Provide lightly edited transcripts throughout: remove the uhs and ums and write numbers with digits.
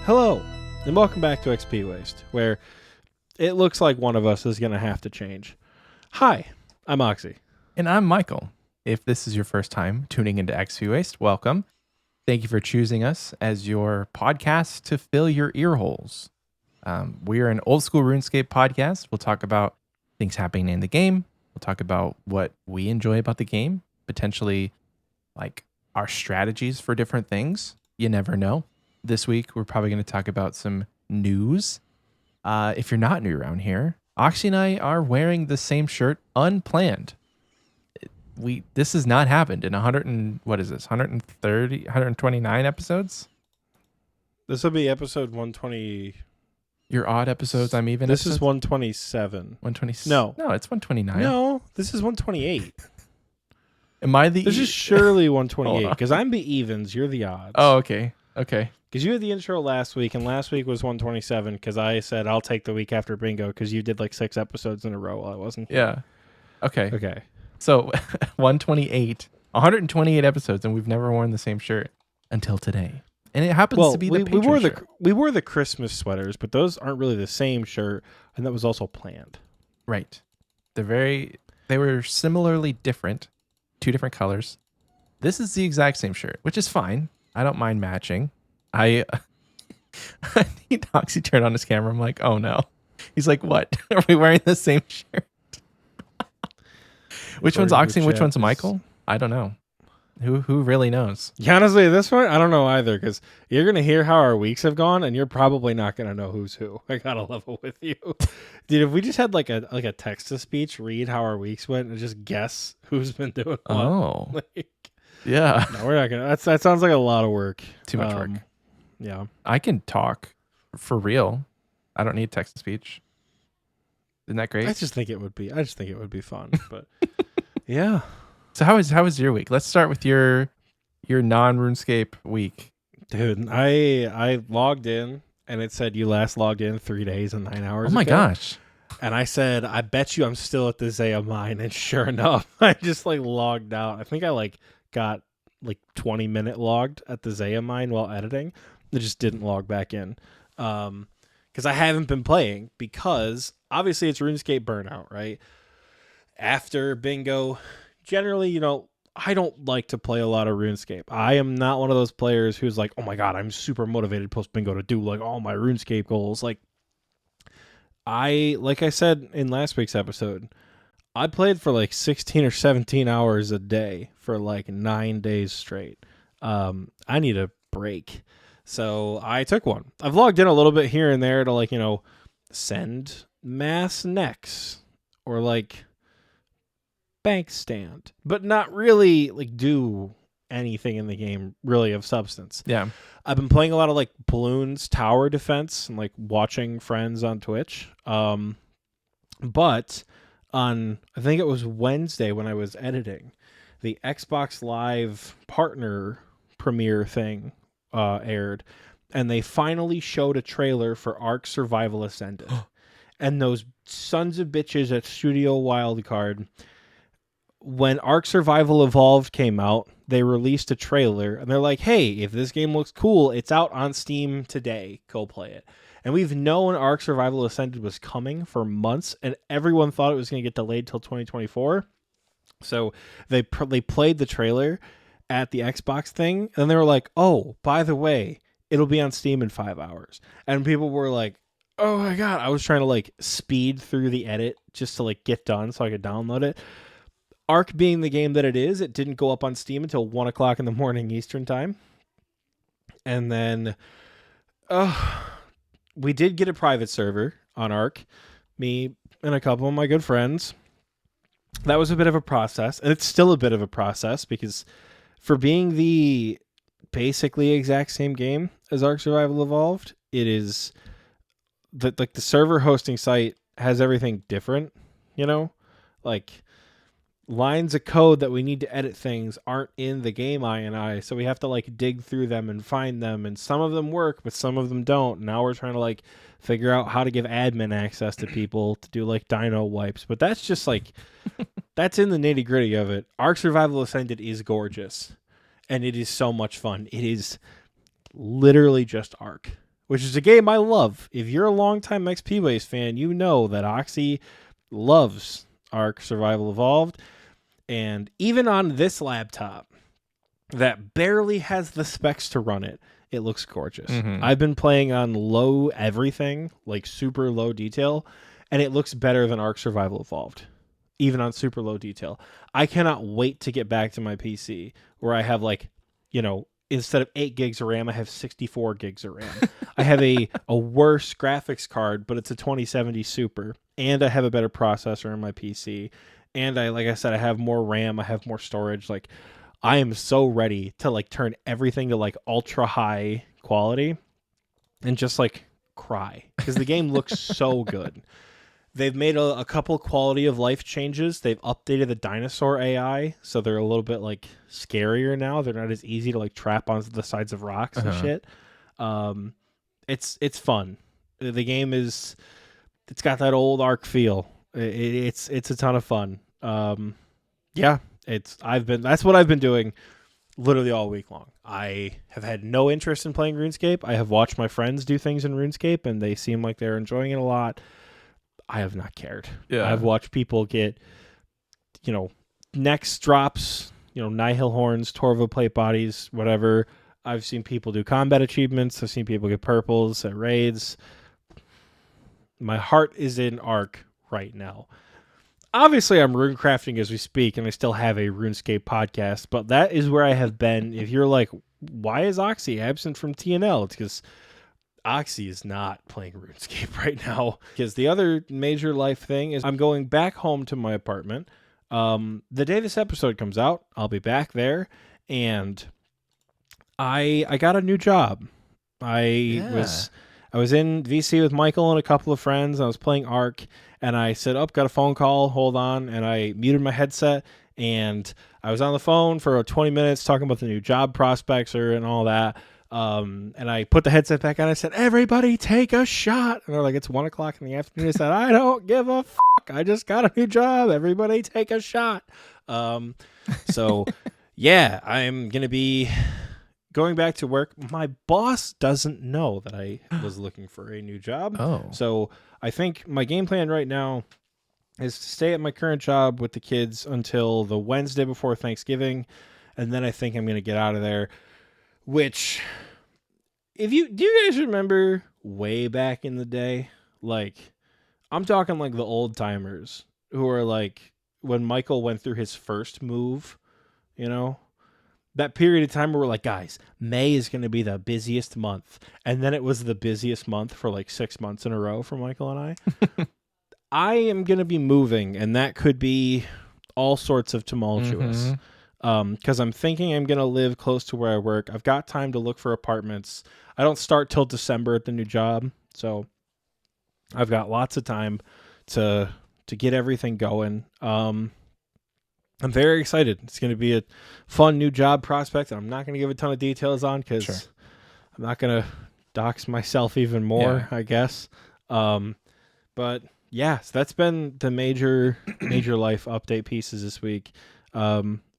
Hello, and welcome back to Xpwaste, where it looks like one of us is going to have to change. Hi, I'm Oxie. And I'm Michael. If this is your first time tuning into Xpwaste, welcome. Thank you for choosing us as your podcast to fill your ear holes. We are an Old School RuneScape podcast. We'll talk about things happening in the game. We'll talk about what we enjoy about the game, potentially like our strategies for different things. You never know. This week, we're probably going to talk about some news. If you're not new around here, Oxie and I are wearing the same shirt unplanned. This has not happened in 129 episodes? This will be episode 120. Your odd episodes, I'm even. This is 127. 120. No, it's 129. No, this is 128. Am I the? This is surely 128 because I'm the evens. You're the odds. Oh, okay. Because you had the intro last week, and last week was 127 because I said I'll take the week after bingo because you did like 6 episodes in a row while I wasn't here. Yeah. Okay. Okay. So 128 episodes, and we've never worn the same shirt until today. And it happens to be the Patreon shirt. We wore the Christmas sweaters, but those aren't really the same shirt, and that was also planned. Right. They were similarly different, 2 different colors. This is the exact same shirt, which is fine. I don't mind matching. I need Oxie turned on his camera. I'm like, oh no. He's like, what? Are we wearing the same shirt? Which one's Oxie and which one's Michael? I don't know. Who really knows? Yeah, honestly, this one, I don't know either, because you're going to hear how our weeks have gone, and you're probably not going to know who's who. I got to level with you. Dude, if we just had like a text-to-speech, read how our weeks went, and just guess who's been doing what. Oh. Like, yeah. No, we're not going to. That sounds like a lot of work. Too much work. Yeah. I can talk for real. I don't need text-to-speech. Isn't that great? I just think it would be fun, but yeah. So how was your week? Let's start with your non-RuneScape week. Dude, I logged in and it said you last logged in 3 days and 9 hours ago. Oh my gosh. And I said, I bet you I'm still at the Zaya mine. And sure enough, I just like logged out. I think I got 20-minute logged at the Zaya mine while editing. I just didn't log back in. Because I haven't been playing because obviously it's RuneScape burnout, right? After bingo, generally, I don't like to play a lot of RuneScape. I am not one of those players who's like, oh my God, I'm super motivated post bingo to do like all my RuneScape goals. Like I said in last week's episode, I played for like 16 or 17 hours a day for like 9 days straight. I need a break. So I took one. I've logged in a little bit here and there to send mass necks or bank stand, but not really do anything in the game really of substance. Yeah. I've been playing a lot of Balloons tower defense and watching friends on Twitch. But on, I think it was Wednesday when I was editing, the Xbox Live partner premiere thing aired, and they finally showed a trailer for Ark Survival Ascended. And those sons of bitches at Studio Wildcard, when Ark Survival Evolved came out, they released a trailer, and they're like, hey, if this game looks cool, it's out on Steam today. Go play it. And we've known Ark Survival Ascended was coming for months, and everyone thought it was going to get delayed till 2024. So they played the trailer at the Xbox thing, and then they were like, oh, by the way, it'll be on Steam in 5 hours. And people were like, oh my God. I was trying to speed through the edit just to get done so I could download it. Ark being the game that it is, it didn't go up on Steam until 1 o'clock in the morning Eastern time. And then we did get a private server on Ark, me and a couple of my good friends. That was a bit of a process, and it's still a bit of a process because for being the basically exact same game as Ark Survival Evolved, it is the server hosting site has everything different, lines of code that we need to edit things aren't in the game INI, so we have to dig through them and find them, and some of them work but some of them don't. Now we're trying to figure out how to give admin access to people to do dino wipes, but that's just that's in the nitty gritty of it. Ark Survival Ascended is gorgeous and it is so much fun. It is literally just Ark which is a game I love. If you're a longtime Xpwaste fan, you know that Oxie loves Ark Survival Evolved. And even on this laptop that barely has the specs to run it, it looks gorgeous. Mm-hmm. I've been playing on low everything, like super low detail, and it looks better than Ark Survival Evolved, even on super low detail. I cannot wait to get back to my PC where I have instead of 8 gigs of RAM, I have 64 gigs of RAM. I have a worse graphics card, but it's a 2070 Super, and I have a better processor in my PC. And like I said, I have more RAM, I have more storage. Like, I am so ready to turn everything to ultra high quality and just cry because the game looks so good. They've made a couple quality of life changes. They've updated the dinosaur AI, so they're a little bit scarier now. They're not as easy to trap onto the sides of rocks and shit. It's fun. The game it's got that old Ark feel. It's a ton of fun. Yeah, that's what I've been doing literally all week long. I have had no interest in playing RuneScape. I have watched my friends do things in RuneScape, and they seem like they're enjoying it a lot. I have not cared. Yeah. I've watched people get, necks drops, Nihil horns, Torvo plate bodies, whatever. I've seen people do combat achievements. I've seen people get purples at raids. My heart is in Ark right now. Obviously, I'm rune crafting as we speak, and I still have a RuneScape podcast, but that is where I have been. If you're like, why is Oxie absent from TNL? It's because Oxie is not playing RuneScape right now. Because the other major life thing is I'm going back home to my apartment. The day this episode comes out, I'll be back there, and I got a new job. I was in VC with Michael and a couple of friends. I was playing Ark, and I said, got a phone call, hold on, and I muted my headset, and I was on the phone for 20 minutes talking about the new job prospects and all that. And I put the headset back on. I said, everybody take a shot. And they're like, it's 1 o'clock in the afternoon. I said, I don't give a fuck. I just got a new job. Everybody take a shot. So yeah, I'm going to be going back to work. My boss doesn't know that I was looking for a new job. Oh. So I think my game plan right now is to stay at my current job with the kids until the Wednesday before Thanksgiving. And then I think I'm going to get out of there. Which, do you guys remember way back in the day? I'm talking the old timers who are when Michael went through his first move, that period of time where we're like, guys, May is going to be the busiest month. And then it was the busiest month for 6 months in a row for Michael and I. I am going to be moving, and that could be all sorts of tumultuous. Mm-hmm. Because I'm thinking I'm going to live close to where I work. I've got time to look for apartments. I don't start till December at the new job, so I've got lots of time to get everything going. I'm very excited. It's going to be a fun new job prospect. I'm not going to give a ton of details on because I'm not going to dox myself even more, I guess. But yeah, so that's been the major life update pieces this week.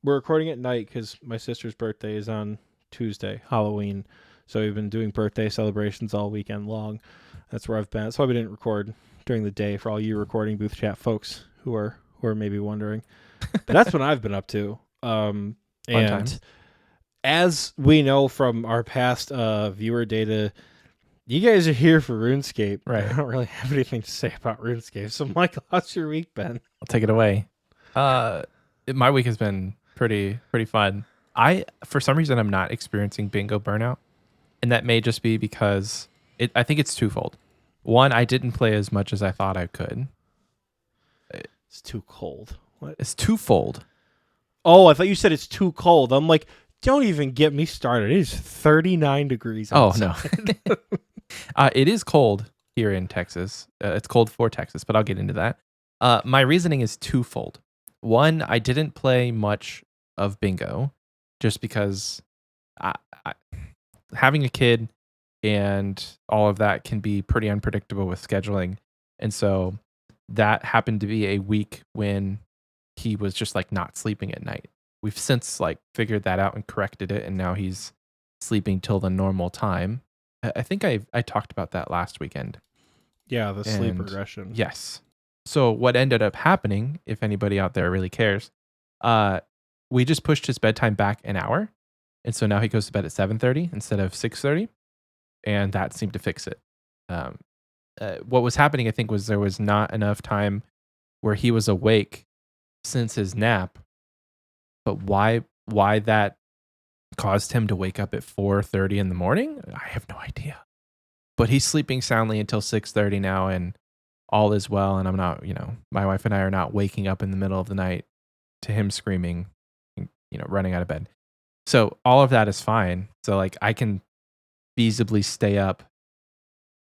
We're recording at night because my sister's birthday is on Tuesday, Halloween. So we've been doing birthday celebrations all weekend long. That's where I've been. That's why we didn't record during the day for all you recording booth chat folks who are maybe wondering. But that's what I've been up to. And times. As we know from our past viewer data, you guys are here for RuneScape. Right. I don't really have anything to say about RuneScape. So, Michael, how's your week been? I'll take it away. My week has been pretty fun. For some reason, I'm not experiencing bingo burnout, and that may just be because I think it's twofold. One, I didn't play as much as I thought I could. It's too cold. What? It's twofold. Oh, I thought you said it's too cold. I'm like, don't even get me started. It is 39 degrees outside. Oh, no. It is cold here in Texas. It's cold for Texas, but I'll get into that. My reasoning is twofold. One, I didn't play much of bingo just because having a kid and all of that can be pretty unpredictable with scheduling. And so that happened to be a week when he was just not sleeping at night. We've since figured that out and corrected it, and now he's sleeping till the normal time. I think I talked about that last weekend. Yeah, the sleep And regression. yes. So what ended up happening, if anybody out there really cares, we just pushed his bedtime back an hour. And so now he goes to bed at 7:30 instead of 6:30, and that seemed to fix it. Um, what was happening, I think, was there was not enough time where he was awake since his nap. But why that caused him to wake up at 4:30 in the morning, I have no idea. But he's sleeping soundly until 6:30 now, and all is well. And I'm not, my wife and I are not waking up in the middle of the night to him screaming, running out of bed. So all of that is fine. So like I can feasibly stay up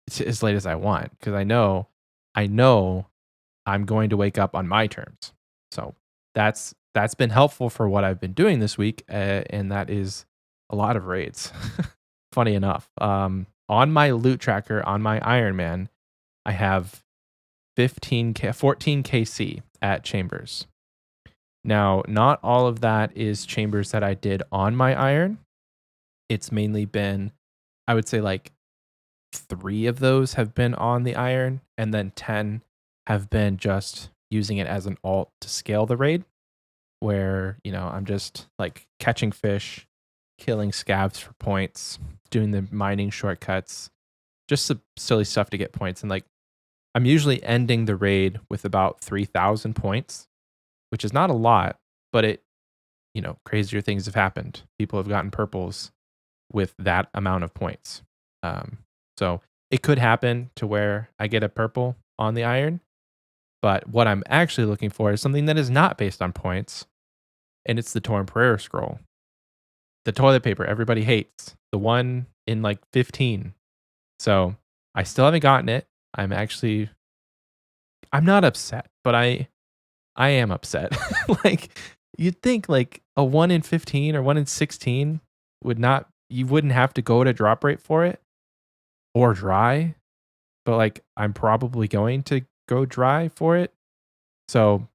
as late as I want because I know I'm going to wake up on my terms. So that's been helpful for what I've been doing this week, and that is a lot of raids. Funny enough, on my loot tracker on my Iron Man, I have 14 KC at chambers. Now, not all of that is chambers that I did on my iron. It's mainly been, I would say, like 3 of those have been on the iron, and then 10 have been just using it as an alt to scale the raid, where, I'm just like catching fish, killing scabs for points, doing the mining shortcuts, just some silly stuff to get points. And like, I'm usually ending the raid with about 3,000 points, which is not a lot, but it, crazier things have happened. People have gotten purples with that amount of points. So it could happen to where I get a purple on the iron, but what I'm actually looking for is something that is not based on points, and it's the Torn Prayer Scroll. The toilet paper everybody hates. The one in like 15. So I still haven't gotten it. I'm not upset, but I am upset. Like you'd think like a 1 in 15 or 1 in 16 you wouldn't have to go to drop rate for it or dry, but like I'm probably going to go dry for it. So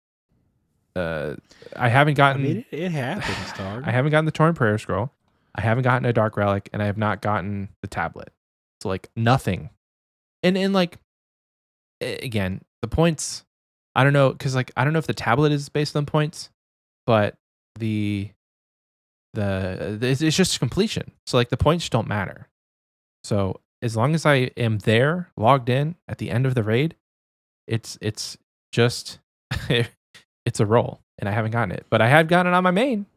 I haven't gotten it happens, dog. I haven't gotten the Torn Prayer Scroll. I haven't gotten a Dark Relic, and I have not gotten the tablet. So like nothing. And like again, the points, I don't know, because like I don't know if the tablet is based on points, but it's just completion. So like the points don't matter. So as long as I am there, logged in at the end of the raid, it's just it's a roll, and I haven't gotten it, but I had gotten it on my main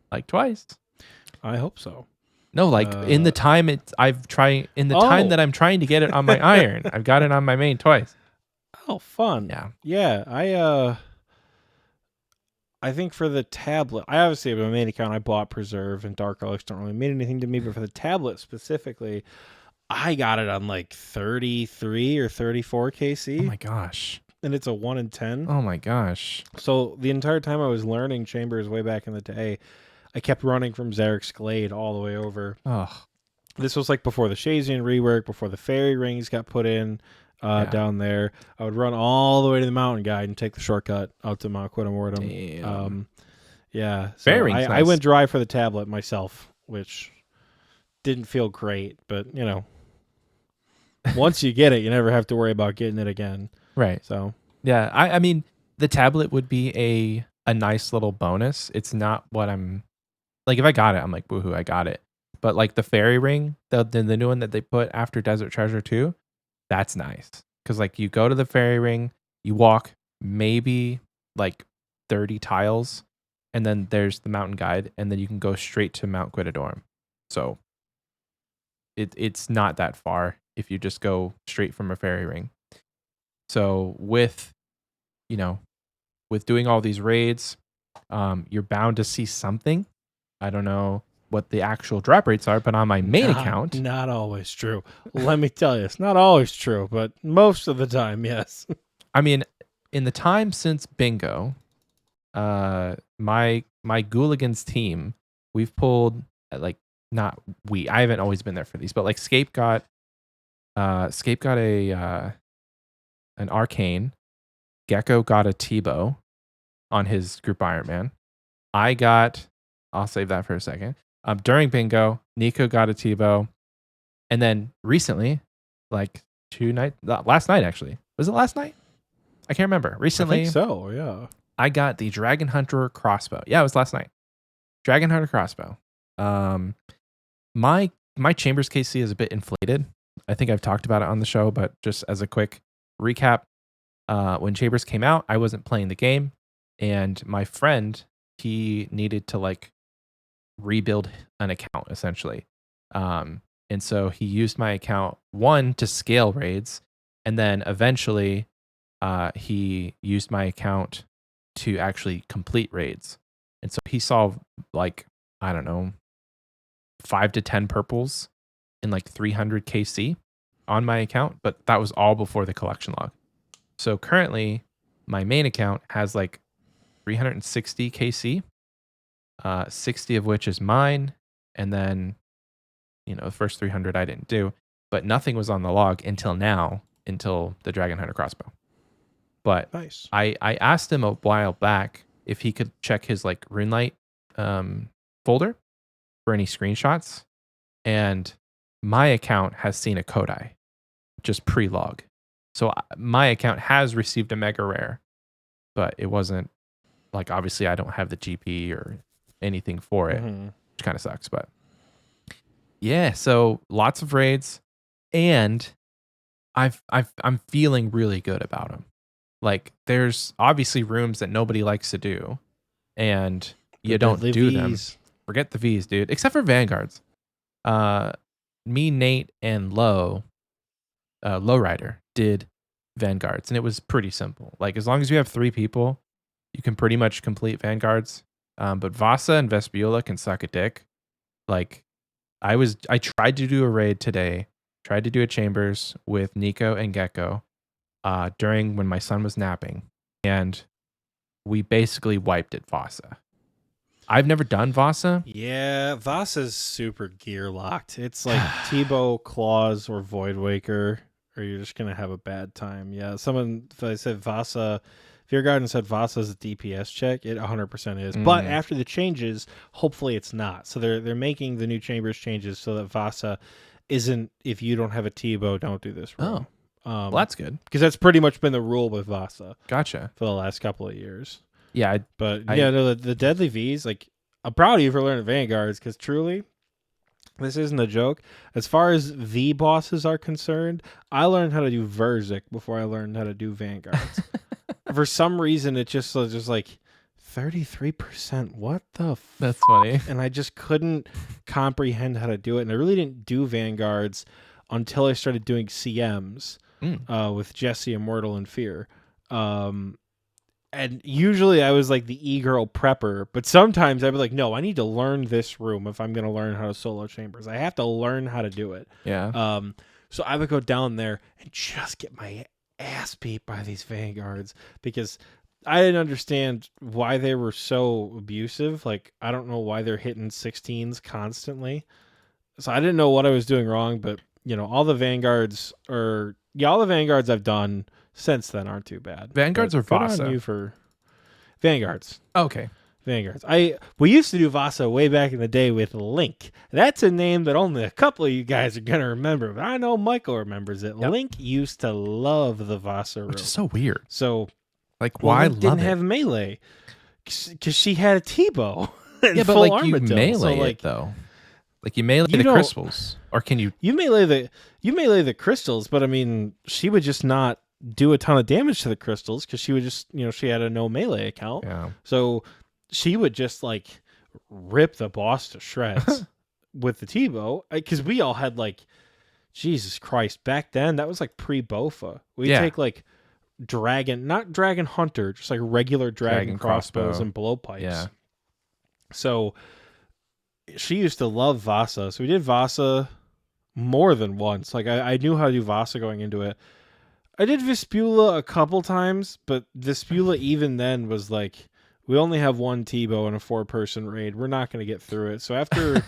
like twice. I hope so. No, like in the time time that I'm trying to get it on my iron, I've got it on my main twice. Oh, fun. Yeah. I think for the tablet, I obviously have a main account. I bought Preserve, and Dark Relics don't really mean anything to me. But for the tablet specifically, I got it on like 33 or 34 KC. Oh my gosh. And it's a 1 in 10. Oh my gosh. So the entire time I was learning chambers way back in the day, I kept running from Zarek's Glade all the way over. Oh. This was like before the Shazian rework, before the fairy rings got put in down there. I would run all the way to the mountain guide and take the shortcut out to Mount Quidamortem. Yeah. So I went dry for the tablet myself, which didn't feel great, but once you get it, you never have to worry about getting it again. Right. So yeah, I mean the tablet would be a nice little bonus. It's not what I'm like. If I got it, I'm like, woohoo, I got it. But like the fairy ring, the new one that they put after Desert Treasure 2, that's nice. Because like you go to the fairy ring, you walk maybe like 30 tiles, and then there's the mountain guide, and then you can go straight to Mount Quidamortem. So it's not that far if you just go straight from a fairy ring. So with doing all these raids, you're bound to see something. I don't know what the actual drop rates are, but on my main account, not always true. Let me tell you, it's not always true, but most of the time, yes. I mean, in the time since bingo, my Gooligans team, we've pulled I haven't always been there for these, but like Scape got an arcane, Gecko got a T-bow on his group Iron Man. I'll save that for a second. During bingo, Nico got a T-bow. And then recently, like last night actually. Was it last night? I can't remember. Recently, I think so, yeah. I got the Dragon Hunter crossbow. Yeah, it was last night. Dragon Hunter crossbow. My Chambers KC is a bit inflated. I think I've talked about it on the show, but just as a quick recap, when Chambers came out, I wasn't playing the game, and my friend, he needed to like rebuild an account essentially. And so he used my account, one, to scale raids, and then eventually he used my account to actually complete raids. And so he saw like, I don't know, 5 to 10 purples in like 300 KC on my account, but that was all before the collection log. So currently my main account has like 360 KC, 60 of which is mine. And then, the first 300 I didn't do, but nothing was on the log until the Dragon Hunter crossbow. But nice. I asked him a while back if he could check his like RuneLite folder for any screenshots, and my account has seen a Kodai, just pre-log. So my account has received a mega rare, but it wasn't like, obviously I don't have the GP or anything for it, which kind of sucks. But yeah, so lots of raids, and I'm feeling really good about them. Like, there's obviously rooms that nobody likes to do, and you don't do them. Forget the Vs, dude. Except for Vanguards. Me, Nate, and Lowrider did Vanguards, and it was pretty simple. Like, as long as you have 3 people, you can pretty much complete Vanguards. But Vasa and Vespula can suck a dick. Like, I tried to do a raid today. Tried to do a Chambers with Nico and Gecko during when my son was napping, and we basically wiped it Vasa. I've never done Vasa. Yeah, Vasa's super gear locked. It's like T-Bow, Claws, or Voidwaker, or you're just going to have a bad time. Yeah, if I said Vasa, Feargarden said Vasa's a DPS check. It 100% is. But after the changes, hopefully it's not. So they're making the new Chambers changes so that Vasa isn't, if you don't have a T-Bow, don't do this room. Oh. Well, that's good. Because that's pretty much been the rule with Vasa. Gotcha. For the last couple of years. Yeah. The Deadly Vs, like, I'm proud of you for learning Vanguards, because truly, this isn't a joke. As far as V bosses are concerned, I learned how to do Verzik before I learned how to do Vanguards. For some reason, it just was just like 33%. What the That's funny. And I just couldn't comprehend how to do it. And I really didn't do Vanguards until I started doing CMs with Jesse, Immortal, and Fear. And usually I was like the e-girl prepper, but sometimes I'd be like, no, I need to learn this room if I'm going to learn how to solo Chambers. I have to learn how to do it. Yeah. So I would go down there and just get my ass beat by these Vanguards because I didn't understand why they were so abusive. Like, I don't know why they're hitting 16s constantly. So I didn't know what I was doing wrong, but all the Vanguards I've done since then aren't too bad. Vanguards or Vasa? On you for Vanguards. Okay. Vanguards. We used to do Vasa way back in the day with Link. That's a name that only a couple of you guys are going to remember, but I know Michael remembers it. Yep. Link used to love the Vasa room. Which is so weird. So, like, why Link didn't have melee? Because she had a T-Bow. Yeah, but like you melee it though. Like you melee the crystals, or can you? You melee the crystals, but I mean, she would just not do a ton of damage to the crystals because she would just, she had a no melee account. Yeah. So she would just like rip the boss to shreds with the T-Bow. Because we all had like, Jesus Christ, back then that was like pre-Bofa. We'd take like not Dragon Hunter, just like regular dragon crossbows and blowpipes. Yeah. So she used to love Vasa. So we did Vasa more than once. Like I knew how to do Vasa going into it. I did Vespula a couple times, but Vespula even then was like, we only have one T-Bow in a 4-person raid. We're not going to get through it. So after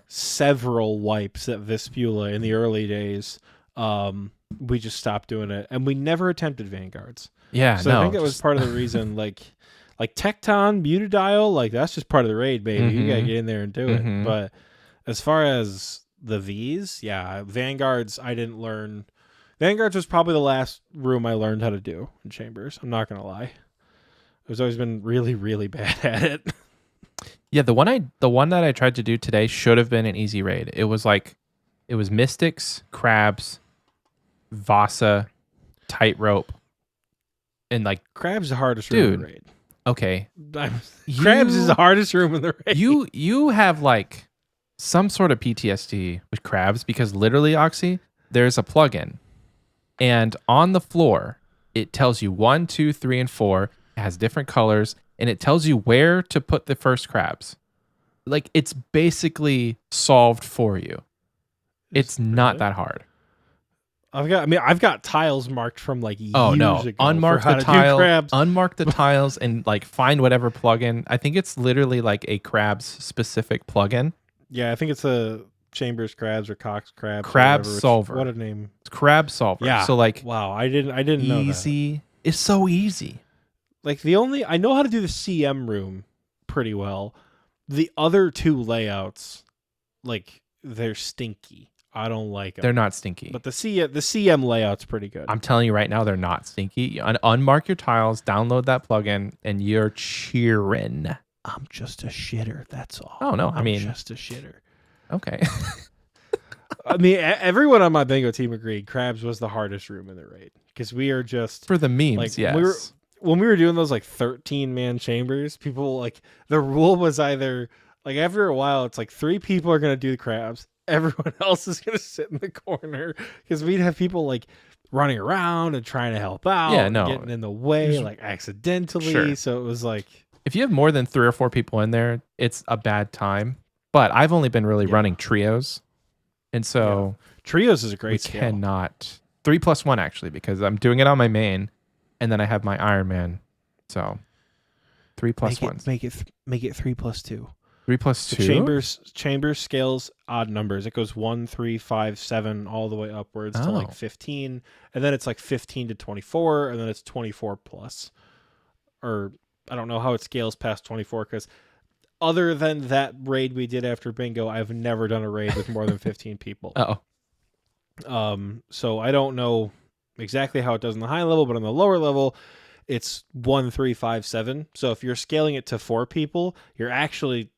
several wipes at Vespula in the early days, we just stopped doing it. And we never attempted Vanguards. Yeah, so I think that was part of the reason, like Tecton, Mutadial, like that's just part of the raid, baby. You got to get in there and do it. But as far as the V's. Yeah, Vanguards I didn't learn. Vanguards was probably the last room I learned how to do in Chambers. I'm not gonna lie. I've always been really, really bad at it. Yeah, the one that I tried to do today should have been an easy raid. It was Mystics, Crabs, Vasa, Tightrope, and like Crab's the hardest room in the raid. Okay. Crabs is the hardest room in the raid. You have like some sort of PTSD with Crabs because literally, Oxie, there's a plugin, and on the floor it tells you 1, 2, 3, and 4. It has different colors, and it tells you where to put the first crabs. Like, it's basically solved for you. It's not that hard. I've got tiles marked from like years ago. Unmark the tile, unmark the tiles, and like find whatever plugin. I think it's literally like a Crabs specific plugin. Yeah, I think it's a Chambers Crabs or Cox Crabs. Crab Solver. What a name! It's Crab Solver. Yeah. So like, wow, I didn't know that. Easy. It's so easy. Like I know how to do the CM room pretty well. The other two layouts, like they're stinky. I don't like them. They're not stinky. But the CM layout's pretty good. I'm telling you right now, they're not stinky. Unmark your tiles, download that plugin, and you're cheering. I'm just a shitter. That's all. Oh no, I'm just a shitter. Okay. I mean, everyone on my bingo team agreed Crabs was the hardest room in the raid because we are just for the memes. Like, yes. When we were doing those like 13-man chambers, people like the rule was either like after a while, it's like 3 people are gonna do the crabs. Everyone else is going to sit in the corner because we'd have people like running around and trying to help out. Yeah, no. Getting in the way, like accidentally. Sure. So it was like, if you have more than 3 or 4 people in there, it's a bad time. But I've only been really running trios. And so trios is a great scale. Cannot 3+1 actually, because I'm doing it on my main and then I have my Iron Man. So 3+1. Make it 3+2. 3+2. Chambers scales odd numbers. It goes 1, 3, 5, 7, all the way upwards to like 15, and then it's like 15 to 24, and then it's 24 plus. Or I don't know how it scales past 24 because other than that raid we did after bingo, I've never done a raid with more than 15 people. So I don't know exactly how it does in the high level, but on the lower level, it's 1, 3, 5, 7. So if you're scaling it to 4 people, you're actually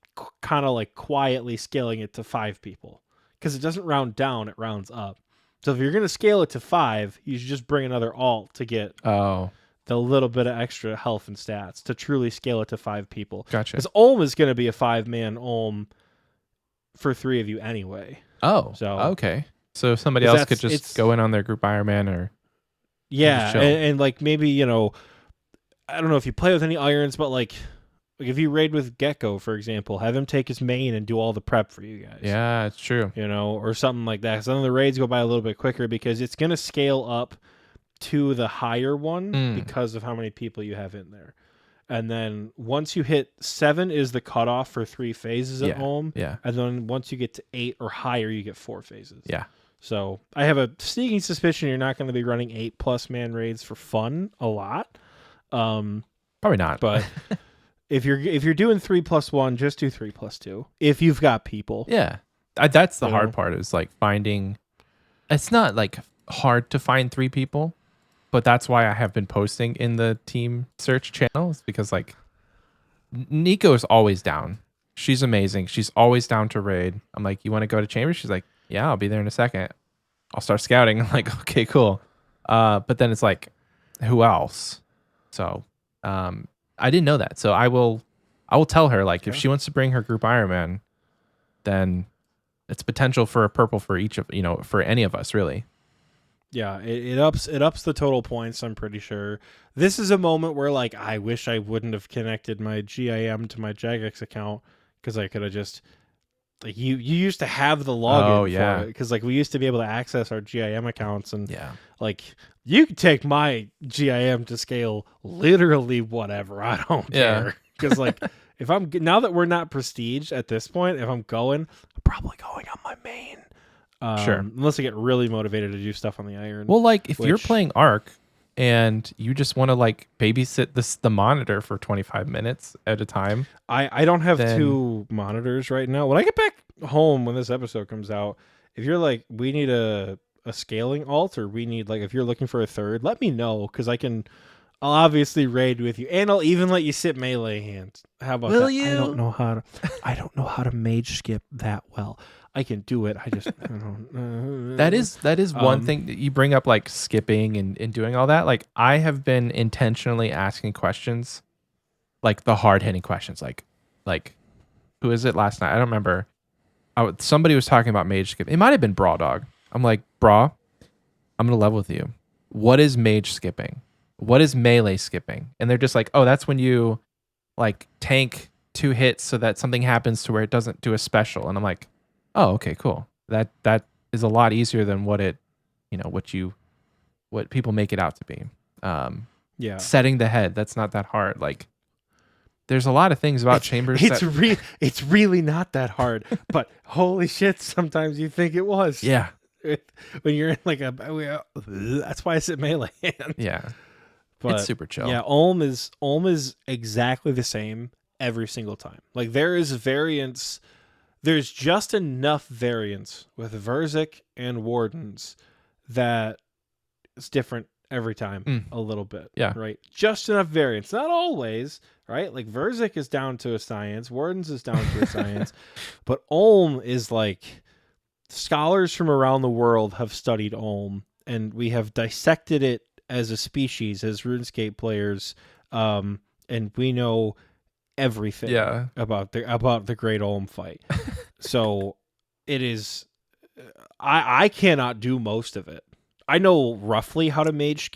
kind of like quietly scaling it to 5 people because it doesn't round down, it rounds up. So if you're going to scale it to 5, you should just bring another alt to get the little bit of extra health and stats to truly scale it to 5 people. Gotcha. Because Ulm is going to be a 5-man Ulm for 3 of you anyway. So okay. So somebody else could just go in on their group Iron Man or and like maybe, you know, I don't know if you play with any irons, but like if you raid with Gecko, for example, have him take his main and do all the prep for you guys. Yeah, it's true. You know, or something like that. Some of the raids go by a little bit quicker because it's going to scale up to the higher one because of how many people you have in there. And then once you hit 7 is the cutoff for 3 phases at home. Yeah. And then once you get to 8 or higher, you get 4 phases. Yeah. So I have a sneaking suspicion you're not going to be running 8+ man raids for fun a lot. Probably not. But if you're doing 3+1, just do 3+2 if you've got people. Yeah, that's the hard part is like finding. It's not like hard to find 3 people, but that's why I have been posting in the team search channels because like Nico is always down. She's amazing. She's always down to raid. I'm like, you want to go to Chambers? She's like, yeah, I'll be there in a second. I'll start scouting. I'm like, okay, cool. But then it's like, who else? So I didn't know that. So I will tell her like if she wants to bring her group Iron Man, then it's potential for a purple for each of for any of us really. Yeah, it ups the total points, I'm pretty sure. This is a moment where like I wish I wouldn't have connected my GIM to my Jagex account because I could have just like you used to have the login for it because like we used to be able to access our GIM accounts and like you can take my GIM to scale literally whatever. I don't care because like if I'm now that we're not prestige at this point, if I'm going, I'm probably going on my main. Sure. Unless I get really motivated to do stuff on the iron. Well, like if you're playing Arc, and you just want to like babysit the monitor for 25 minutes at a time. I don't have Then- 2 monitors right now. When I get back home, when this episode comes out, if you're like, we need a scaling alt, or we need, like, if you're looking for a third, let me know, because I'll obviously raid with you, and I'll even let you sit melee hands. How about Will that? you? I don't know how to mage skip that well. I can do it. I just I don't. That is one Um, thing that you bring up, like skipping and doing all that. Like I have been intentionally asking questions, like the hard hitting questions, like who is it last night? I don't remember. Somebody was talking about mage skip. It might have been Braw Dog. I'm like, Braw, I'm gonna level with you. What is mage skipping? What is melee skipping? And they're just like, oh, that's when you like tank 2 hits so that something happens to where it doesn't do a special. And I'm like, oh, okay, cool. That is a lot easier than what people make it out to be. yeah. Setting the head, that's not that hard. Like there's a lot of things about chambers It's really not that hard, but holy shit, sometimes you think it was. yeah. When you're in like that's why I sit melee hand. Yeah. But It's super chill. yeah, Ulm is exactly the same every single time. Like there is variance. There's just enough variance with Verzik and Wardens that it's different every time a little bit. Yeah. Right. Just enough variance. Not always, right? Like Verzik is down to a science, Wardens is down to a science, but Ulm is like, scholars from around the world have studied Ulm, and we have dissected it as a species, as RuneScape players, and we know everything about the Great Ulm fight. So it is. I cannot do most of it. I know roughly how to mage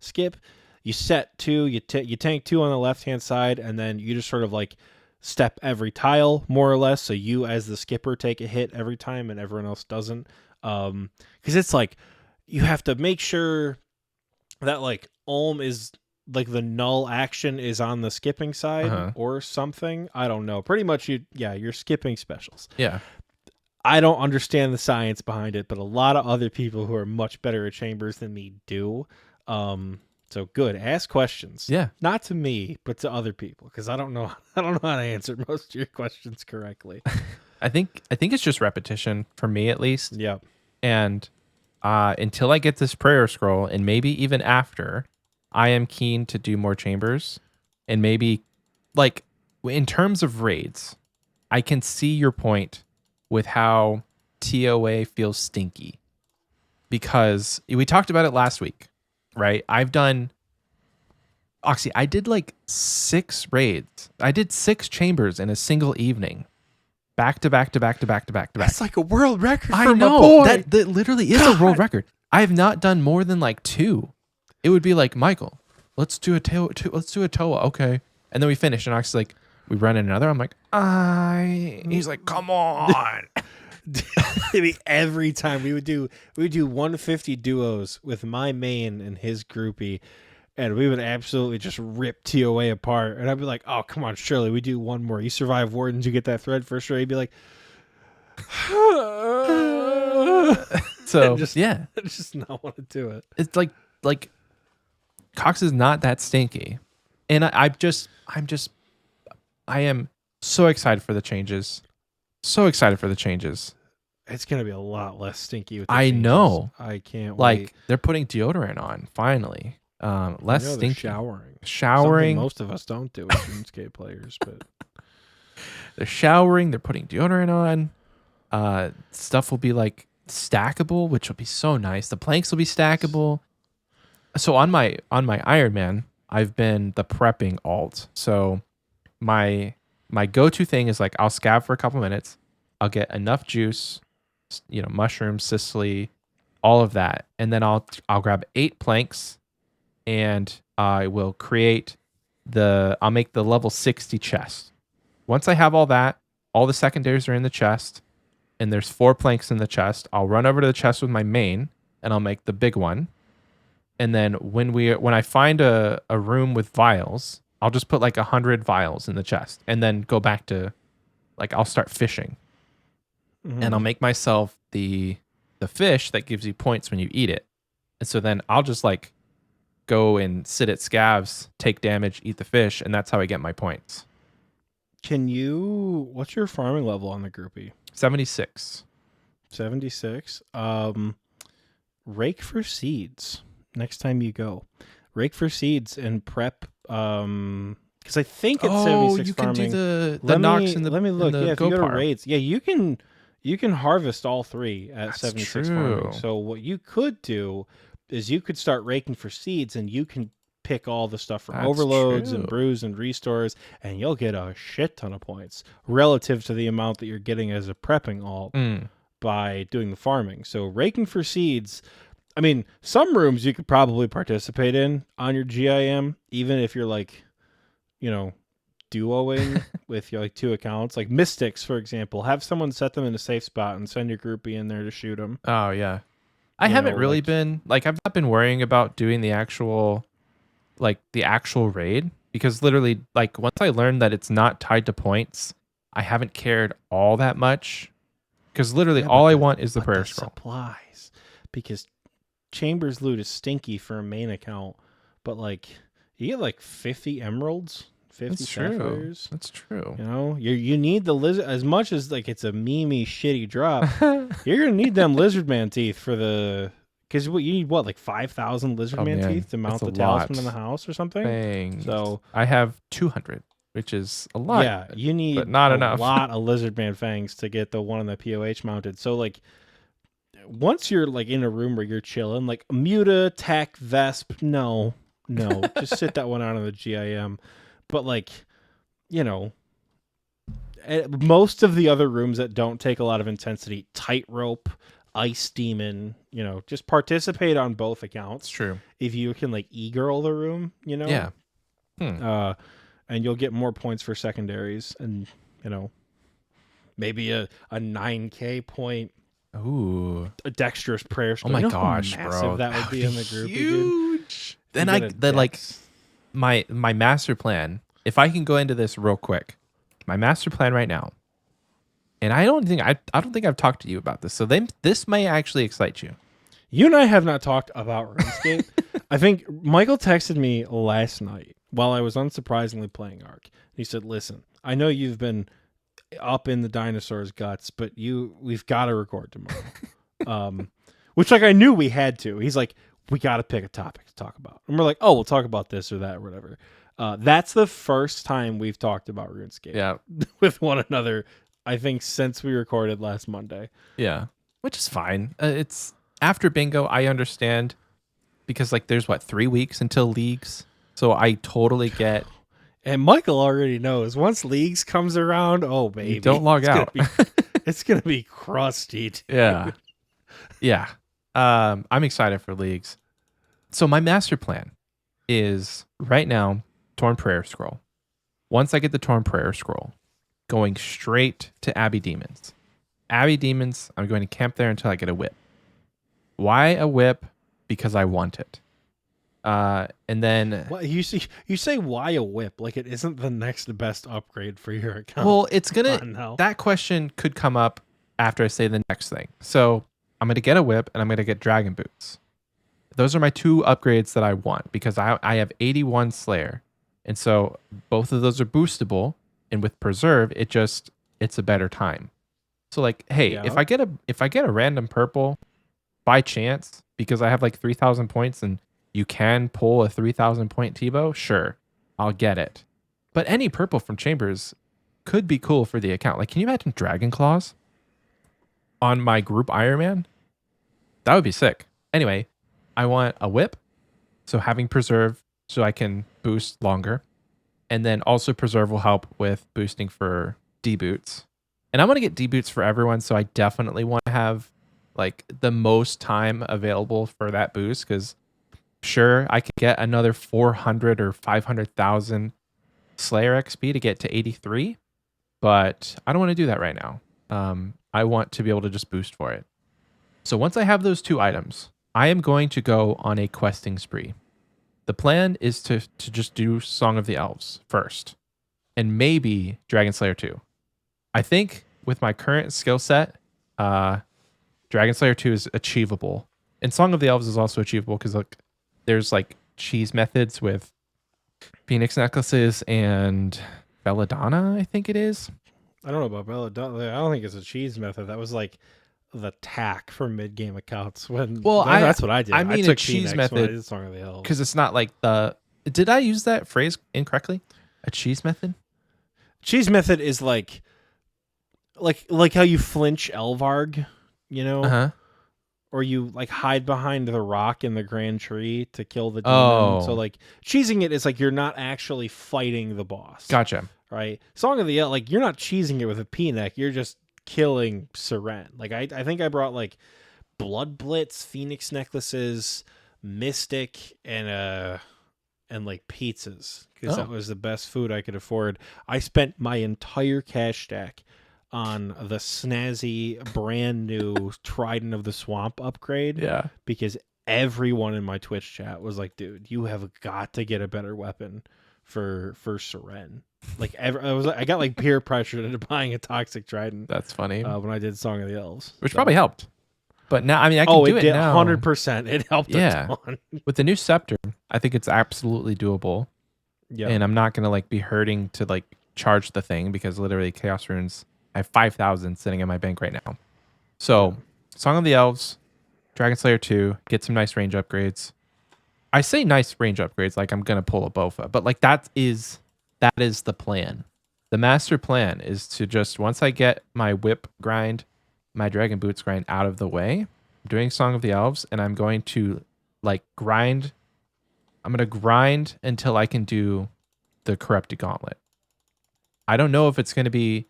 skip. You set 2, you tank 2 on the left hand side, and then you just sort of like step every tile more or less. So you as the skipper take a hit every time, and everyone else doesn't. Because it's like you have to make sure that like Ulm is like the null action is on the skipping side or something. I don't know. Pretty much you're skipping specials. Yeah. I don't understand the science behind it, but a lot of other people who are much better at chambers than me do. So good. Ask questions. Yeah. Not to me, but to other people, because I don't know how to answer most of your questions correctly. I think it's just repetition for me at least. Yeah. And until I get this prayer scroll, and maybe even after, I am keen to do more chambers. And maybe, like, in terms of raids, I can see your point with how TOA feels stinky. Because we talked about it last week, right? I've done... Oxie, I did like 6 raids. I did 6 chambers in a single evening. Back to back to back to back to back to back. That's like a world record for I my know. boy. That literally is a world record. I have not done more than like 2. It would be like, Michael, let's do a Toa. Okay. And then we finish, and Oxie's like, we run in another. I'm like, he's like, come on. Every time we would do 150 duos with my main and his groupie, and we would absolutely just rip TOA apart. And I'd be like, oh, come on, Shirley, we do one more. You survive Wardens, you get that thread for sure. He'd be like, so just, yeah, I just not want to do it. It's like Cox is not that stinky, and I am so excited for the changes. So excited for the changes. It's gonna be a lot less stinky with the I changes. know. I can't like wait. They're putting deodorant on finally. Less stinky. Showering. Showering. Something most of us don't do as RuneScape players, but they're showering. They're putting deodorant on. Stuff will be like stackable, which will be so nice. The planks will be stackable. So on my Iron Man, I've been the prepping alt. So my go-to thing is like I'll scav for a couple minutes. I'll get enough juice, mushrooms, Sicily, all of that, and then I'll grab 8 planks, and I will I'll make the level 60 chest. Once I have all that, all the secondaries are in the chest, and there's 4 planks in the chest. I'll run over to the chest with my main, and I'll make the big one. And then when I find a room with vials, I'll just put like 100 vials in the chest, and then go back to, like, I'll start fishing. Mm-hmm. And I'll make myself the fish that gives you points when you eat it. And so then I'll just like go and sit at scavs, take damage, eat the fish, and that's how I get my points. What's your farming level on the groupie? 76. 76. Rake for seeds next time you go. Rake for seeds and prep. Because I think it's 76 you farming. can do the Nox and the Let me look. and the Yeah, if you go to Gopar. raids, yeah, you can harvest all three at That's 76 true. farming. So what you could do is you could start raking for seeds, and you can pick all the stuff for That's overloads true. and brews and restores, and you'll get a shit ton of points relative to the amount that you're getting as a prepping alt by doing the farming. So raking for seeds, I mean, some rooms you could probably participate in on your GIM, even if you're like, duoing with your like 2 accounts. Like Mystics, for example, have someone set them in a safe spot and send your groupie in there to shoot them. Oh yeah, I haven't really been like I've not been worrying about doing the actual raid, because literally like once I learned that it's not tied to points, I haven't cared all that much, because literally all I want is the prayer scroll supplies, because Chambers loot is stinky for a main account, but like you get like 50 emeralds, 50 sapphires. That's true. You need the lizard, as much as like it's a memey shitty drop. You're gonna need them lizard man teeth for the. Because you need like 5,000 lizard man teeth to mount the talisman in the house or something. Dang. So I have 200, which is a lot. Yeah, you need but not enough. A lot of lizard man fangs to get the one on the POH mounted. So like, once you're like in a room where you're chilling, like Muta, Tech, Vesp, no, just sit that one out on the GIM. But like, most of the other rooms that don't take a lot of intensity, Tightrope, Ice Demon, just participate on both accounts. It's true. If you can like e-girl the room, Yeah. And you'll get more points for secondaries, and maybe a 9K point. Ooh, a dexterous prayer scroll. Oh my gosh, bro, that would be in the group. Huge. Then my master plan. If I can go into this real quick, my master plan right now. And I don't think I've talked to you about this. So this may actually excite you. You and I have not talked about RuneScape. I think Michael texted me last night while I was unsurprisingly playing Ark. He said, "Listen, I know you've been up in the dinosaur's guts, but we've got to record tomorrow." Which like I knew we had to. He's like, "We got to pick a topic to talk about." And we're like, "Oh, we'll talk about this or that or whatever." That's the first time we've talked about RuneScape with one another. I think since we recorded last Monday. Yeah, which is fine. It's after bingo. I understand, because like there's 3 weeks until leagues, so I totally get. And Michael already knows once leagues comes around, oh baby, don't log out. It's gonna be crusty. Dude. Yeah. I'm excited for leagues. So my master plan is right now Torn Prayer Scroll. Once I get the Torn Prayer Scroll, going straight to Abbey Demons. Abbey Demons, I'm going to camp there until I get a whip. Why a whip? Because I want it. And then you say why a whip? Like it isn't the next best upgrade for your account. Well, it's gonna that question could come up after I say the next thing. So I'm gonna get a whip and I'm gonna get dragon boots. Those are my 2 upgrades that I want, because I have 81 Slayer. And so both of those are boostable. And with preserve, it's a better time. So like, hey, if I get a random purple by chance, because I have like 3,000 points and you can pull a 3,000 point T-bow, sure, I'll get it. But any purple from Chambers could be cool for the account. Like, can you imagine Dragon Claws on my group Iron Man? That would be sick. Anyway, I want a whip, so having preserve so I can boost longer. And then also preserve will help with boosting for D-boots. And I want to get D-boots for everyone, so I definitely want to have like the most time available for that boost, because sure, I could get another 400 or 500,000 Slayer XP to get to 83, but I don't want to do that right now. I want to be able to just boost for it. So once I have those 2 items, I am going to go on a questing spree. The plan is to just do Song of the Elves first, and maybe Dragon Slayer 2. I think with my current skill set, Dragon Slayer 2 is achievable, and Song of the Elves is also achievable, because look, there's like cheese methods with Phoenix necklaces and belladonna, I think it is. I don't know about belladonna. I don't think it's a cheese method. That was like the tack for mid-game accounts. That's what I did. I mean took a cheese Phoenix when I method did Song of the Hills. because it's not like the. Did I use that phrase incorrectly? A cheese method? Cheese method is like how you flinch Elvarg, you know, Uh-huh. or you like hide behind the rock in the grand tree to kill the demon. Oh. So like cheesing it is like you're not actually fighting the boss. Gotcha. Right? Song of the Hill, like you're not cheesing it with a P-neck. You're just killing Seren. Like I think I brought like Blood Blitz, Phoenix necklaces, Mystic, and like pizzas because that was the best food I could afford. I spent my entire cash stack on the snazzy brand new Trident of the Swamp upgrade. Yeah. Because everyone in my Twitch chat was like, dude, you have got to get a better weapon for Seren. Like I got like peer pressured into buying a toxic Trident. That's funny. When I did Song of the Elves. Which probably helped. But now, I mean, I can do it now. 100%. It helped a ton. With the new scepter, I think it's absolutely doable. Yeah. And I'm not going to like be hurting to like charge the thing because literally Chaos Runes, I have 5,000 sitting in my bank right now. So Song of the Elves, Dragon Slayer 2, get some nice range upgrades. I say nice range upgrades like I'm going to pull a Bofa, but like that is the plan. The master plan is to just, once I get my whip grind, my Dragon Boots grind out of the way, I'm doing Song of the Elves, and I'm going to like grind. I'm going to grind until I can do the Corrupted Gauntlet. I don't know if it's going to be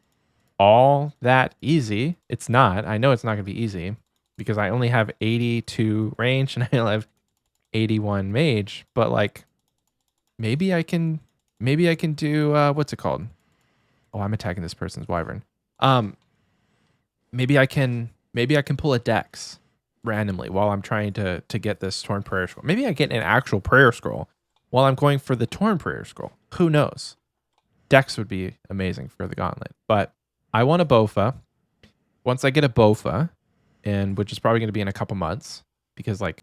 all that easy. It's not. I know it's not going to be easy because I only have 82 range and I only have 81 mage, but like maybe I can do what's it called? Oh, I'm attacking this person's wyvern. Maybe I can pull a dex randomly while I'm trying to get this Torn Prayer Scroll. Maybe I get an actual prayer scroll while I'm going for the Torn Prayer Scroll. Who knows? Dex would be amazing for the gauntlet. But I want a Bofa. Once I get a Bofa, and which is probably going to be in a couple months, because like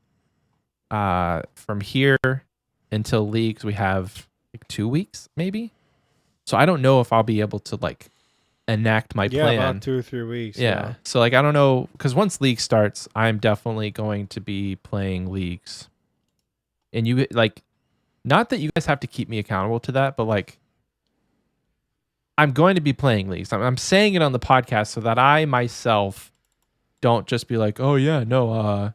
from here until leagues we have like 2 weeks maybe. So I don't know if I'll be able to like enact my plan. Yeah, about 2 or 3 weeks. Yeah. So like I don't know, because once league starts, I'm definitely going to be playing leagues. And you like, not that you guys have to keep me accountable to that, but like I'm going to be playing leagues. I'm saying it on the podcast so that I myself don't just be like, oh yeah, no,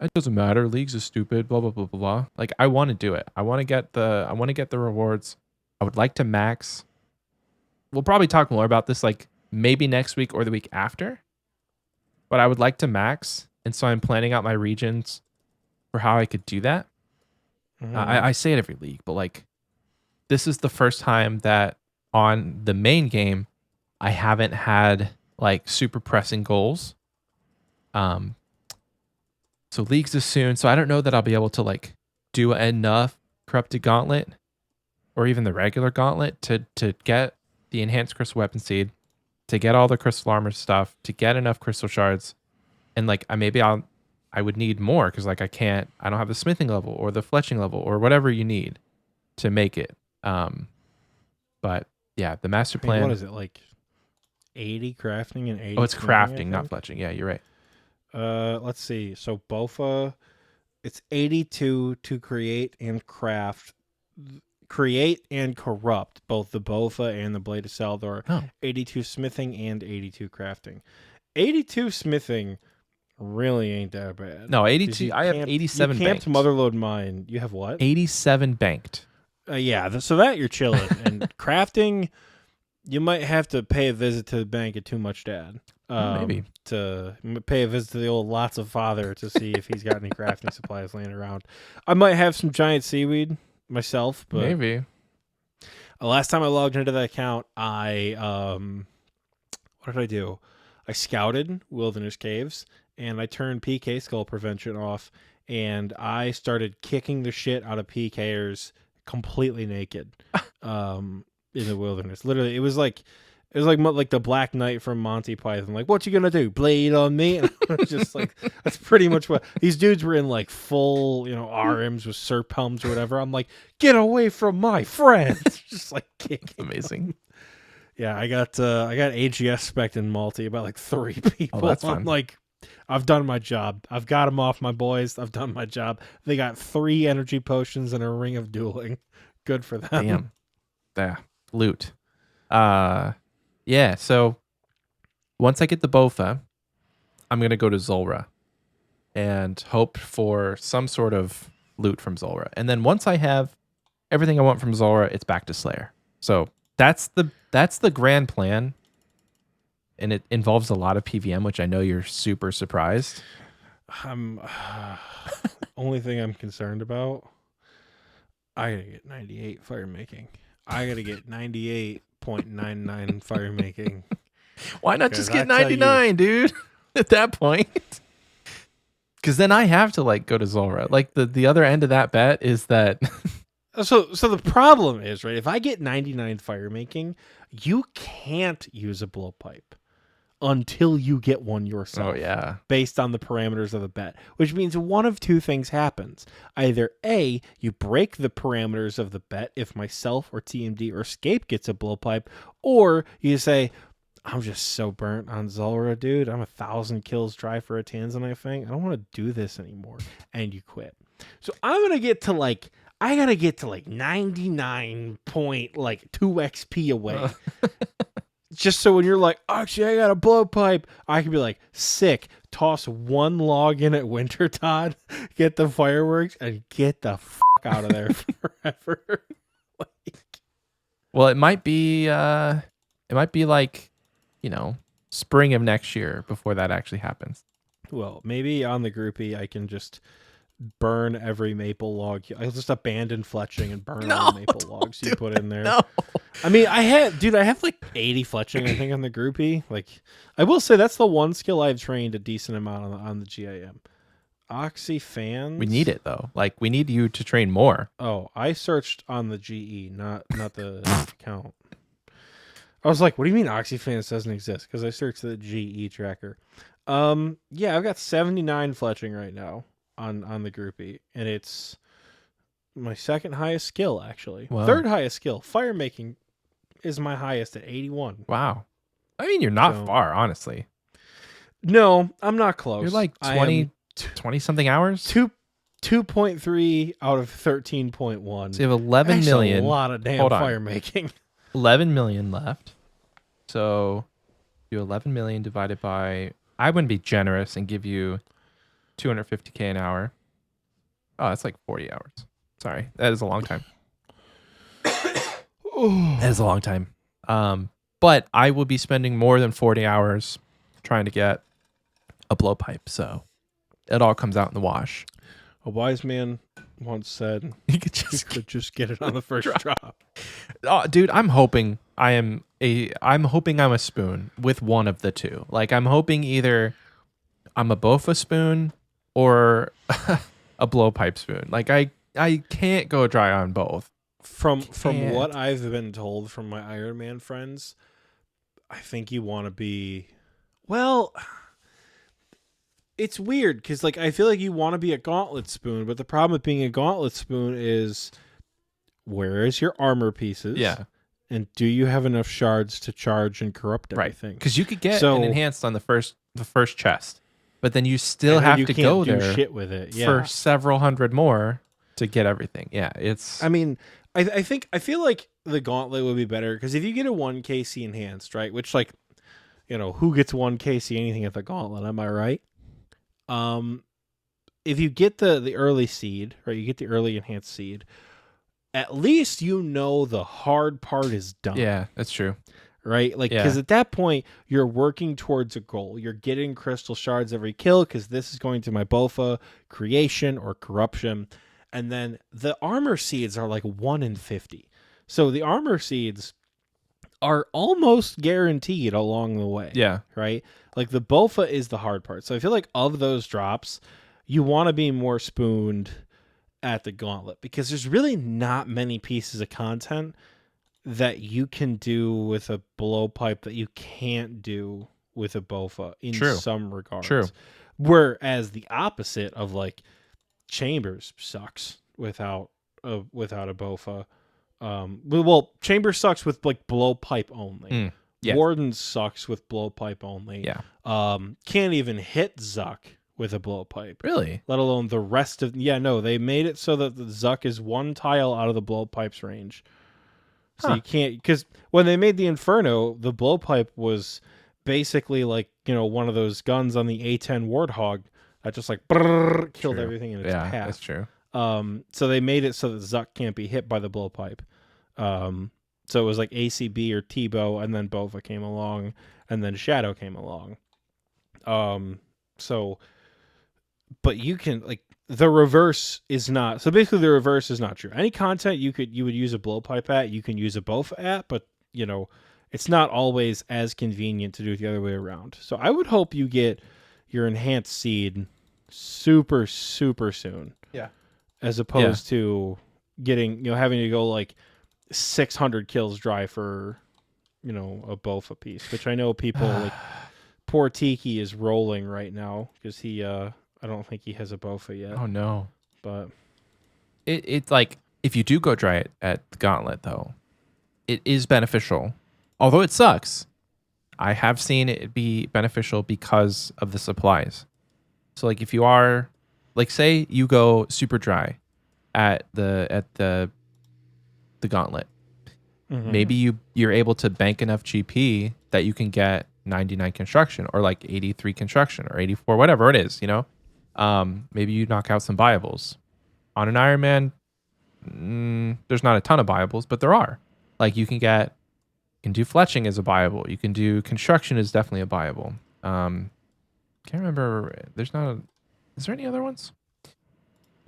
it doesn't matter. Leagues is stupid. Blah blah blah blah blah. Like I want to do it. I want to get the rewards. I would like to max. We'll probably talk more about this like maybe next week or the week after. But I would like to max, and so I'm planning out my regions for how I could do that. Mm-hmm. I say it every league, but like this is the first time that on the main game I haven't had like super pressing goals. So leagues is soon, so I don't know that I'll be able to like do enough Corrupted Gauntlet or even the regular Gauntlet to get the enhanced Crystal Weapon Seed, to get all the Crystal Armor stuff, to get enough Crystal Shards, and like I would need more because like I don't have the smithing level or the fletching level or whatever you need to make it. But yeah, the master plan. What is it, like 80 crafting and 80? Oh, it's crafting, not fletching. Yeah, you're right. Let's see. So Bofa, it's 82 to create and corrupt both the Bofa and the Blade of Saldor. Oh. 82 smithing and 82 crafting. 82 smithing really ain't that bad. No, 82. I have 87 banked. Motherlode Mine. You have what? 87 banked. Yeah, so that you're chilling. And crafting, you might have to pay a visit to the bank at Too Much Dad. Maybe. To pay a visit to the old Lots of Father to see if he's got any crafting supplies laying around. I might have some giant seaweed myself, but maybe. Last time I logged into that account, I what did I do? I scouted Wilderness Caves, and I turned PK Skull Prevention off, and I started kicking the shit out of PKers completely naked in the wilderness. Literally, it was like It was like the Black Knight from Monty Python. Like, what you gonna do? Bleed on me? And I was just like, that's pretty much what these dudes were in, like full, RMs with Serp helms or whatever. I'm like, get away from my friends! Just like kicking. Amazing. Yeah, I got AGS spec in multi about like 3 people. Oh, that's fun. I'm like, I've done my job. I've got them off my boys. I've done my job. They got 3 energy potions and a ring of dueling. Good for them. Damn. Yeah. Loot. Yeah, so once I get the Bofa, I'm going to go to Zulrah and hope for some sort of loot from Zulrah. And then once I have everything I want from Zulrah, it's back to Slayer. So that's the grand plan. And it involves a lot of PVM, which I know you're super surprised. Only thing I'm concerned about, I gotta get 98 fire making. I gotta get 98.99 fire making. Why not just get 99, dude? At that point. Because then I have to like go to Zulrah. Like the other end of that bet is that So the problem is, right, if I get 99 fire making, you can't use a blowpipe until you get one yourself. Oh yeah. Based on the parameters of the bet, which means one of 2 things happens. Either A, you break the parameters of the bet if myself or TMD or Scape gets a blowpipe, or you say, I'm just so burnt on Zulrah, dude. I'm 1,000 kills dry for a Tanzanite Fang. I don't want to do this anymore. And you quit. So I gotta get to like 99 point, like 2 XP away. Just so when you're like, Oxie, I got a blowpipe, I can be like, sick, toss 1 log in at Wintertod, get the fireworks, and get the fuck out of there forever. Well, it might be like, spring of next year before that actually happens. Well, maybe on the groupie I can just burn every maple log. I'll just abandon fletching and burn all the maple logs you put in there. No. I mean, I have like 80 fletching, I think, on the groupie. Like, I will say that's the one skill I've trained a decent amount on the GIM. Oxie fans. We need it though. Like, we need you to train more. Oh, I searched on the GE, not the account. I was like, what do you mean Oxie fans doesn't exist? Because I searched the GE tracker. Yeah, I've got 79 fletching right now on the groupie, and it's my 2nd highest skill, actually. Wow. 3rd highest skill. Fire making is my highest at 81. Wow. I mean, you're not far, honestly. No, I'm not close. You're like 20 something hours? 2.3 out of 13.1. So you have 11 million. A lot of damn fire making. 11 million left. So do 11 million divided by, I wouldn't be generous and give you 250K an hour. Oh, that's like 40 hours. Sorry. That is a long time. That is a long time. But I will be spending more than 40 hours trying to get a blowpipe. So it all comes out in the wash. A wise man once said, you could just get it on the first drop. Oh, dude, I'm hoping I'm a spoon with one of the 2. Like, I'm hoping either I'm a Bofa spoon or a blowpipe spoon. Like, I can't go dry on both. From what I've been told from my Iron Man friends, I think you want to be, well, it's weird because, like, I feel like you want to be a gauntlet spoon, but the problem with being a gauntlet spoon is, where is your armor pieces? Yeah. And do you have enough shards to charge and corrupt everything? Right. Because you could get an enhanced on the first chest, but then you still have to go there shit with it. Yeah. For several hundred more to get everything. Yeah, it's. I mean, I feel like the gauntlet would be better because if you get a 1KC enhanced, right? Which, like, who gets 1KC anything at the gauntlet? Am I right? If you get the early seed, right? You get the early enhanced seed. At least the hard part is done. Yeah, that's true. Right? Like, because at that point, you're working towards a goal. You're getting crystal shards every kill because this is going to my Bofa creation or corruption. And then the armor seeds are like 1 in 50. So the armor seeds are almost guaranteed along the way. Yeah. Right? Like, the Bofa is the hard part. So I feel like of those drops, you want to be more spooned at the gauntlet because there's really not many pieces of content that you can do with a blowpipe that you can't do with a bofa in True. some regards. True. Whereas the opposite of like Chambers sucks without a bofa. Well, Chambers sucks with like blowpipe only. Yes. Warden sucks with blowpipe only. Yeah. Can't even hit Zuck with a blowpipe. Really? Let alone the rest of... Yeah, no, they made it so that the Zuck is one tile out of the blowpipe's range. So you can't... Because when they made the Inferno, the blowpipe was basically like, one of those guns on the A10 Warthog that just like killed everything in its path. Yeah, that's true. So they made it so that Zuck can't be hit by the blowpipe. So it was like ACB or T-Bow, and then Bova came along, and then Shadow came along. But you can like the reverse is not. So basically, the reverse is not true. Any content you would use a blowpipe at, you can use a Bofa at, but it's not always as convenient to do it the other way around. So I would hope you get your enhanced seed super soon. Yeah. As opposed to getting having to go like 600 kills dry for a Bofa piece, which I know people like. Poor Tiki is rolling right now because he I don't think he has a Bofa yet. Oh no. But it's like if you do go dry it at the Gauntlet though, it is beneficial. Although it sucks, I have seen it be beneficial because of the supplies. So like if you are like say you go super dry at the Gauntlet, maybe you're able to bank enough GP that you can get 99 construction or like 83 construction or 84, whatever it is, maybe you knock out some viables. On an Iron Man, there's not a ton of viables, but there are. Like you can do fletching as a viable. You can do construction is definitely a viable. Can't remember. Is there any other ones?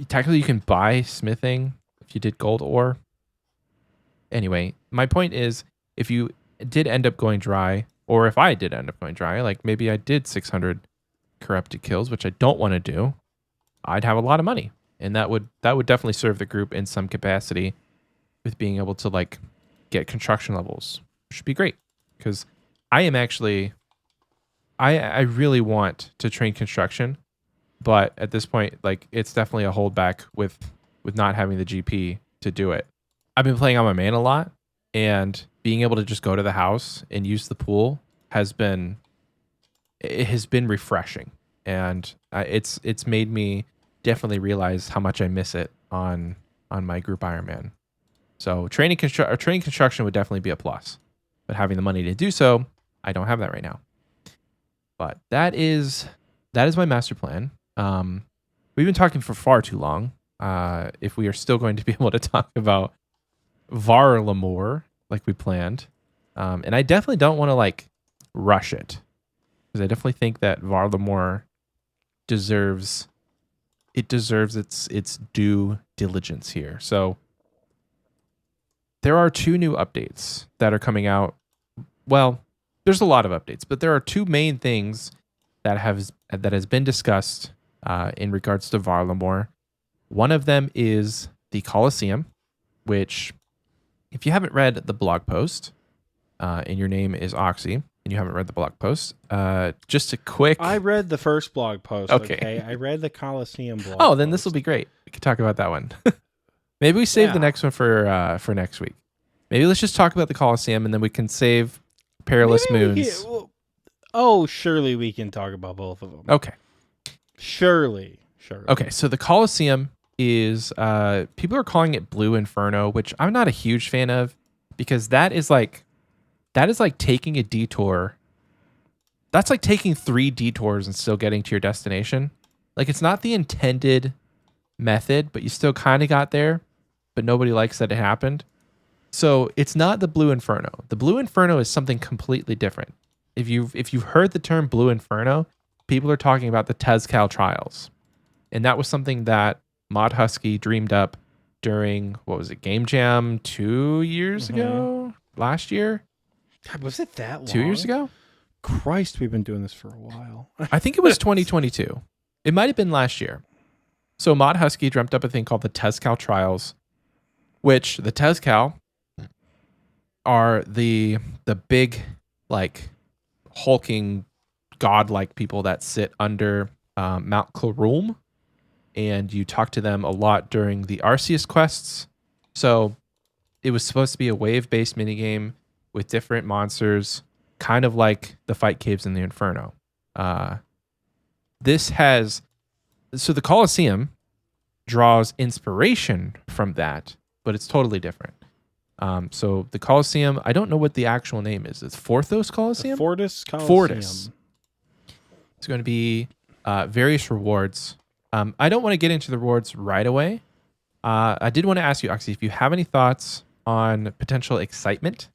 Technically, you can buy smithing if you did gold ore. Anyway, my point is, if you did end up going dry, or if I did end up going dry, like maybe I did 600 corrupted kills, which I don't want to do, I'd have a lot of money, and that would definitely serve the group in some capacity with being able to like get construction levels. Which would be great because I am actually, I really want to train construction, but at this point, like it's definitely a holdback with not having the GP to do it. I've been playing on my main a lot, and being able to just go to the house and use the pool has been refreshing, and it's made me definitely realize how much I miss it on my group Ironman. So training construction would definitely be a plus, but having the money to do so, I don't have that right now. But that is my master plan. We've been talking for far too long. If we are still going to be able to talk about Varlamore like we planned, and I definitely don't want to like rush it, because I definitely think that Varlamore deserves its due diligence here. So there are 2 new updates that are coming out. Well, there's a lot of updates, but there are 2 main things that has been discussed in regards to Varlamore. One of them is the Coliseum, which, if you haven't read the blog post, and your name is Oxie, and you haven't read the blog post, just a quick... I read the first blog post, okay? I read the Coliseum blog post. Then this will be great. We can talk about that one. Maybe we save the next one for next week. Maybe let's just talk about the Coliseum, and then we can save Perilous Moons. Surely we can talk about both of them. Okay. Surely. Okay, so the Coliseum is people are calling it Blue Inferno, which I'm not a huge fan of, because that is like taking a detour. That's like taking 3 detours and still getting to your destination. Like it's not the intended method, but you still kind of got there, but nobody likes that it happened. So it's not the Blue Inferno. The Blue Inferno is something completely different. If you've heard the term Blue Inferno, people are talking about the Tezcal trials. And that was something that Mod Husky dreamed up during, what was it, Game Jam 2 years ago? Last year? God, was it that long? 2 years ago? Christ, we've been doing this for a while. I think it was 2022. It might have been last year. So Mod Husky dreamt up a thing called the Tezcal trials, which the Tezcal are the big, like, hulking godlike people that sit under Mount Clarulm, and you talk to them a lot during the Arceus quests. So it was supposed to be a wave-based minigame with different monsters, kind of like the fight caves in the Inferno. So the Coliseum draws inspiration from that, but it's totally different. So the Coliseum, I don't know what the actual name is. It's Fortis Colosseum? Fortis Colosseum. Fortis. It's going to be various rewards. I don't want to get into the rewards right away. I did want to ask you, Oxie, if you have any thoughts on potential excitement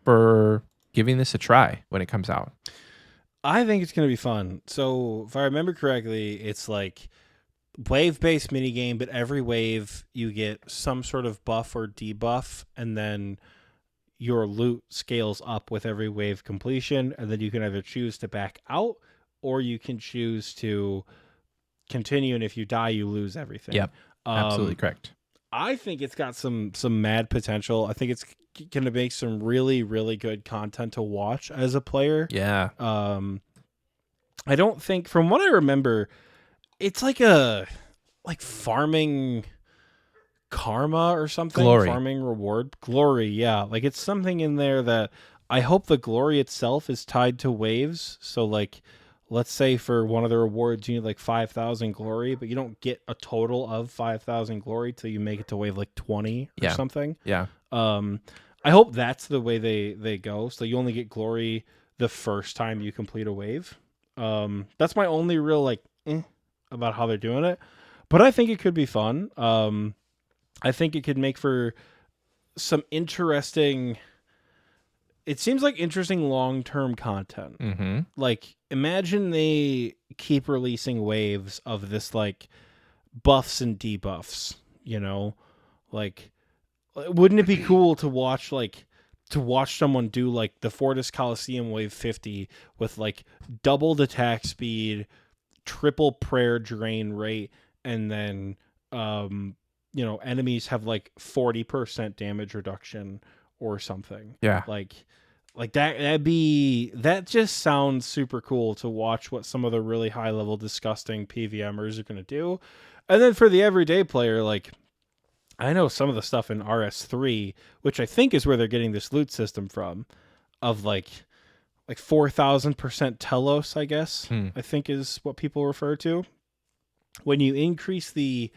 for giving this a try when it comes out. I think it's going to be fun. So if I remember correctly, it's like wave-based minigame, but every wave you get some sort of buff or debuff, and then your loot scales up with every wave completion, and then you can either choose to back out or you can choose to continue, and if you die, you lose everything. Yep, absolutely correct. I think it's got some mad potential. I think it's going to make some really, really good content to watch as a player. Yeah. I don't think, from what I remember, it's like farming karma or something. Glory. Farming reward. Glory, yeah. Like it's something in there that I hope the glory itself is tied to waves. So like, let's say for one of the rewards you need like 5,000 glory, but you don't get a total of 5,000 glory till you make it to wave like 20 or something. Yeah. I hope that's the way they go. So you only get glory the first time you complete a wave. That's my only real about how they're doing it, but I think it could be fun. I think it could make for some interesting. It seems like interesting long-term content. Mm-hmm. Like, imagine they keep releasing waves of this, like, buffs and debuffs, you know? Like, wouldn't it be cool to watch someone do, like, the Fortis Colosseum wave 50 with, like, doubled attack speed, triple prayer drain rate, and then, enemies have, like, 40% damage reduction or something. Yeah. Like that just sounds super cool to watch what some of the really high level disgusting PVMers are going to do. And then for the everyday player, like I know some of the stuff in RS3, which I think is where they're getting this loot system from, of like 4,000% telos, I guess, I think is what people refer to. When you increase the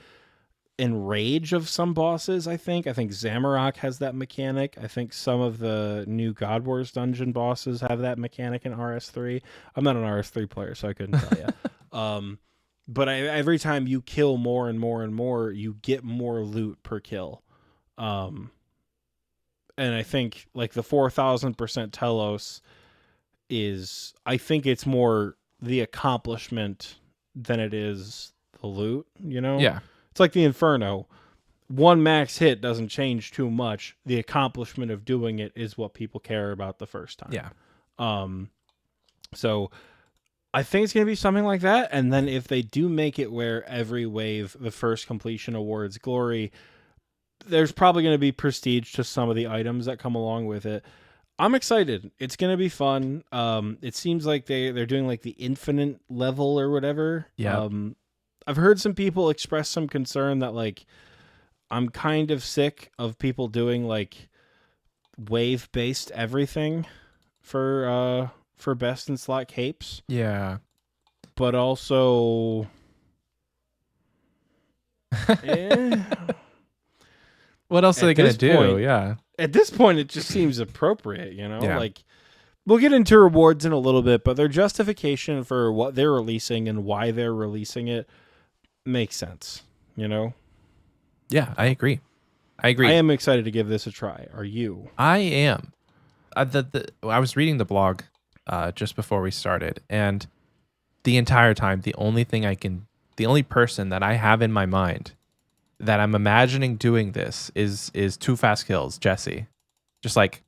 enrage of some bosses, I think Zamorak has that mechanic. I think some of the new God Wars dungeon bosses have that mechanic in RS3. I'm not an RS3 player, so I couldn't tell you. But every time you kill more and more and more, you get more loot per kill. And I think like the 4,000% telos is, I think it's more the accomplishment than it is the loot, you know? Yeah. It's like the Inferno. One max hit doesn't change too much. The accomplishment of doing it is what people care about the first time. Yeah. So I think it's going to be something like that. And then if they do make it where every wave, the first completion awards glory, there's probably going to be prestige to some of the items that come along with it. I'm excited. It's going to be fun. It seems like they're doing like the infinite level or whatever. Yeah. I've heard some people express some concern that like I'm kind of sick of people doing like wave-based everything for best in slot capes. Yeah. But also What else are they going to do? Point, yeah. At this point it just seems appropriate, you know? Yeah. Like we'll get into rewards in a little bit, but their justification for what they're releasing and why they're releasing it makes sense, you know? Yeah, I agree. I am excited to give this a try. Are you? I am. I was reading the blog just before we started, and the entire time, the only person that I have in my mind that I'm imagining doing this is Too Fast Kills, Jesse. Just like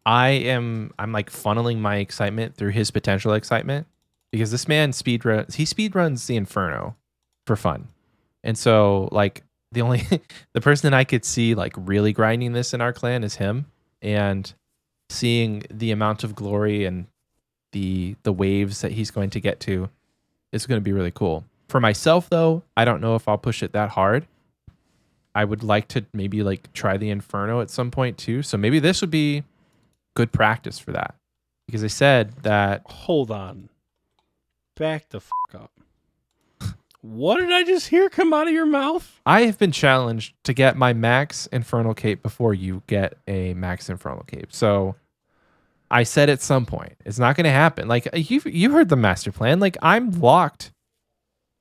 I'm like funneling my excitement through his potential excitement, because this man speedruns the Inferno for fun. And so like the person that I could see like really grinding this in our clan is him. and seeing the amount of glory and the waves that he's going to get to is going to be really cool. For myself though, I don't know if I'll push it that hard. I would like to maybe like try the Inferno at some point too. So maybe this would be good practice for that. Because I said that... Hold on. Back the fuck up. What did I just hear come out of your mouth? I have been challenged to get my max Infernal Cape before you get a max Infernal Cape. So I said at some point, it's not going to happen. Like you heard the master plan. Like I'm locked.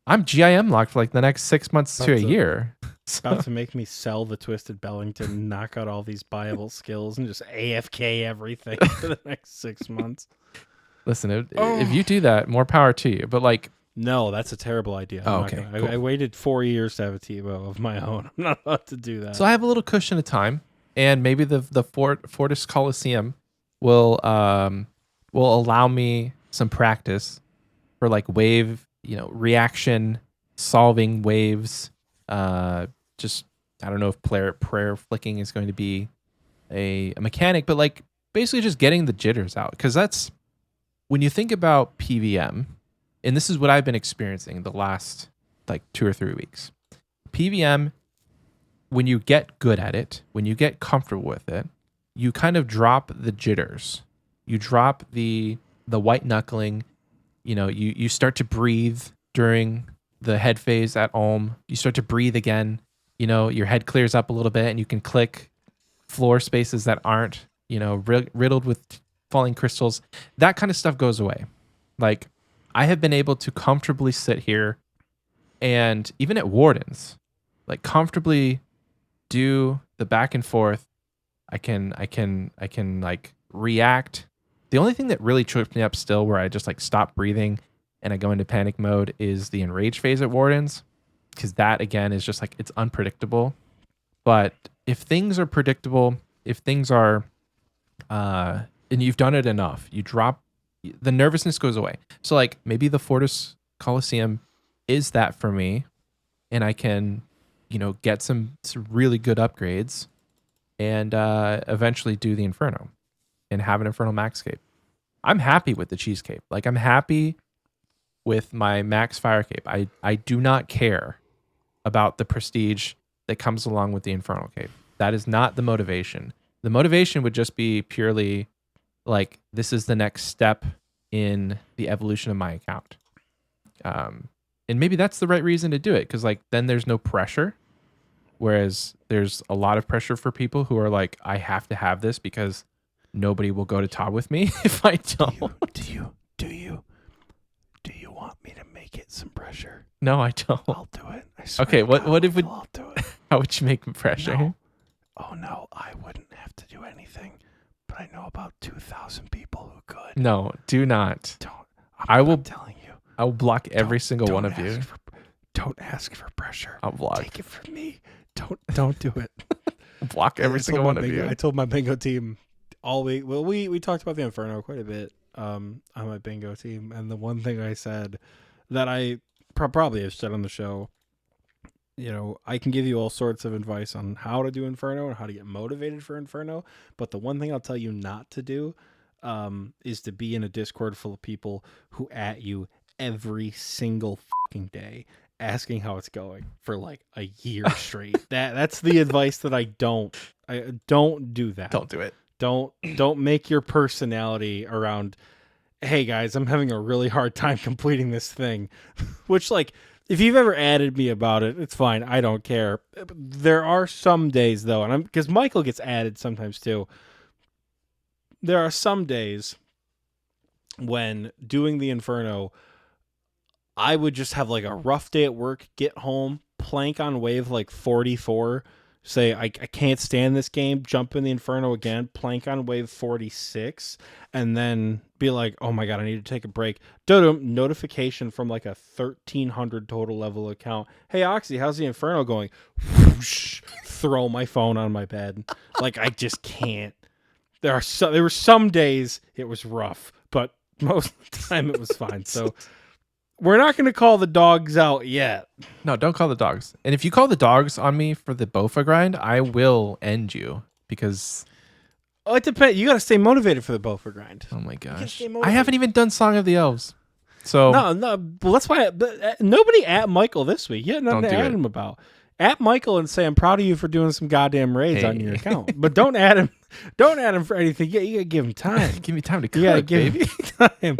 I'm GIM locked for like the next 6 months to a year. About to make me sell the Twisted Bellington, knock out all these buyable skills, and just AFK everything for the next 6 months. Listen, if you do that, more power to you. But like, no, that's a terrible idea. Oh, okay. Cool. I waited 4 years to have a TiVo of my own. I'm not about to do that. So I have a little cushion of time, and maybe the Fortis Colosseum will allow me some practice for like wave, reaction, solving waves. Just I don't know if prayer flicking is going to be a mechanic, but like basically just getting the jitters out, because that's when you think about PVM, and this is what I've been experiencing the last like 2 or 3 weeks. PVM, when you get good at it, when you get comfortable with it, you kind of drop the jitters. You drop the white knuckling. You start to breathe during the head phase at Ulm. You start to breathe again. Your head clears up a little bit, and you can click floor spaces that aren't, riddled with falling crystals. That kind of stuff goes away. Like, I have been able to comfortably sit here, and even at Wardens, like comfortably do the back and forth. I can like react. The only thing that really trips me up still, where I just like stop breathing and I go into panic mode, is the enrage phase at Wardens, because that again is just like, it's unpredictable. But if things are predictable, if things are and you've done it enough, you drop, the nervousness goes away. So like maybe the Fortis Colosseum is that for me, and I can get some really good upgrades, and eventually do the Inferno and have an Infernal Max Cape. I'm happy with the Cheese Cape. Like, I'm happy with my Max Fire Cape. I do not care about the prestige that comes along with the Infernal Cape. That is not the motivation. The motivation would just be purely like, this is the next step in the evolution of my account. And maybe that's the right reason to do it, because like then there's no pressure. Whereas there's a lot of pressure for people who are like, I have to have this because nobody will go to top with me if I don't. Do you want me to make it some pressure? No, I don't. I'll do it. I swear okay, what if I'll do it. How would you make pressure? No. Oh no, I wouldn't have to do anything. But I know about 2,000 people who could. No, do not. Don't. I'm telling you. I will block every single one of you. Don't ask for pressure. I'll block. Take it from me. Don't do it. Block every single one of you. I told my bingo team all week. Well, we talked about the Inferno quite a bit on my bingo team, and the one thing I said that I probably have said on the show, I can give you all sorts of advice on how to do Inferno and how to get motivated for Inferno, but the one thing I'll tell you not to do is to be in a Discord full of people who at you every single fucking day asking how it's going for like a year straight. That's the advice that I don't do that. Don't do it. Don't make your personality around, hey guys, I'm having a really hard time completing this thing. Which, like, if you've ever added me about it, it's fine. I don't care. There are some days though, and because Michael gets added sometimes too. There are some days when doing the Inferno, I would just have like a rough day at work, get home, plank on wave like 44, say I can't stand this game, jump in the Inferno again, plank on wave 46, and then be like, oh my god, I need to take a break. Notification from like a 1,300 total level account. Hey Oxie, how's the Inferno going? Whoosh, throw my phone on my bed. Like, I just can't. There were some days it was rough, but most of the time it was fine. So we're not going to call the dogs out yet. No, don't call the dogs. And if you call the dogs on me for the Bofa grind, I will end you, because Oh, it depends. You got to stay motivated for the Beaufort grind. Oh my gosh. stay I motivated. haven't even done Song of the Elves. So No. Well, that's why nobody at Michael this week. Yeah, nothing Don't to do add it. him about. At Michael and say I'm proud of you for doing some goddamn raids on your Hey. account, but don't add him. Don't add him for anything. Yeah, you gotta give him time. give me time to You gotta cook, give baby. him time.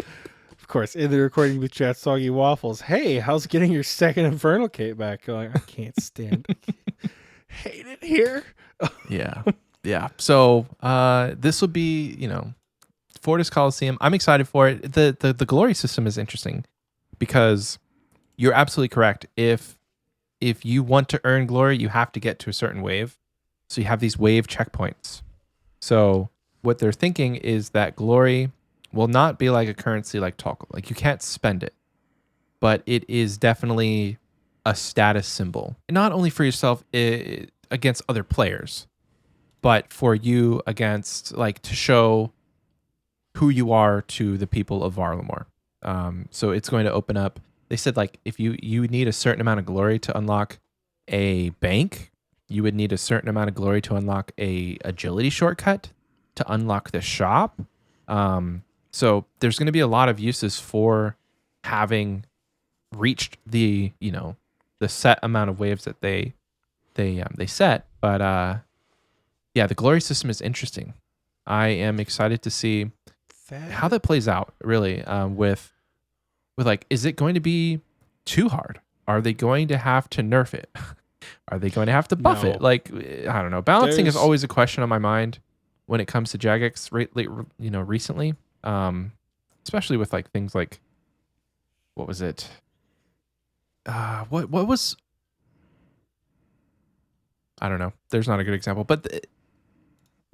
Of course, in the recording with chat, Soggy Waffles. Hey, how's getting your second Infernal Cape back going? I can't stand it. Hate it here. Yeah. Yeah. So this will be, Fortis Colosseum. I'm excited for it. The glory system is interesting because you're absolutely correct. If you want to earn glory, you have to get to a certain wave. So you have these wave checkpoints. So what they're thinking is that glory will not be like a currency like Toggle. Like you can't spend it, but it is definitely a status symbol. Not only for yourself against other players, but for you against like to show who you are to the people of Varlamore. So it's going to open up. They said like if you need a certain amount of glory to unlock a bank, you would need a certain amount of glory to unlock a agility shortcut, to unlock the shop. So there's going to be a lot of uses for having reached the the set amount of waves that they set. But yeah, the glory system is interesting. I am excited to see how that plays out. Really, with like, is it going to be too hard? Are they going to have to nerf it? Are they going to have to buff it? Like, I don't know. Balancing is always a question on my mind when it comes to Jagex recently. Especially with like things like, what was it? What was, I don't know. There's not a good example, but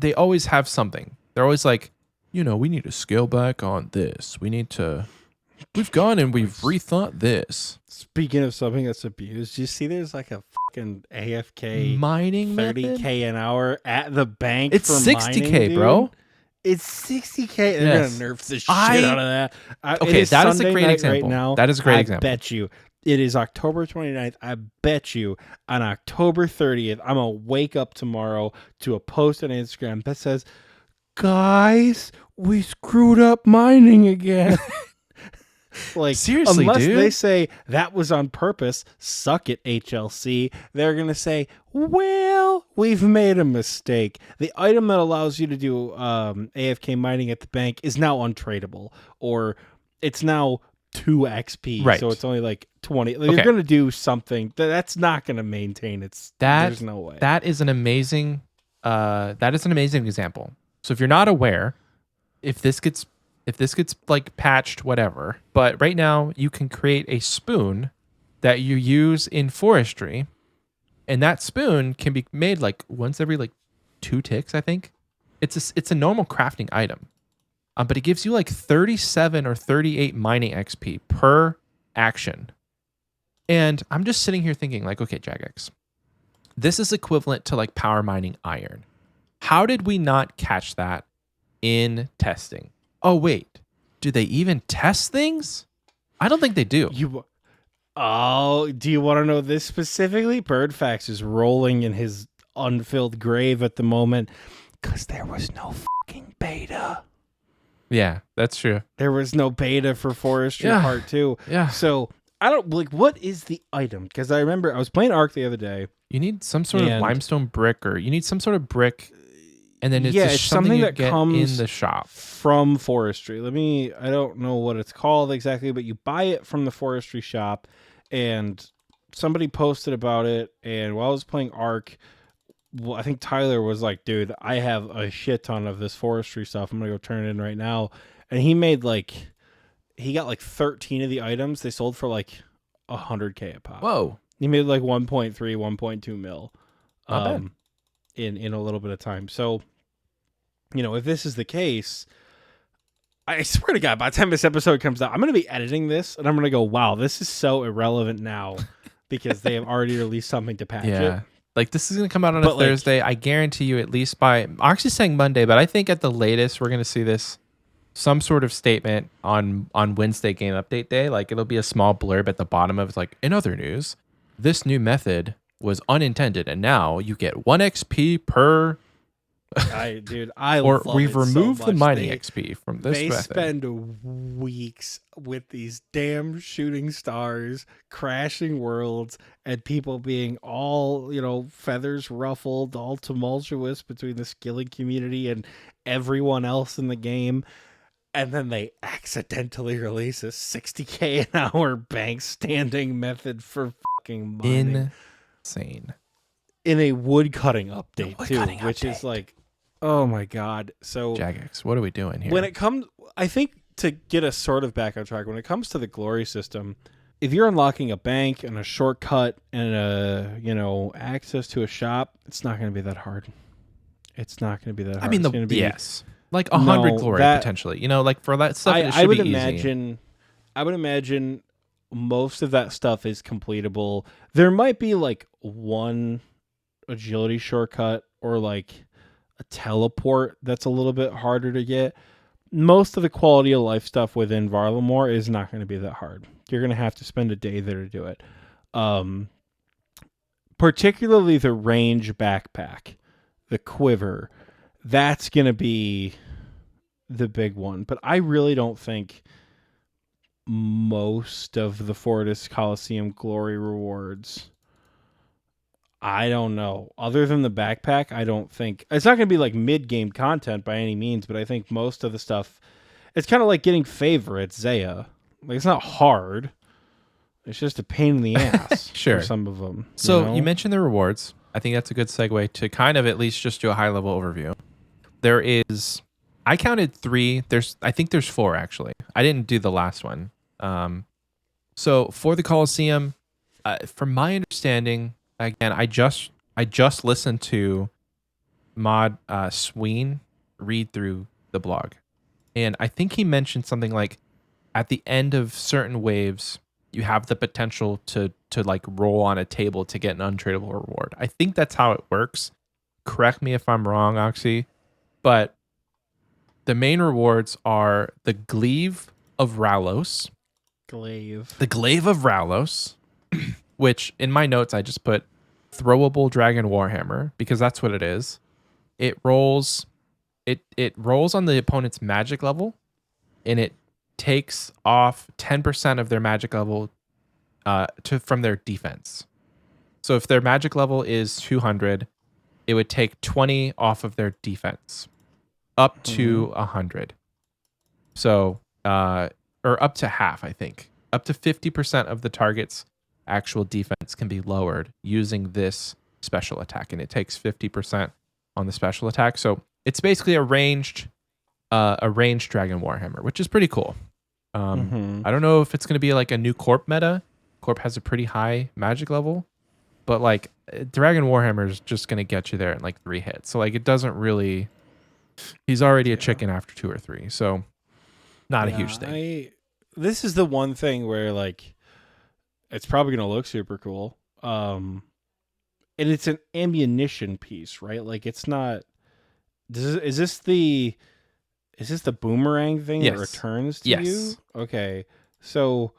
they always have something. They're always like, we need to scale back on this. We've gone and we've rethought this. Speaking of something that's abused, you see there's like a fucking AFK mining 30K method? an hour at the bank. It's for 60K, mining, bro. It's 60K. They're Yes. gonna nerf the shit out of that. Okay, that is a Sunday great night example. Right now, That is a great I example. bet you it is October 29th. I bet you on October 30th, I'm gonna wake up tomorrow to a post on Instagram that says, "Guys, we screwed up mining again." Like, seriously, unless dude? they say that was on purpose, suck it, HLC, they're going to say, well, we've made a mistake. The item that allows you to do AFK mining at the bank is now untradeable, or it's now 2 XP, right. So it's only like 20. Okay. You're going to do something that's not going to maintain its. There's no way. That is an amazing example. So if you're not aware, if this gets like patched, whatever, but right now you can create a spoon that you use in forestry, and that spoon can be made like once every like 2 ticks, I think. It's a normal crafting item, but it gives you like 37 or 38 mining XP per action. And I'm just sitting here thinking like, okay, Jagex, this is equivalent to like power mining iron. How did we not catch that in testing? Oh, wait. Do they even test things? I don't think they do. Do you want to know this specifically? Birdfax is rolling in his unfilled grave at the moment because there was no fucking beta. Yeah, that's true. There was no beta for Forestry Part 2. Yeah. So, I don't, like, what is the item? Because I remember I was playing Ark the other day. You need some sort of limestone brick, or you need some sort of brick. And then it's just something that comes in the shop from Forestry. I don't know what it's called exactly, but you buy it from the Forestry shop, and somebody posted about it. And while I was playing Ark, I think Tyler was like, dude, I have a shit ton of this Forestry stuff. I'm going to go turn it in right now. And he got like 13 of the items. They sold for like 100K a pop. Whoa. He made like 1.3, 1.2 mil. Not bad. In a little bit of time. So, if this is the case, I swear to God, by the time this episode comes out, I'm going to be editing this and I'm going to go, wow, this is so irrelevant now because they have already released something to patch it. Like, this is going to come out on a Thursday. I guarantee you at least by, Oxie's saying Monday, but I think at the latest, we're going to see this, some sort of statement on Wednesday game update day. Like, it'll be a small blurb at the bottom of, like, in other news, this new method was unintended, and now you get 1 XP per I Or love we've it so removed the much. mining XP from this They method. spend weeks with these damn shooting stars, crashing worlds, and people being all, feathers ruffled, all tumultuous between the skilling community and everyone else in the game. And then they accidentally release a 60K an hour bank standing method for fucking mining. Insane. In a woodcutting update, woodcutting which update. is like, oh my God. So Jagex, what are we doing here? when it comes, I think to get us sort of back on track, when it comes to the glory system, if you're unlocking a bank and a shortcut and access to a shop, it's not going to be that hard. It's not going to be that hard. I mean, it's going to be yes, like 100 glory potentially. Like for that stuff, it should I would be imagine. easy. I would imagine most of that stuff is completable. There might be like one agility shortcut or like a teleport that's a little bit harder to get. Most of the quality of life stuff within Varlamore is not going to be that hard. You're going to have to spend a day there to do it. Particularly the range backpack, the quiver, that's going to be the big one. But I really don't think most of the Fortis Colosseum glory rewards, I don't know. Other than the backpack, I don't think it's not going to be like mid-game content by any means, but I think most of the stuff, it's kind of like getting favor at Zaya. Like, it's not hard. It's just a pain in the ass Sure. for some of them. So you mentioned the rewards. I think that's a good segue to kind of at least just do a high-level overview. There is, I counted 3. I think there's 4 actually. I didn't do the last one. So for the Coliseum, from my understanding, again, I just listened to Mod Sween read through the blog, and I think he mentioned something like at the end of certain waves, you have the potential to like roll on a table to get an untradeable reward. I think that's how it works. Correct me if I'm wrong, Oxie, but the main rewards are the Glaive of Ralos. The Glaive of Ralos, which in my notes I just put throwable dragon warhammer because that's what it is. It rolls on the opponent's magic level, and it takes off 10% of their magic level from their defense. So if their magic level is 200, it would take 20 off of their defense up to 100. So or up to half, I think. Up to 50% of the target's actual defense can be lowered using this special attack, and it takes 50% on the special attack. So it's basically a ranged dragon warhammer, which is pretty cool. I don't know if it's going to be like a new Corp meta. Corp has a pretty high magic level, but like dragon warhammer is just going to get you there in like 3 hits. So like it doesn't really. He's already a chicken after 2 or 3, so not a huge thing. This is the one thing where like it's probably going to look super cool. And it's an ammunition piece, right? Like it's not. Is this the boomerang thing that returns to you? Okay, so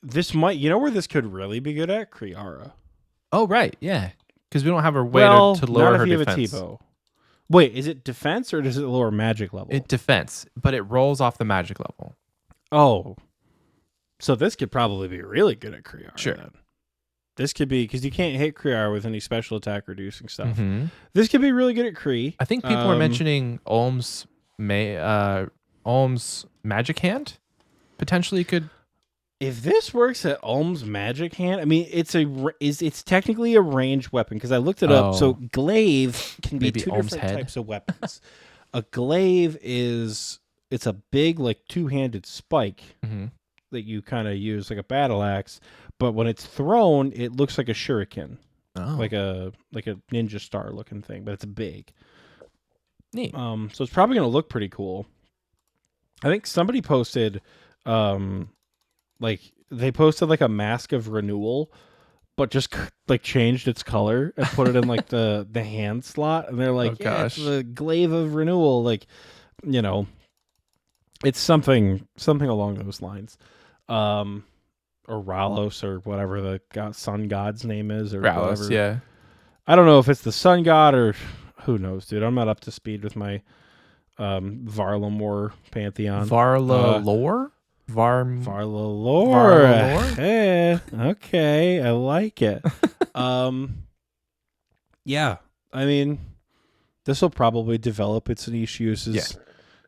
this might, where this could really be good at? Kriara. Oh right, yeah, because we don't have a way to lower not her if you defense. have a T-bow. Wait, is it defense or does it lower magic level? It defense, but it rolls off the magic level. Oh. So this could probably be really good at Kriara. Sure. Then. This could be, because you can't hit Kriara with any special attack reducing stuff. Mm-hmm. This could be really good at Kree. I think people are mentioning Olm's magic hand potentially could. If this works at Olm's magic hand, I mean, it's technically a ranged weapon because I looked it up. So glaive can be Maybe 2 Olm's different head? types of weapons. A glaive it's a big like 2-handed spike that you kind of use like a battle axe, but when it's thrown, it looks like a shuriken, like a ninja star looking thing, but it's big. Neat. So it's probably gonna look pretty cool. I think somebody posted, like they posted like a mask of renewal, but just like changed its color and put it in like the hand slot, and they're like, it's the glaive of renewal, like, it's something along those lines. or Ralos or whatever the sun god's name is, or Ralos, whatever. yeah. I don't know if it's the sun god or who knows, dude. I'm not up to speed with my Varlamore pantheon. Varlamore? Varlamore. Hey, okay, I like it. Yeah, I mean, this will probably develop its niche uses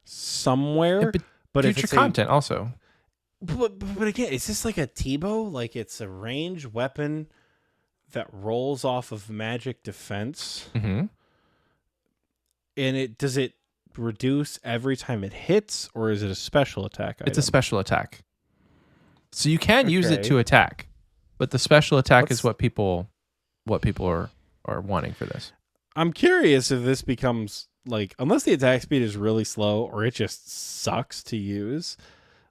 somewhere. But future if it's content also. But again, is this like a Tebow? Like it's a ranged weapon that rolls off of magic defense, Mm-hmm. and does it reduce every time it hits, or is it a special attack item? It's a special attack. So you can use it Okay. to attack, but the special attack What's- is what people are wanting for this. I'm curious if this becomes like, unless the attack speed is really slow or it just sucks to use,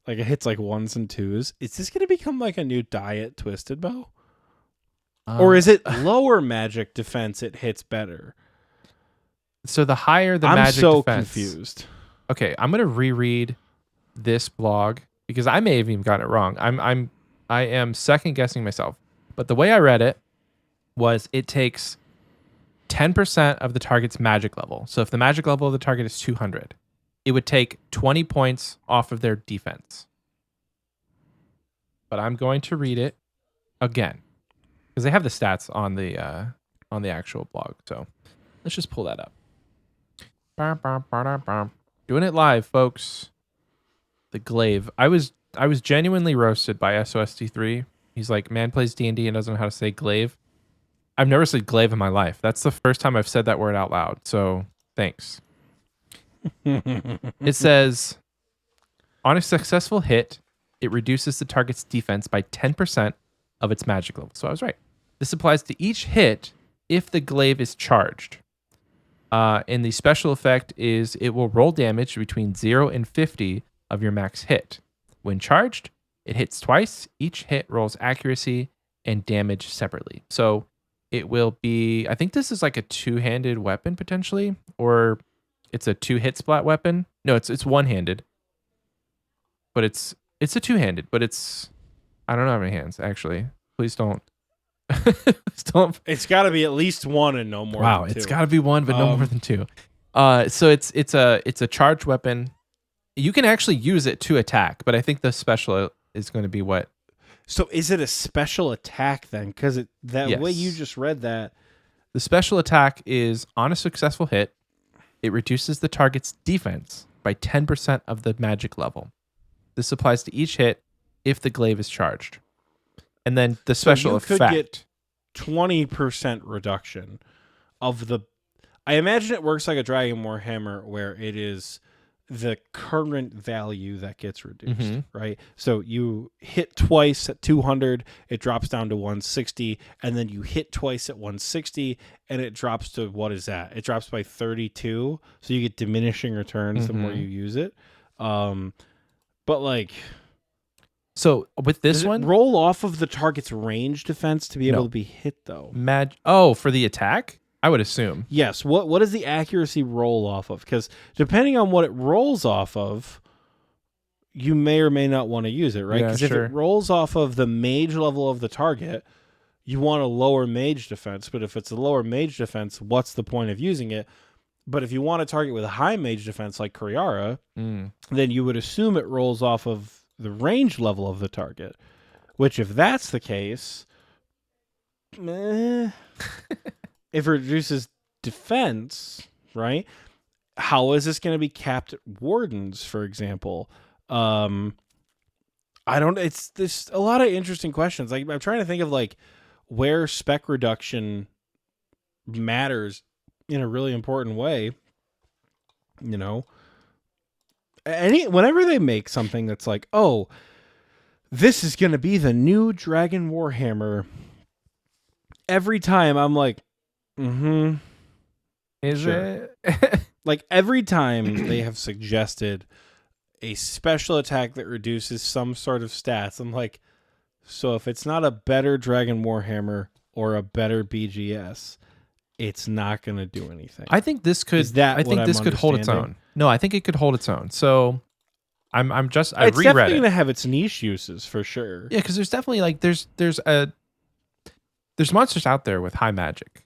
like it hits like 1s and 2s. Is this going to become like a new diet twisted bow? Or is it lower magic defense it hits better? So the higher the I'm magic so defense. confused. Okay, I'm gonna reread this blog because I may have even gotten it wrong. I am second guessing myself. But the way I read it was it takes 10% of the target's magic level. So if the magic level of the target is 200, it would take 20 points off of their defense. But I'm going to read it again because they have the stats on the actual blog. So let's just pull that up. Doing it live, folks. The glaive. I was genuinely roasted by SOST3. He's like, man plays D&D and doesn't know how to say glaive. I've never said glaive in my life. That's the first time I've said that word out loud. So thanks. It says, on a successful hit, it reduces the target's defense by 10% of its magic level. So I was right. This applies to each hit if the glaive is charged. And the special effect is it will roll damage between 0 and 50 of your max hit. When charged, it hits twice. Each hit rolls accuracy and damage separately. So it will be, I think this is like a two-handed weapon potentially, or it's a two-hit splat weapon. No, it's one-handed. But it's a two-handed, but I don't know how many hands actually. Please don't. Please don't. It's got to be at least one and no more. Wow, than two. it's got to be one, but no more than two. So it's a charged weapon. You can actually use it to attack, but I think the special is going to be what. So is it a special attack then? Because Yes. way you just read that. The special attack is on a successful hit, it reduces the target's defense by 10% of the magic level. This applies to each hit if the glaive is charged. And then the special effect. Could get 20% reduction of the. I imagine it works like a Dragon Warhammer where it is the current value that gets reduced, right? So you hit twice at 200, it drops down to 160, and then you hit twice at 160, and it drops to, what is that? It drops by 32, so you get diminishing returns the more you use it. But like, so with this does one, it roll off of the target's range defense to be able to be hit though? for the attack, I would assume. Yes. What does the accuracy roll off of? Because depending on what it rolls off of, you may or may not want to use it, right? Because if it rolls off of the mage level of the target, you want a lower mage defense. But if it's a lower mage defense, what's the point of using it? But if you want a target with a high mage defense like Kuriara, then you would assume it rolls off of the range level of the target. Which, if that's the case, if it reduces defense, right? How is this going to be capped at wardens, for example? I don't. There's a lot of interesting questions. Like, I'm trying to think of like where spec reduction matters in a really important way. You know, whenever they make something that's like, oh, this is going to be the new Dragon Warhammer. Every time I'm like, Is sure. it? Like every time they have suggested a special attack that reduces some sort of stats, I'm like, so if it's not a better Dragon Warhammer or a better BGS, it's not going to do anything. I think this could. Is that I think what this I'm could hold its understanding? own. No, I think it could hold its own. So I It's reread definitely it. gonna have its niche uses for sure. Yeah, because there's definitely like there's monsters out there with high magic,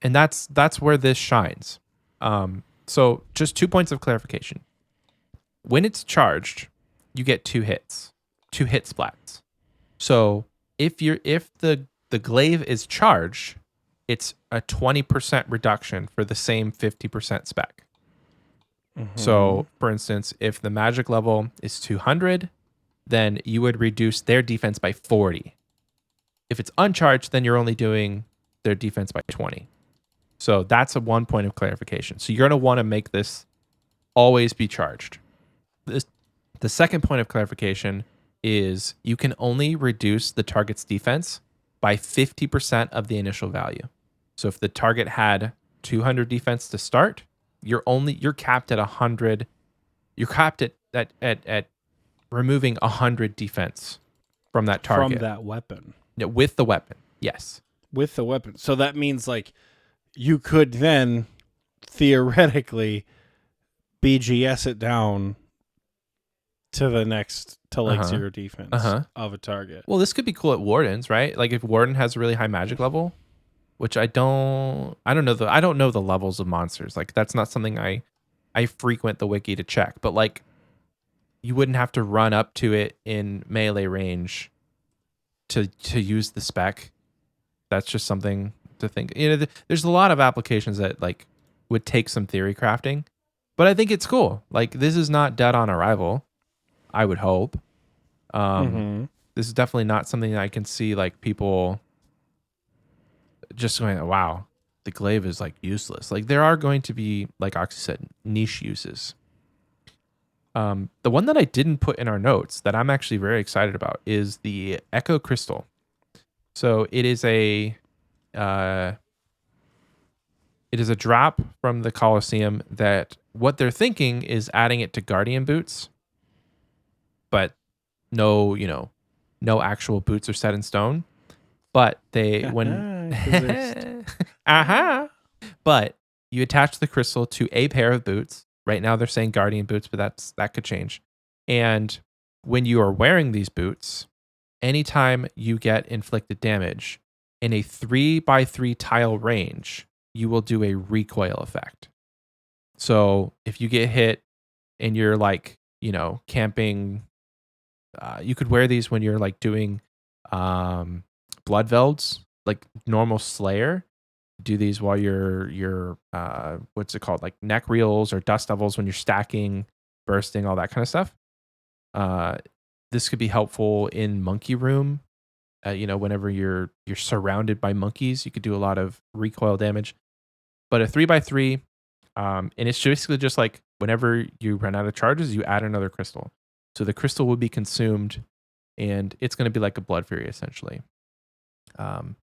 and that's where this shines. So just 2 points of clarification. When it's charged, you get 2 hit splats. So if the glaive is charged, it's a 20% reduction for the same 50% spec. So, for instance, if the magic level is 200, then you would reduce their defense by 40. If it's uncharged, then you're only doing their defense by 20. So that's a 1 point of clarification. So you're going to want to make this always be charged. The second point of clarification is you can only reduce the target's defense by 50% of the initial value. So if the target had 200 defense to start, you're capped at 100. You're capped at removing 100 defense from that target. From that weapon. No, with the weapon. Yes. With the weapon. So that means like you could then theoretically BGS it down to the next to like 0 defense of a target. Well, this could be cool at Wardens, right? Like if Warden has a really high magic level, which I don't know the levels of monsters. Like that's not something I frequent the wiki to check, but like you wouldn't have to run up to it in melee range to use the spec. That's just something to think. You know, there's a lot of applications that like would take some theory crafting, but I think it's cool. Like this is not dead on arrival, I would hope. This is definitely not something that I can see like people just going, wow, the glaive is like useless. Like there are going to be, like Oxie said, niche uses. The one that I didn't put in our notes that I'm actually very excited about is the Echo Crystal. So it is a drop from the Coliseum that what they're thinking is adding it to Guardian boots, but no actual boots are set in stone. But but you attach the crystal to a pair of boots. Right now they're saying Guardian boots, but that could change. And when you are wearing these boots, anytime you get inflicted damage in a 3x3 tile range, you will do a recoil effect. So if you get hit and you're like, camping, you could wear these when you're like doing blood velds, like normal Slayer. Do these while you're what's it called, like neck reels or dust devils when you're stacking, bursting, all that kind of stuff. This could be helpful in monkey room. Whenever you're surrounded by monkeys, you could do a lot of recoil damage. But a 3x3, and it's basically just like whenever you run out of charges, you add another crystal. So the crystal will be consumed, and it's going to be like a Blood Fury essentially,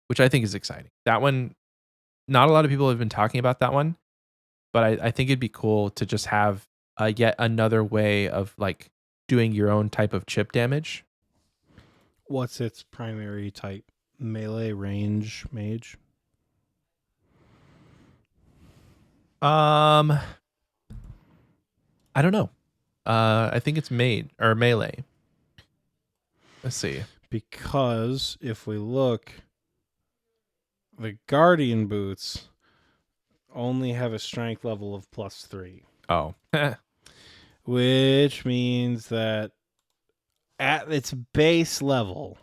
which I think is exciting. That one, not a lot of people have been talking about that one, but I think it'd be cool to just have yet another way of like doing your own type of chip damage. What's its primary type? Melee, range, mage? I don't know. I think it's melee. Let's see. Because if we look, the Guardian boots only have a strength level of +3. Oh. Which means that at its base level,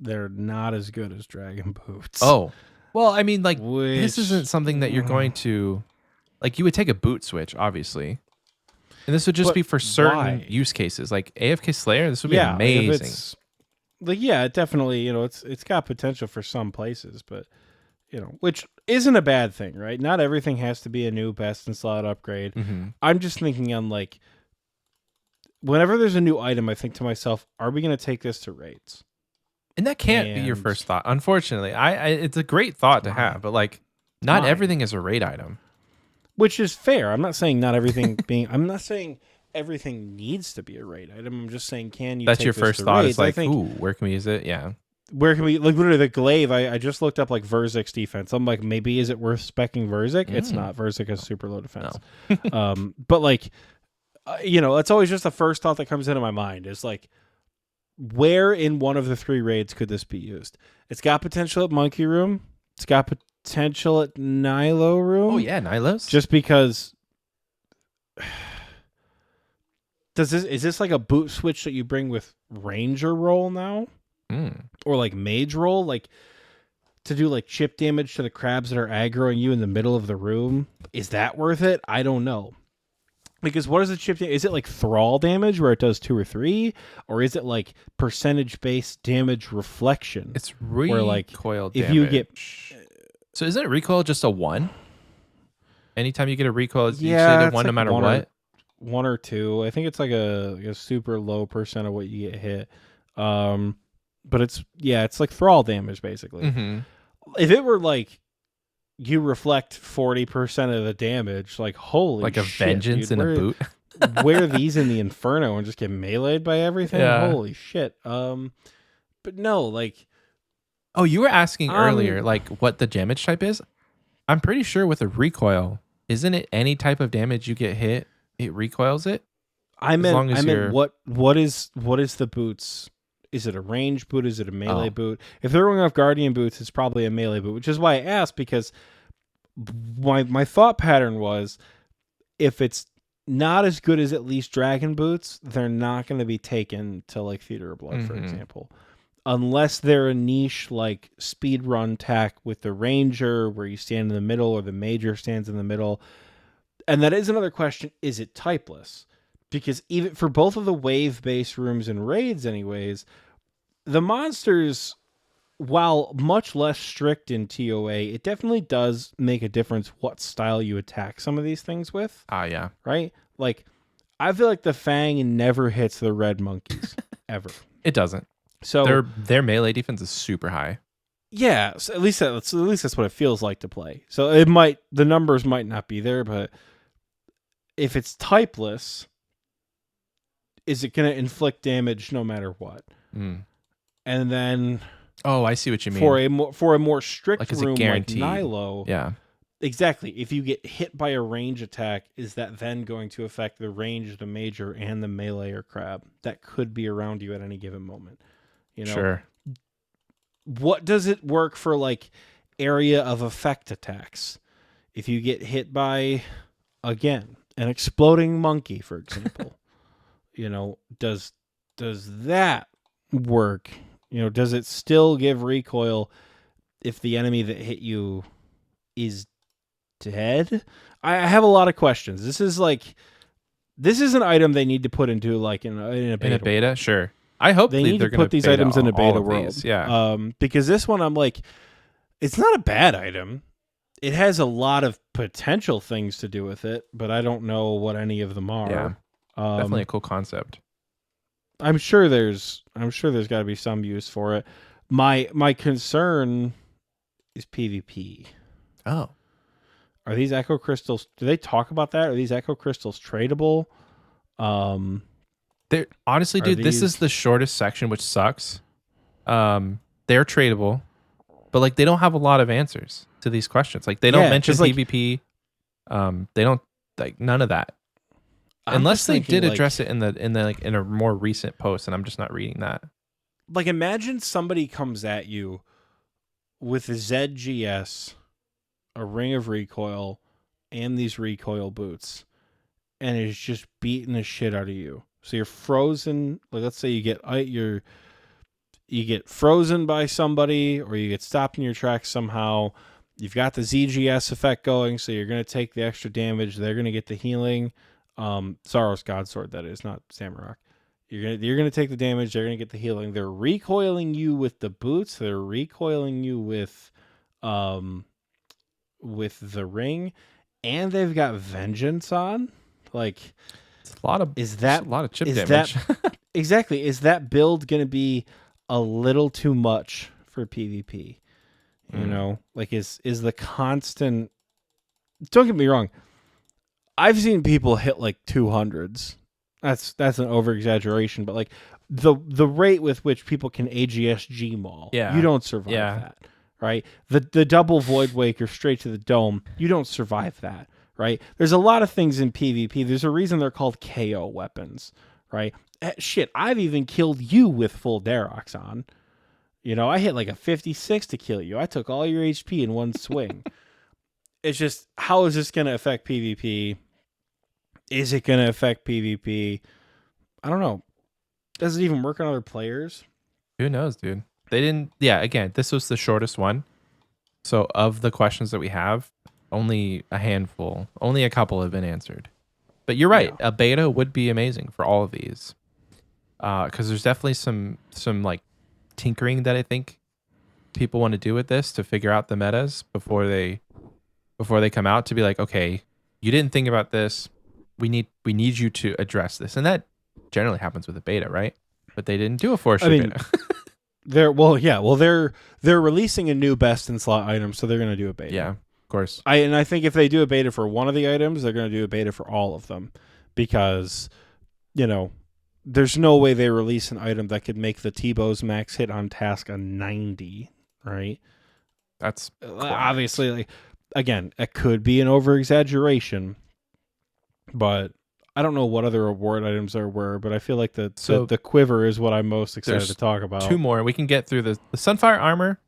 they're not as good as Dragon boots. Oh. Well, I mean, like, this isn't something that you're going to... Like, you would take a boot switch, obviously. And this would just be for certain use cases. Like, AFK Slayer, this would be amazing. It definitely, it's got potential for some places, but, which isn't a bad thing, right? Not everything has to be a new best in slot upgrade. Mm-hmm. I'm just thinking on, like, whenever there's a new item, I think to myself, are we going to take this to raids? And that can't be your first thought. Unfortunately, it's a great thought to have, but like, not everything is a raid item. Which is fair. I'm not saying not everything I'm not saying everything needs to be a raid item. I'm just saying, can you? That's take your this first to thought. raids? It's like, where can we use it? Yeah. Where can we, like, literally the glaive? I just looked up like Verzik's defense. I'm like, maybe is it worth speccing Verzik? It's not. Verzik has super low defense. No. But like, that's always just the first thought that comes into my mind is like, where in one of the 3 raids could this be used? It's got potential at Monkey Room. It's got potential at Nilo Room. Oh yeah, Nilos. Just because. Is this like a boot switch that you bring with Ranger roll now? Or like Mage roll? Like to do like chip damage to the crabs that are aggroing you in the middle of the room? Is that worth it? I don't know. Because what is the chip? Is it like thrall damage where it does 2 or 3? Or is it like percentage-based damage reflection? It's recoil where, like, damage. If you get... So isn't recoil just a 1? Anytime you get a recoil, it's yeah, usually a it's 1 no like matter what? 1 or 2. I think it's like a super low percent of what you get hit. But it's like thrall damage, basically. Mm-hmm. If it were like you reflect 40% of the damage, like holy like a shit, vengeance dude, in a boot. wear these in the Inferno and just get meleeed by everything. Yeah. Holy shit. But no, like. Oh, you were asking earlier, like what the damage type is. I'm pretty sure with a recoil, isn't it any type of damage you get hit, it recoils it? I meant what is the boots? Is it a range boot? Is it a melee boot? If they're going off Guardian boots, it's probably a melee boot, which is why I asked, because my thought pattern was, if it's not as good as at least Dragon boots, they're not going to be taken to like Theater of Blood, for example. Unless they're a niche like speedrun tack with the Ranger where you stand in the middle or the Major stands in the middle. And that is another question. Is it typeless? Because even for both of the wave-based rooms and raids anyways, the monsters, while much less strict in TOA, it definitely does make a difference what style you attack some of these things with. Yeah. Right? Like, I feel like the Fang never hits the red monkeys, ever. It doesn't. So their melee defense is super high. Yeah, so at least that's what it feels like to play. So the numbers might not be there, but if it's typeless, is it going to inflict damage no matter what? And then, I see what you mean. For a more strict like, room like guaranteed. Nilo, Yeah, exactly. If you get hit by a range attack, is that then going to affect the range, the Major, and the melee or crab that could be around you at any given moment? Sure. What does it work for, like, area of effect attacks? If you get hit by, again, an exploding monkey, for example, does that work? Does it still give recoil if the enemy that hit you is dead? I have a lot of questions. This is an item they need to put into like in a beta. In a beta, sure. I hope they need to put these items in a beta world. Yeah. Because this one, I'm like, it's not a bad item. It has a lot of potential things to do with it, but I don't know what any of them are. Yeah. Definitely a cool concept. I'm sure there's got to be some use for it. My concern is PvP. Oh. Are these Echo Crystals, do they talk about that? Are these Echo Crystals tradable? They're honestly, dude, this is the shortest section, which sucks. They're tradable, but like they don't have a lot of answers to these questions. Like they don't mention PvP. They don't like none of that. Unless they did address it in a more recent post, and I'm just not reading that. Like, imagine somebody comes at you with a ZGS, a Ring of Recoil, and these recoil boots, and is just beating the shit out of you. So you're frozen. Like, let's say you get frozen by somebody, or you get stopped in your tracks somehow. You've got the ZGS effect going, so you're going to take the extra damage. They're going to get the healing. Saros Godsword, that is, not Samurok. You're gonna take the damage. They're gonna get the healing. They're recoiling you with the boots. They're recoiling you with the ring, and they've got vengeance on. Like, it's a lot of chip damage. Exactly. Is that build gonna be a little too much for PvP? Like is the constant. Don't get me wrong. I've seen people hit like 200s. That's an over exaggeration, but like the rate with which people can AGS maul, you don't survive that, right? The double Void Waker straight to the dome, you don't survive that, right? There's a lot of things in PvP. There's a reason they're called KO weapons, right? Shit, I've even killed you with full Darox on. You know, I hit like a 56 to kill you. I took all your HP in one swing. It's just, how is this going to affect PvP? Is it going to affect PvP? I don't know. Does it even work on other players? Who knows, dude? They didn't. Yeah, again, this was the shortest one. So of the questions that we have, only a handful, only a couple have been answered. But you're right. Yeah. A beta would be amazing for all of these. Because there's definitely some like tinkering that I think people want to do with this to figure out the metas before they come out, to be like, okay, you didn't think about this. We need you to address this. And that generally happens with a beta, right? But they didn't do a force beta. They're releasing a new best in slot item, so they're going to do a beta. Yeah, of course. I think if they do a beta for one of the items, they're going to do a beta for all of them, because, you know, there's no way they release an item that could make the T-Bow's max hit on task a 90, right? That's obviously, like, again, it could be an over-exaggeration, but I don't know what other reward items there were, but I feel like the quiver is what I'm most excited to talk about. Two more. We can get through the Sunfire armor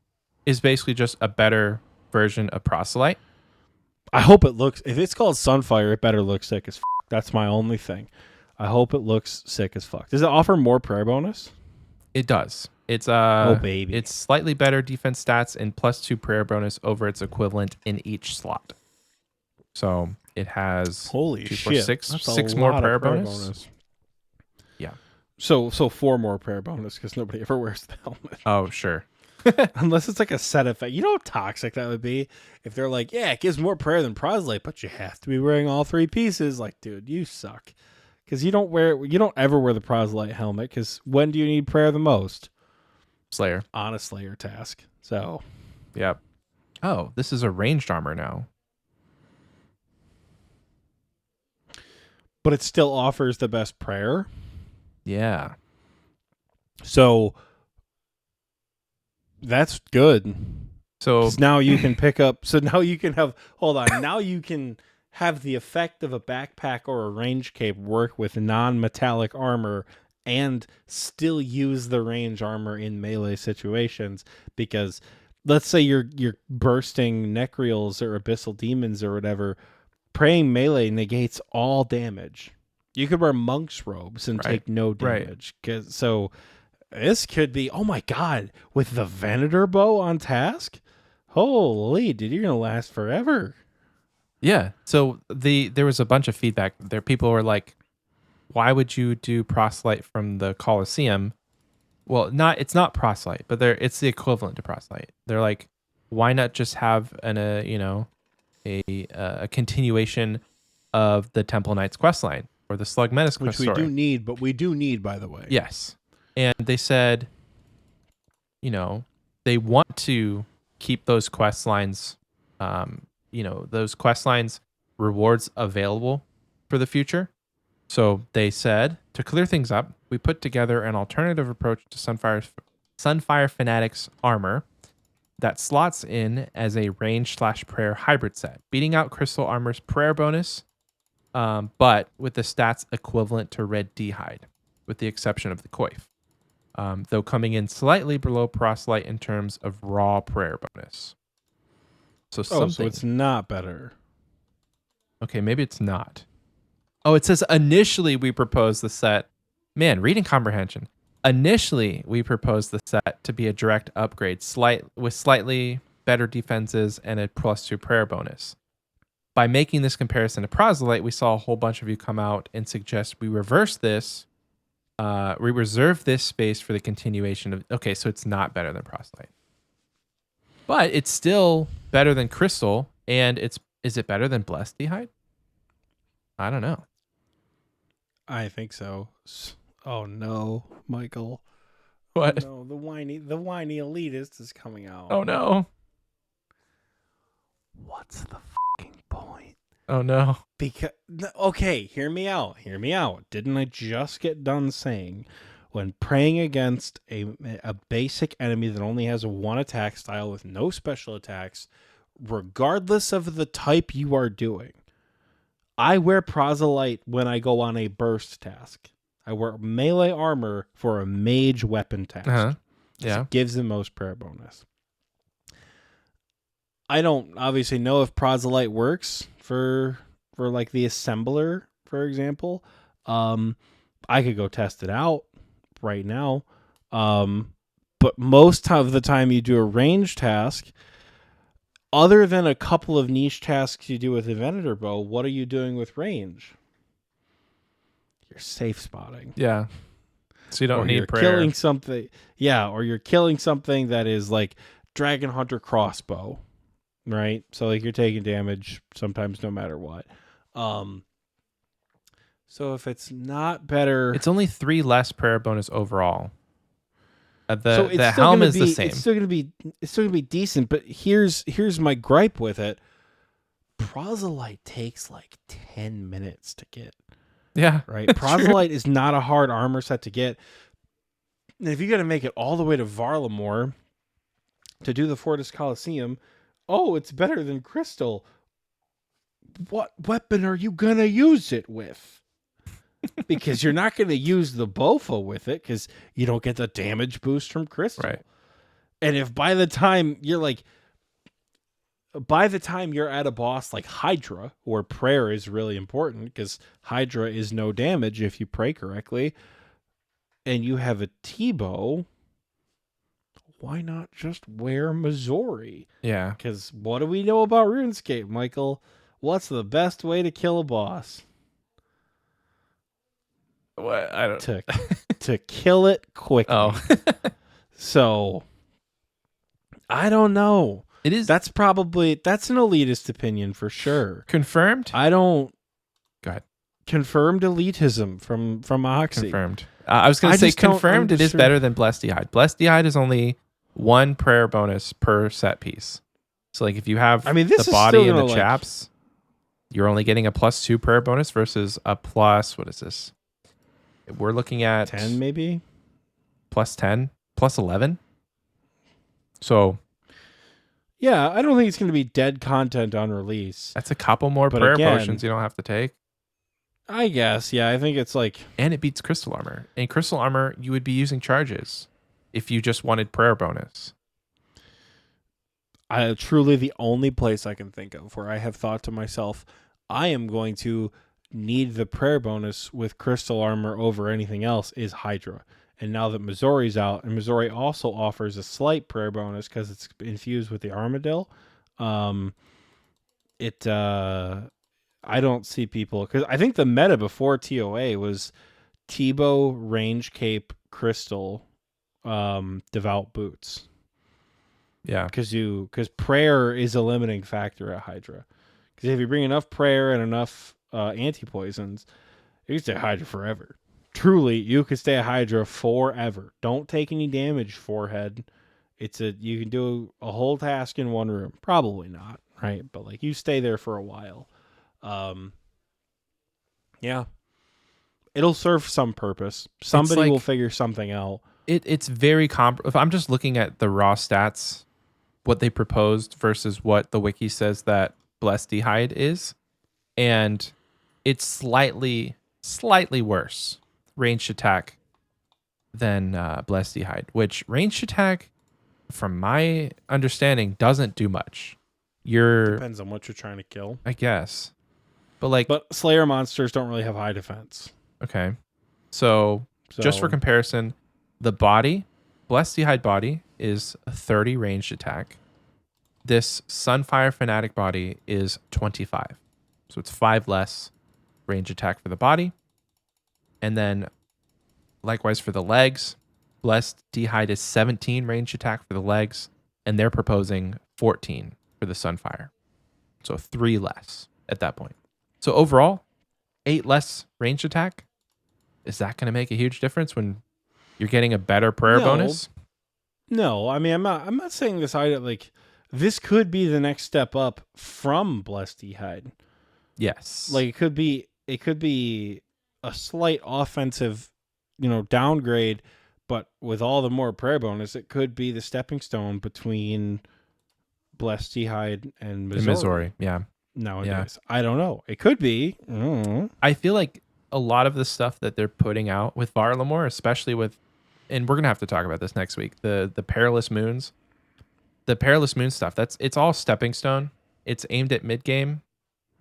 is basically just a better version of Proselyte. I hope it looks, if it's called Sunfire, it better look sick as f. That's my only thing. I hope it looks sick as fuck. Does it offer more prayer bonus? It does. It's oh baby. It's slightly better defense stats and +2 prayer bonus over its equivalent in each slot. So it has holy shit, six more prayer bonus. Yeah. So 4 more prayer bonus, because nobody ever wears the helmet. Oh sure. Unless it's like a set effect. You know how toxic that would be if they're like, yeah, it gives more prayer than Proselyte, but you have to be wearing all 3 pieces. Like, dude, you suck. Because you don't ever wear the Proselyte helmet, because when do you need prayer the most? Slayer. On a Slayer task. So. Yep. Oh, this is a ranged armor now. But it still offers the best prayer. Yeah. So that's good. So now you can pick up. So now you can have. Hold on. Now you can have the effect of a backpack or a range cape work with non-metallic armor and still use the range armor in melee situations. Because let's say you're bursting Necreals or Abyssal Demons or whatever. Praying melee negates all damage. You could wear monk's robes and take no damage. So this could be, oh my god, with the Venator bow on task? Holy, dude, you're going to last forever. Yeah. So there was a bunch of feedback there. People were like, why would you do Proselyte from the Coliseum? Well, it's not Proselyte, but it's the equivalent to Proselyte. They're like, why not just have a continuation of the Temple Knights questline or the Slug Menace quest story? Which we do need, by the way. Yes. And they said, they want to keep those quest lines, those quest lines rewards available for the future. So they said, to clear things up, we put together an alternative approach to Sunfire Fanatics armor that slots in as a range/prayer hybrid set, beating out Crystal Armor's prayer bonus, but with the stats equivalent to Red D'hide, with the exception of the coif. Though coming in slightly below Proselyte in terms of raw prayer bonus. So it's not better. Okay, maybe it's not. Oh, it says initially we proposed the set. Man, reading comprehension. Initially, we proposed the set to be a direct upgrade, with slightly better defenses and a +2 prayer bonus. By making this comparison to Proselyte, we saw a whole bunch of you come out and suggest we reverse this. We reserve this space for the continuation of. Okay, so it's not better than Proselyte, but it's still better than Crystal. And is it better than Blessed D'hide? I don't know. I think so. Oh no, Michael! What? Oh, no, the whiny elitist is coming out. Oh no! What's the fucking point? Oh no! Because okay, hear me out. Didn't I just get done saying, when praying against a basic enemy that only has 1 attack style with no special attacks, regardless of the type you are doing, I wear proselyte when I go on a burst task. I wear melee armor for a mage weapon task. Uh-huh. Yeah. It gives the most prayer bonus. I don't obviously know if proselyte works for like the assembler, for example. I could go test it out right now. But most of the time you do a range task, other than a couple of niche tasks you do with the Venator bow, what are you doing with range? You're safe spotting. Yeah. So you don't Or need you're prayer. killing something. Yeah, or you're killing something that is like Dragon Hunter crossbow, right? So like you're taking damage sometimes no matter what. So if it's not better, It's only 3 less prayer bonus overall. so it's The still helm gonna is be, the same. It's still gonna be decent. But here's my gripe with it. Proselyte takes like 10 minutes to get. Yeah. Right? Proselyte is not a hard armor set to get. And if you got to make it all the way to Varlamore to do the Fortis Colosseum, oh, it's better than Crystal. What weapon are you going to use it with? Because you're not going to use the Bofa with it because you don't get the damage boost from Crystal. Right. And if by the time you're at a boss like Hydra, where prayer is really important because Hydra is no damage if you pray correctly, and you have a T-bow, why not just wear Missouri? Yeah. Because what do we know about RuneScape, Michael? What's the best way to kill a boss? What? I don't To kill it quickly. Oh. So I don't know. It is That's an elitist opinion for sure. confirmed. I don't. Go ahead. Confirmed elitism from Oxie. Confirmed. I was going to say just don't confirmed. It is understand. better than Blessed Hide. Blessed Hide is only 1 prayer bonus per set piece. So like if you have This the is body still and the gonna, chaps, you're only getting a +2 prayer bonus versus a plus. What is this? We're looking at 10 maybe. +10, +11. So Yeah, I don't think it's going to be dead content on release. that's a couple more But prayer again, potions you don't have to take. I guess, yeah. I think it's like... And it beats crystal armor. In crystal armor, you would be using charges if you just wanted prayer bonus. Truly the only place I can think of where I have thought to myself, I am going to need the prayer bonus with crystal armor over anything else is Hydra. And now that Missouri's out, and Missouri also offers a slight prayer bonus because it's infused with the Armadillo, I don't see people, because I think the meta before TOA was T-bow, range cape, crystal, devout boots. Yeah. Because prayer is a limiting factor at Hydra. Because if you bring enough prayer and enough anti-poisons, you can stay at Hydra forever. Truly, you could stay at Hydra forever. Don't take any damage, forehead. You can do a whole task in one room. Probably not, right? But like you stay there for a while. Yeah. It'll serve some purpose. Somebody will figure something out. It's very if I'm just looking at the raw stats, what they proposed versus what the wiki says that Blessed Hide is, and it's slightly worse ranged attack than Blessed Hide, which ranged attack, from my understanding, doesn't do much. Depends on what you're trying to kill. I guess. But Slayer monsters don't really have high defense. Okay. So just for comparison, the body, Blessed Hide body, is a 30 ranged attack. This Sunfire Fanatic body is 25. So it's 5 less range attack for the body. And then likewise for the legs, Blessed Hide is 17 range attack for the legs, and they're proposing 14 for the Sunfire. So 3 less at that point. So overall, 8 less range attack. Is that going to make a huge difference when you're getting a better prayer bonus? No, I mean I'm not saying this item like this could be the next step up from Blessed Hide. Yes. Like it could be a slight offensive, downgrade, but with all the more prayer bonus, it could be the stepping stone between Blessed Hide and Missouri. Yeah. nowadays. I don't know. It could be. I feel like a lot of the stuff that they're putting out with Varlamore, especially with, and we're gonna have to talk about this next week, the Perilous Moons. The Perilous Moon stuff, it's all stepping stone. It's aimed at mid game.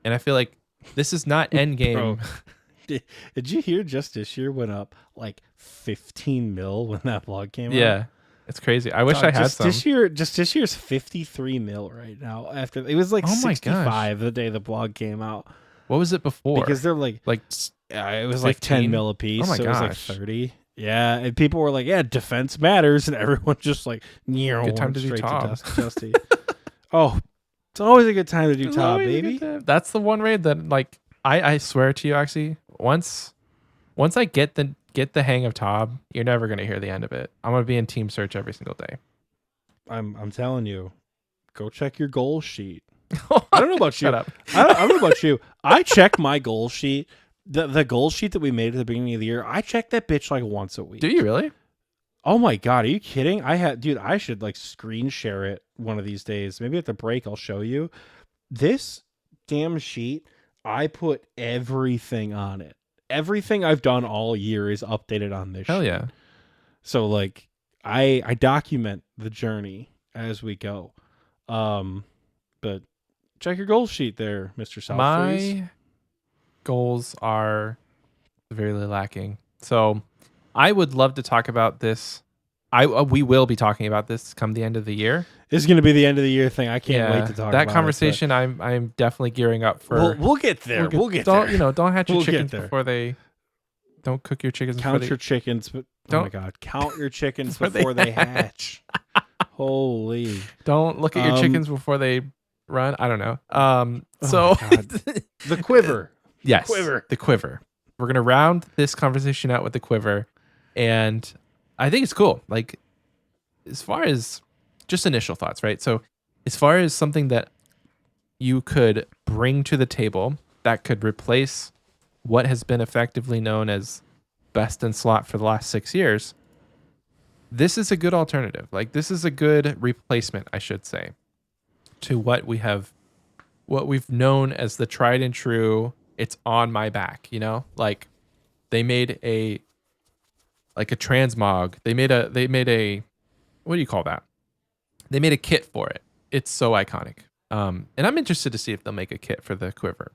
And I feel like this is not end game. Did you hear just this year went up like 15 mil when that blog came out? Yeah. It's crazy. I wish I had some. This year's 53 mil right now. After it was like 65 the day the blog came out. What was it before? Because they're like it was 15? like 10 mil a piece. Oh my so gosh. It was like 30. Yeah, and people were like, "Yeah, defense matters," and everyone just like, good time to do Tob. Oh, it's always a good time to do Tob, baby. That's the one raid that, like, I swear to you, Oxie, once I get the hang of Tob, you're never gonna hear the end of it. I'm gonna be in team search every single day. I'm telling you, go check your goal sheet. I don't know about you. Shut up. I don't know about you. I check my goal sheet. The goal sheet that we made at the beginning of the year, I check that bitch like once a week. Do you really? Oh my God, are you kidding? I should like screen share it one of these days. Maybe at the break I'll show you. This damn sheet, I put everything on it. Everything I've done all year is updated on this Hell sheet. yeah. So like I document the journey as we go. But check your goal sheet there, Mr. Southfreeze. My goals are severely lacking. So I would love to talk about this. We will be talking about this come the end of the year. This is going to be the end of the year thing. I can't wait to talk about that conversation. I'm definitely gearing up for. We'll get there. We'll get there. Don't hatch your we'll chickens before they. Don't cook your chickens. Count your chickens. Oh my God! Count your chickens before they hatch. Holy! Don't look at your chickens before they run. I don't know. The quiver. Yes, the quiver. We're gonna round this conversation out with the quiver, and I think it's cool. Like, as far as just initial thoughts, right? So, as far as something that you could bring to the table that could replace what has been effectively known as best in slot for the last 6 years, this is a good alternative. Like, this is a good replacement, I should say, to what we've known as the tried and true. It's on my back, like they made a transmog. They made a, what do you call that? They made a kit for it. It's so iconic. And I'm interested to see if they'll make a kit for the quiver.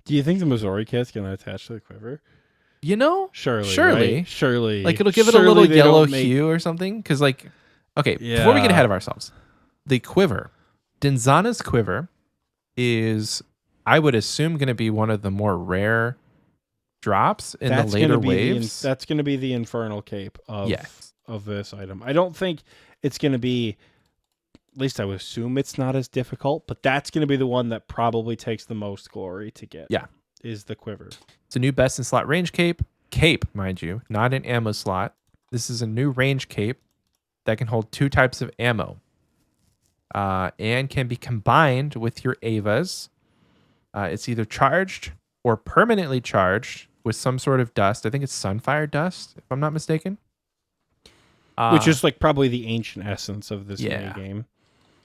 Do you think the Missouri kit's going to attach to the quiver? Surely. Right? Surely. Like, it'll give it a little yellow hue or something. Because, like, okay, before we get ahead of ourselves, the quiver, Denzana's quiver is, I would assume, going to be one of the more rare drops in the later waves. That's going to be the Infernal Cape of this item. I don't think it's going to be, at least I would assume it's not as difficult, but that's going to be the one that probably takes the most glory to get. Yeah. Is the quiver. It's a new best in slot range cape. Cape, mind you, not an ammo slot. This is a new range cape that can hold 2 types of ammo. And can be combined with your Avas. It's either charged or permanently charged with some sort of dust. I think it's Sunfire dust, if I'm not mistaken. Which is like probably the ancient essence of this mini game.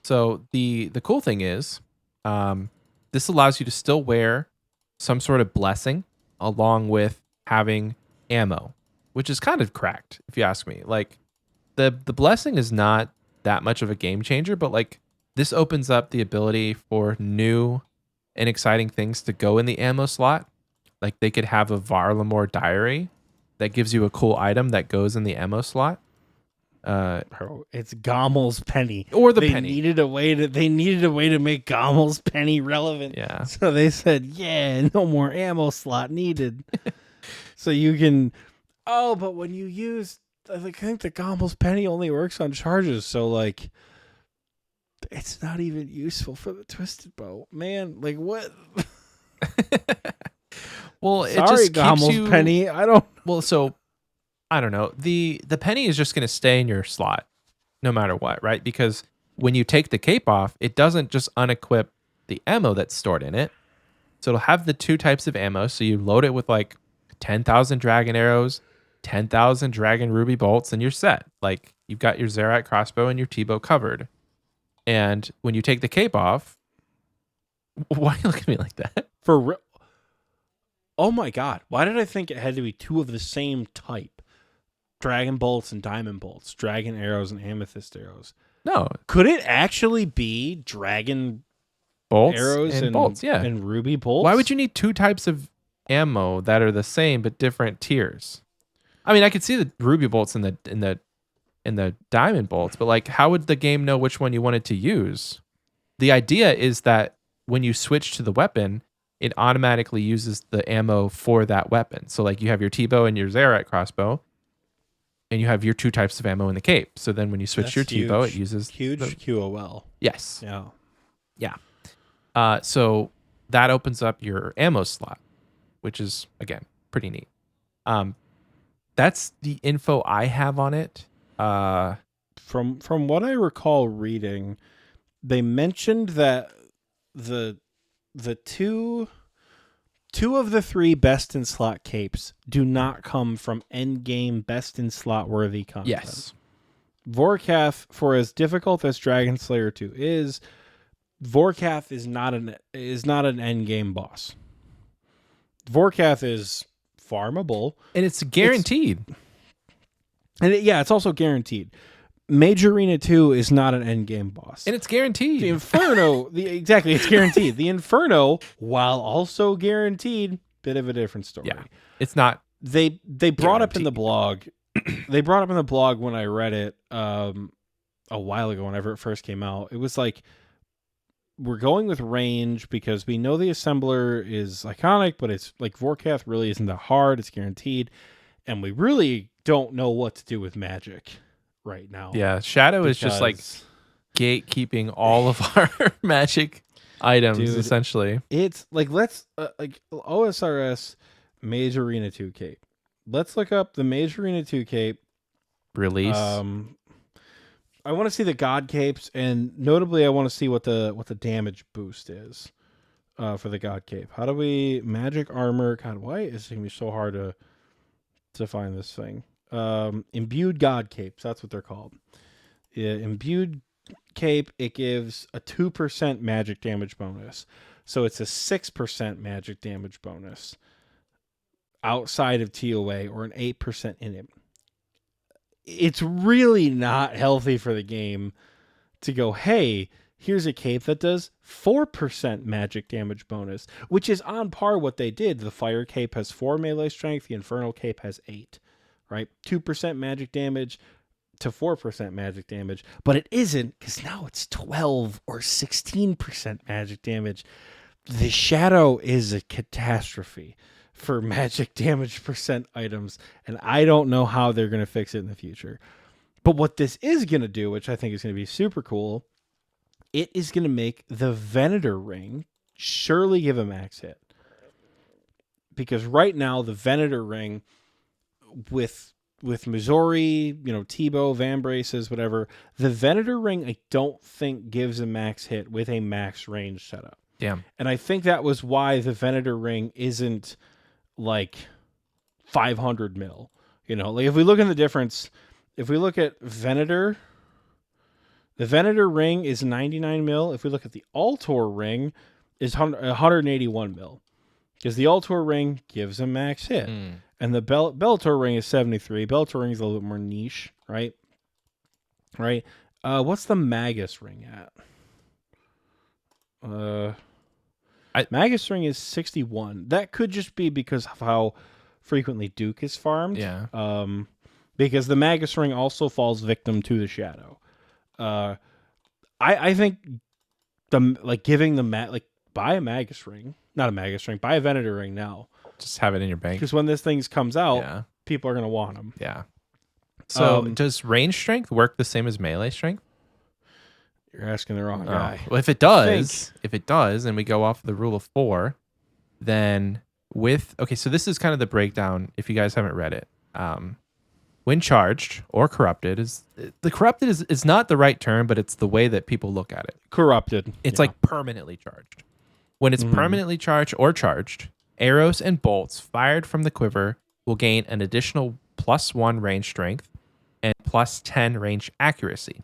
So the cool thing is, this allows you to still wear some sort of blessing along with having ammo, which is kind of cracked, if you ask me. Like, the blessing is not that much of a game changer, but like, this opens up the ability for new and exciting things to go in the ammo slot. Like, they could have a Varlamore diary that gives you a cool item that goes in the ammo slot. Bro, it's Gommel's penny, or the penny. They needed a way to make Gommel's penny relevant. Yeah. So they said, "Yeah, no more ammo slot needed." So you can. Oh, but when you use, I think the Gommel's penny only works on charges. So like, it's not even useful for the twisted bow, man. Like what? Well, it sorry, just Gommel's keeps you... penny. I don't. Well, so. I don't know. The penny is just going to stay in your slot no matter what, right? Because when you take the cape off, it doesn't just unequip the ammo that's stored in it. So it'll have the 2 types of ammo. So you load it with like 10,000 dragon arrows, 10,000 dragon ruby bolts, and you're set. Like, you've got your Zerite crossbow and your T-bow covered. And when you take the cape off, Why are you looking at me like that? For real. Oh my god. Why did I think it had to be two of the same type? Dragon bolts and diamond bolts, dragon arrows and amethyst arrows. No. Could it actually be dragon Bolts arrows and bolts, yeah. and ruby bolts? Why would you need two types of ammo that are the same but different tiers? I mean, I could see the ruby bolts and the diamond bolts, but like, how would the game know which one you wanted to use? The idea is that when you switch to the weapon, it automatically uses the ammo for that weapon. So like, you have your T-bow and your Zerat crossbow, and you have your two types of ammo in the cape. So then when you switch your T-bow, it uses huge QOL. Yes. Yeah. Yeah. So that opens up your ammo slot, which is, again, pretty neat. That's the info I have on it. From what I recall reading, they mentioned that the two of the three best in slot capes do not come from end game best in slot worthy content. Yes. Vorkath, for as difficult as Dragon Slayer 2 is, Vorkath is not an end game boss. Vorkath is farmable, And it's guaranteed. It's also guaranteed. Mage Arena 2 is not an end game boss. And it's guaranteed. The Inferno, it's guaranteed. The Inferno, while also guaranteed, bit of a different story. Yeah. It's not. They brought up in the blog. They brought up in the blog when I read it a while ago, whenever it first came out. It was like, we're going with range because we know the assembler is iconic, but it's like Vorkath really isn't that hard. It's guaranteed, and we really don't know what to do with magic right now. Yeah, Shadow is just like gatekeeping all of our magic items, Dude, essentially. It's like, let's like OSRS Mage Arena 2 cape. Let's look up the Mage Arena 2 cape Release. I want to see the God capes, and notably, I want to see what the damage boost is for the God cape. How do we magic armor? God, why is it gonna be so hard to find this thing? Imbued God capes. That's what they're called. Yeah, imbued cape. It gives a 2% magic damage bonus, so it's a 6% magic damage bonus outside of TOA, or an 8% in it. It's really not healthy for the game to go, hey, here's a cape that does 4% magic damage bonus, which is on par what they did. The Fire cape has 4 melee strength. The Infernal cape has 8, right? 2% magic damage to 4% magic damage, but it isn't, because now it's 12 or 16% magic damage. The Shadow is a catastrophe for magic damage percent items, and I don't know how they're going to fix it in the future. But what this is going to do, which I think is going to be super cool, it is going to make the Venator ring surely give a max hit. Because right now, the Venator ring with Missouri, T-bow, Van Braces, whatever, the Venator ring I don't think gives a max hit with a max range setup. Yeah. And I think that was why the Venator ring isn't like 500 mil. Like, if we look at the difference, if we look at Venator, the Venator ring is 99 mil. If we look at the Altor ring, is 181 mil. Because the Altor ring gives a max hit. And the Bellator ring is 73. Bellator ring is a little bit more niche, right? Right? What's the Magus ring at? Magus ring is 61. That could just be because of how frequently Duke is farmed. Yeah. Because the Magus ring also falls victim to the Shadow. I think giving the buy a Magus ring, not a Magus ring, buy a Venator ring now. Just have it in your bank. Because when this thing comes out, people are gonna want them. Yeah. So does range strength work the same as melee strength? You're asking the wrong guy. Well, if it does, and we go off the rule of 4, then so this is kind of the breakdown. If you guys haven't read it, when charged or corrupted is not the right term, but it's the way that people look at it. Corrupted. It's like permanently charged. When it's permanently charged or charged, arrows and bolts fired from the quiver will gain an additional +1 range strength and +10 range accuracy.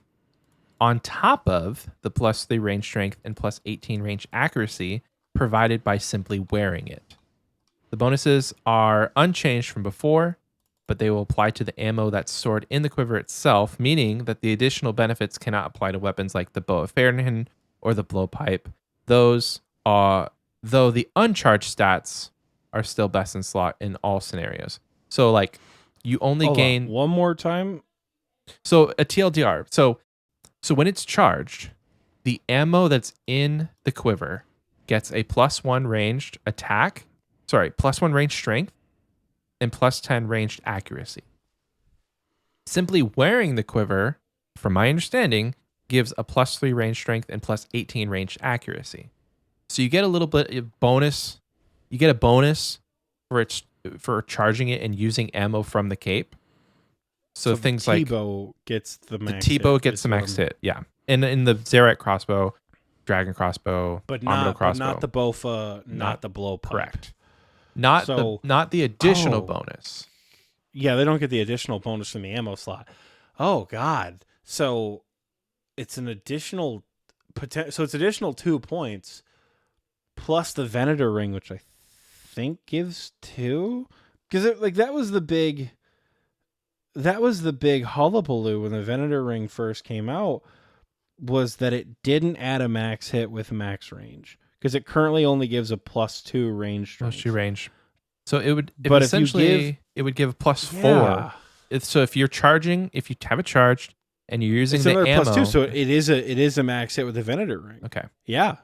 on top of the +3 range strength and +18 range accuracy provided by simply wearing it. The bonuses are unchanged from before, but they will apply to the ammo that's stored in the quiver itself, meaning that the additional benefits cannot apply to weapons like the bow of Fairhaven or the blowpipe. Those are, though the uncharged stats are still best in slot in all scenarios. So like you only gain one more time. So a TLDR. So when it's charged, the ammo that's in the quiver gets a +1 ranged attack. Sorry, +1 range strength and +10 ranged accuracy. Simply wearing the quiver, from my understanding, gives a +3 range strength and +18 ranged accuracy. So you get a little bit of bonus. You get a bonus for charging it and using ammo from the cape. So things like T-bow gets the max. The T-bow gets the max hit, yeah. And in the Zerat crossbow, dragon crossbow, but Armado crossbow, not the Bofa, not the blowpipe. Correct. Not the additional bonus. Yeah, they don't get the additional bonus from the ammo slot. Oh God! So it's an additional So it's additional 2 points plus the Venator ring, which I think gives 2. Because that was the big hullabaloo when the Venator ring first came out, was that it didn't add a max hit with max range, because it currently only gives a +2 range strength. +2 range. So it would, but essentially, it would give +4. So if you're charging, if you have it charged and you're using the ammo, +2, so it is a max hit with the Venator ring. Okay. Yeah.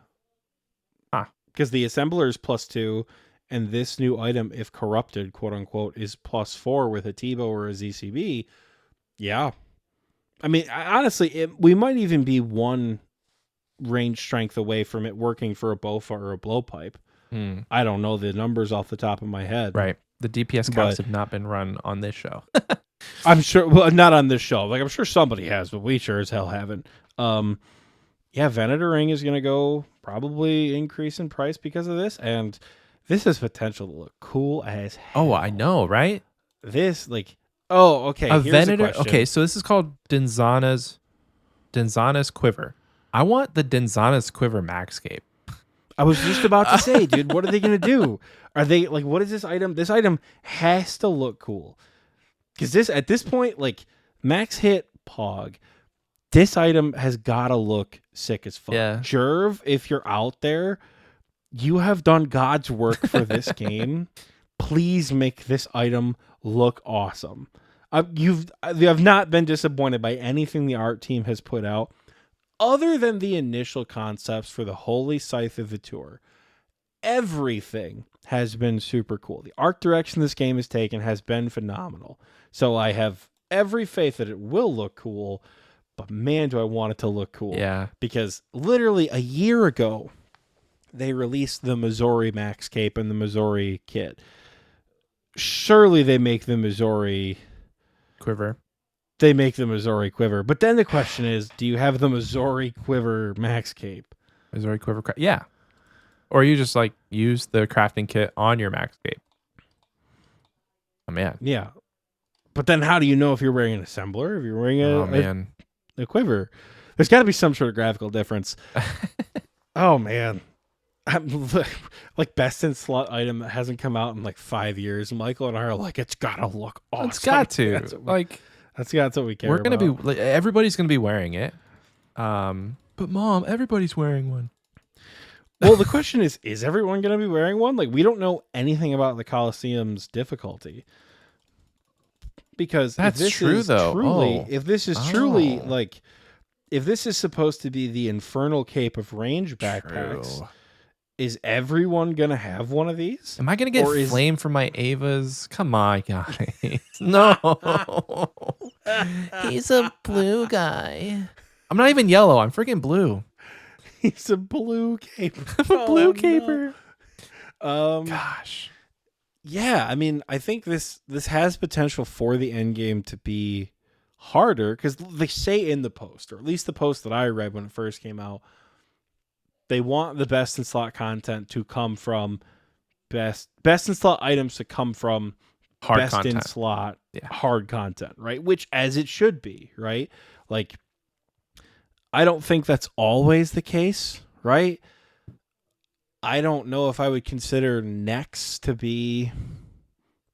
Because the assembler is +2, and this new item, if corrupted, quote unquote, is +4 with a T-bow or a ZCB. Yeah. I mean, honestly, we might even be 1 range strength away from it working for a Bofa or a blowpipe. I don't know the numbers off the top of my head. Right. The DPS counts have not been run on this show. I'm sure. Well, not on this show. Like, I'm sure somebody has, but we sure as hell haven't. Yeah, Venator ring is going to go probably increase in price because of this, and this has potential to look cool as hell. Oh, I know, right? This, okay. A here's Venator. question. Okay, so this is called Denzana's quiver. I want the Denzana's quiver maxscape. I was just about to say, dude, what are they going to do? Are they what is this item? This item has to look cool. Because at this point, max hit Pog, this item has got to look sick as fuck. Yeah. Jerv, if you're out there, you have done God's work for this game. Please make this item look awesome. You have not been disappointed by anything the art team has put out, other than the initial concepts for the Holy Scythe of the Tour. Everything has been super cool. The art direction this game has taken has been phenomenal. So I have every faith that it will look cool, but man, do I want it to look cool. Yeah. Because literally a year ago, they released the Missouri Max Cape and the Missouri kit. Surely they make the Missouri quiver. They make the Missouri quiver. But then the question is, do you have the Missouri quiver Max Cape? Missouri quiver. Yeah. Or you just use the crafting kit on your max cape. Oh, man. Yeah. But then how do you know if you're wearing an assembler, if you're wearing a quiver? There's got to be some sort of graphical difference. Oh, man. Best in slot item that hasn't come out in 5 years. Michael and I are it's got to look awesome. It's got to. That's what we care about. We're going to be, everybody's going to be wearing it. But Mom, everybody's wearing one. Well, the question is everyone going to be wearing one? We don't know anything about the Coliseum's difficulty. Because that's true, though. If this is truly, if this is supposed to be the infernal cape of range backpacks, is everyone going to have one of these? Am I going to get flamed for my Avas? Come on, guys. No. He's a blue guy. I'm not even yellow. I'm freaking blue. He's a blue caper. I'm a blue caper. No. Gosh. Yeah, I mean, I think this has potential for the end game to be harder, because they say in the post, or at least the post that I read when it first came out, they want the best in slot content to come from best in slot items to come from hard best content. In slot hard content, right? Which, as it should be, right? I don't think that's always the case, right? I don't know if I would consider next to be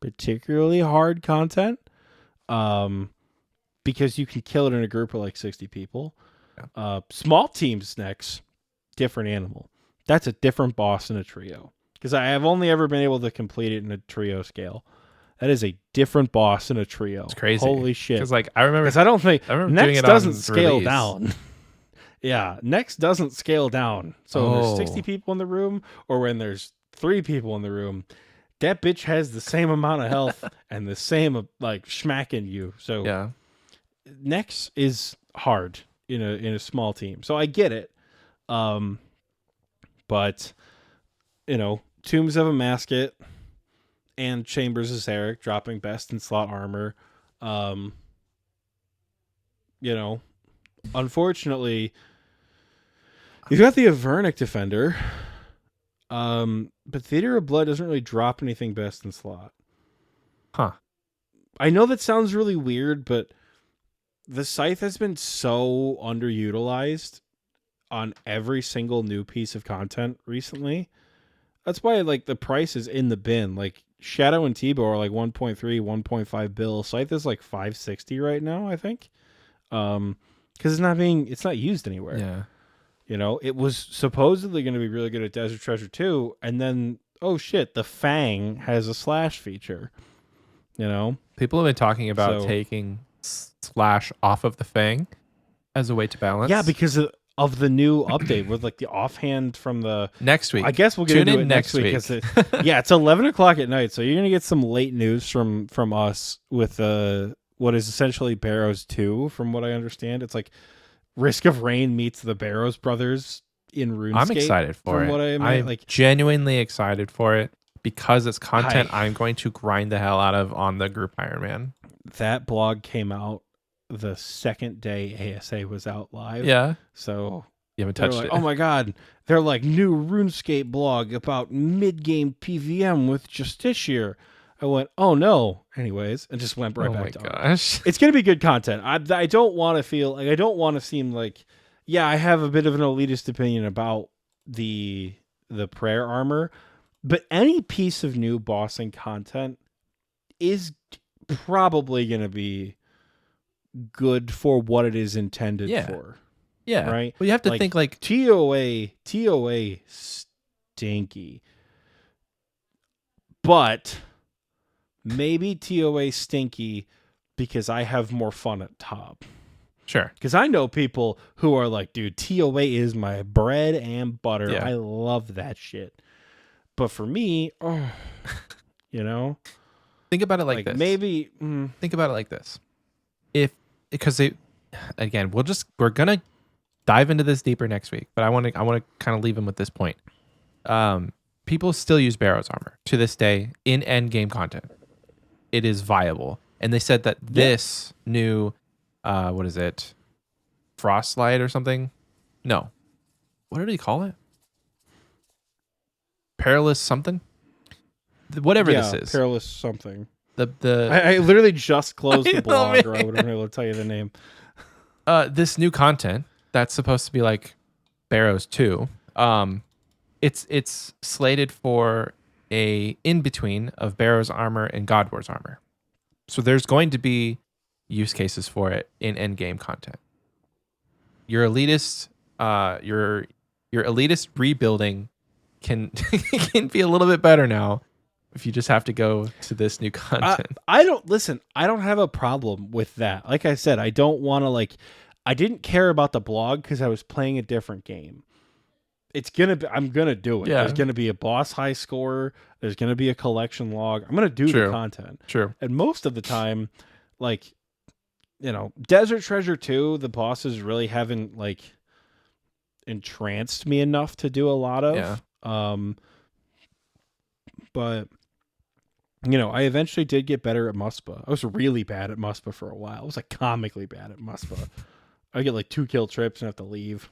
particularly hard content, because you can kill it in a group of like 60 people. Yeah. Small teams next, different animal. That's a different boss in a trio, because I have only ever been able to complete it in a trio scale. That is a different boss in a trio. It's crazy. Holy shit! Because like I remember I don't think doing next it doesn't on scale release. down. Yeah, next doesn't scale down. So when there's 60 people in the room, or when there's 3 people in the room, that bitch has the same amount of health and the same like schmacking you. So Yeah. next is hard in a small team. So I get it. But Tombs of a Masket and Chambers of Zarek dropping best in slot armor. Unfortunately, you've got the Avernic Defender, but Theater of Blood doesn't really drop anything best in slot. Huh. I know that sounds really weird, but the Scythe has been so underutilized on every single new piece of content recently. That's why like the price is in the bin. Like Shadow and Tebow are like 1.3, 1.5 bill. Scythe is like 560 right now, I think. Because it's not used anywhere. Yeah. It was supposedly going to be really good at Desert Treasure 2, and then, oh shit, the Fang has a slash feature. People have been talking about taking slash off of the Fang as a way to balance. Yeah, because of the new update with like the offhand from the next week. I guess we'll get into it next week. It's 11 o'clock at night, so you're going to get some late news from us with what is essentially Barrows 2, from what I understand. It's like Risk of Rain meets the Barrows brothers in RuneScape. I'm excited for it. I'm genuinely excited for it because it's content I'm going to grind the hell out of on the group Iron Man. That blog came out the second day ASA was out live. Yeah. So you haven't touched it. Oh my God. They're like, new RuneScape blog about mid-game PVM with Justiciar. I went, oh no. Anyways, and just went right back to it. Gosh. It's going to be good content. I don't want to feel like, I don't want to seem like, yeah, I have a bit of an elitist opinion about the prayer armor, but any piece of new bossing content is probably going to be good for what it is intended for. Yeah. Right? Well, you have to think like TOA stinky. But maybe TOA stinky because I have more fun at top. Sure. Because I know people who are like, dude, TOA is my bread and butter. Yeah. I love that shit. But for me, think about it like this. Maybe think about it like this. We're gonna dive into this deeper next week, but I want to kind of leave them with this point. People still use Barrows armor to this day in end game content. It is viable, and they said that this new, what is it, Frostlight or something? No, what did he call it? Perilous something. Whatever this is, perilous something. I I literally just closed the blog, or I would have been able to tell you the name. This new content that's supposed to be like Barrows 2. It's slated for a in between of Barrows armor and God Wars armor. So there's going to be use cases for it in end game content. Your elitist rebuilding can can be a little bit better now if you just have to go to this new content. I don't have a problem with that. Like I said, I don't want to I didn't care about the blog because I was playing a different game. I'm gonna do it. Yeah. There's gonna be a boss high score. There's gonna be a collection log. I'm gonna do the content. True. And most of the time, Desert Treasure 2, the bosses really haven't entranced me enough to do a lot of. Yeah. But I eventually did get better at Muspa. I was really bad at Muspa for a while. I was comically bad at Muspa. I get 2 kill trips and have to leave.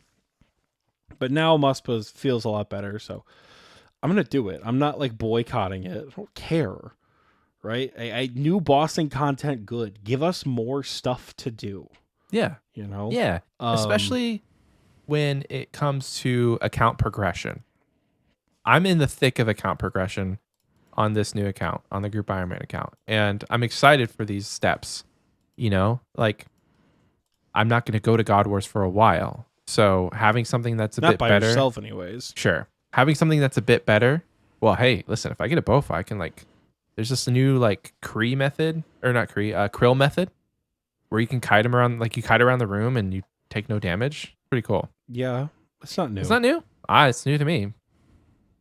But now Muspa feels a lot better, so I'm gonna do it. I'm not boycotting it. I don't care. Right? I new bossing content good. Give us more stuff to do. Yeah. Yeah. Especially when it comes to account progression. I'm in the thick of account progression on this new account, on the Group Iron Man account. And I'm excited for these steps. You know, like I'm not going to go to God Wars for a while. So having something that's a Not bit by better. yourself anyways. Sure. Having something that's a bit better. Well, hey, listen, if I get a Bofa, I can like, there's just a new like Krill method where you can kite them around, like you kite around the room and you take no damage. Pretty cool. Yeah, it's not new. It's not new? It's new to me.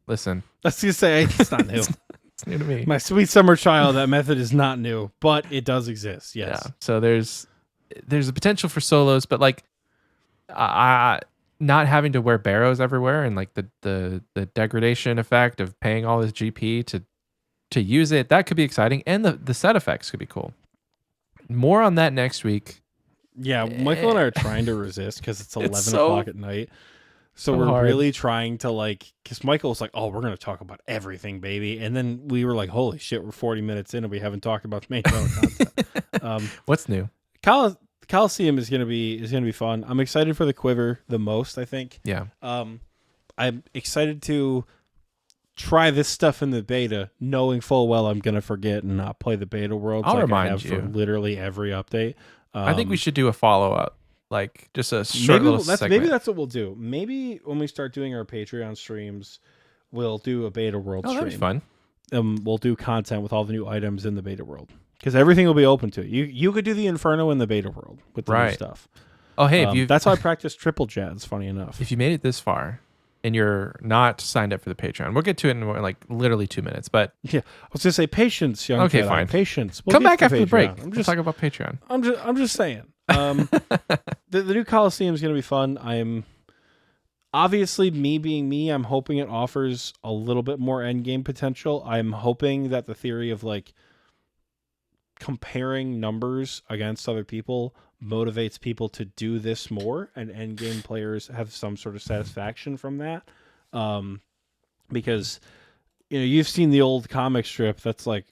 Listen. I was gonna say it's not new. It's new to me. My sweet summer child, that method is not new, but it does exist. Yes. Yeah. So there's a potential for solos, but like not having to wear barrows everywhere and like the degradation effect of paying all this GP to use it, that could be exciting. And the set effects could be cool. More on that next week. Yeah, Michael and I are trying to resist because it's 11 o'clock at night. So we're hard. really trying to like, because Michael was like, oh, we're going to talk about everything, baby. And then we were like, holy shit, we're 40 minutes in and we haven't talked about the main content. What's new? Coliseum is going to be fun. I'm excited for the quiver the most, I think. Yeah. I'm excited to try this stuff in the beta, knowing full well I'm going to forget and not play the beta worlds. I'll like remind I have you. for literally every update. I think we should do a follow-up. Like just a short little segment. Maybe that's what we'll do. Maybe when we start doing our Patreon streams, we'll do a beta world stream. That'd be fun. We'll do content with all the new items in the beta world because everything will be open to it. You could do the Inferno in the beta world with the new stuff. Oh, hey, that's how I practice triple jazz. Funny enough, if you made it this far and you're not signed up for the Patreon, we'll get to it in like literally 2 minutes. But yeah, I was gonna say patience, young. Okay, Jedi. Patience. Patience. Come back after the Patreon. break. We'll talk about Patreon. I'm just saying. The new Coliseum is going to be fun. I'm obviously, me being me, I'm hoping it offers a little bit more end game potential. I'm hoping that the theory of like comparing numbers against other people motivates people to do this more, and end game players have some sort of satisfaction from that. Because you've seen the old comic strip that's like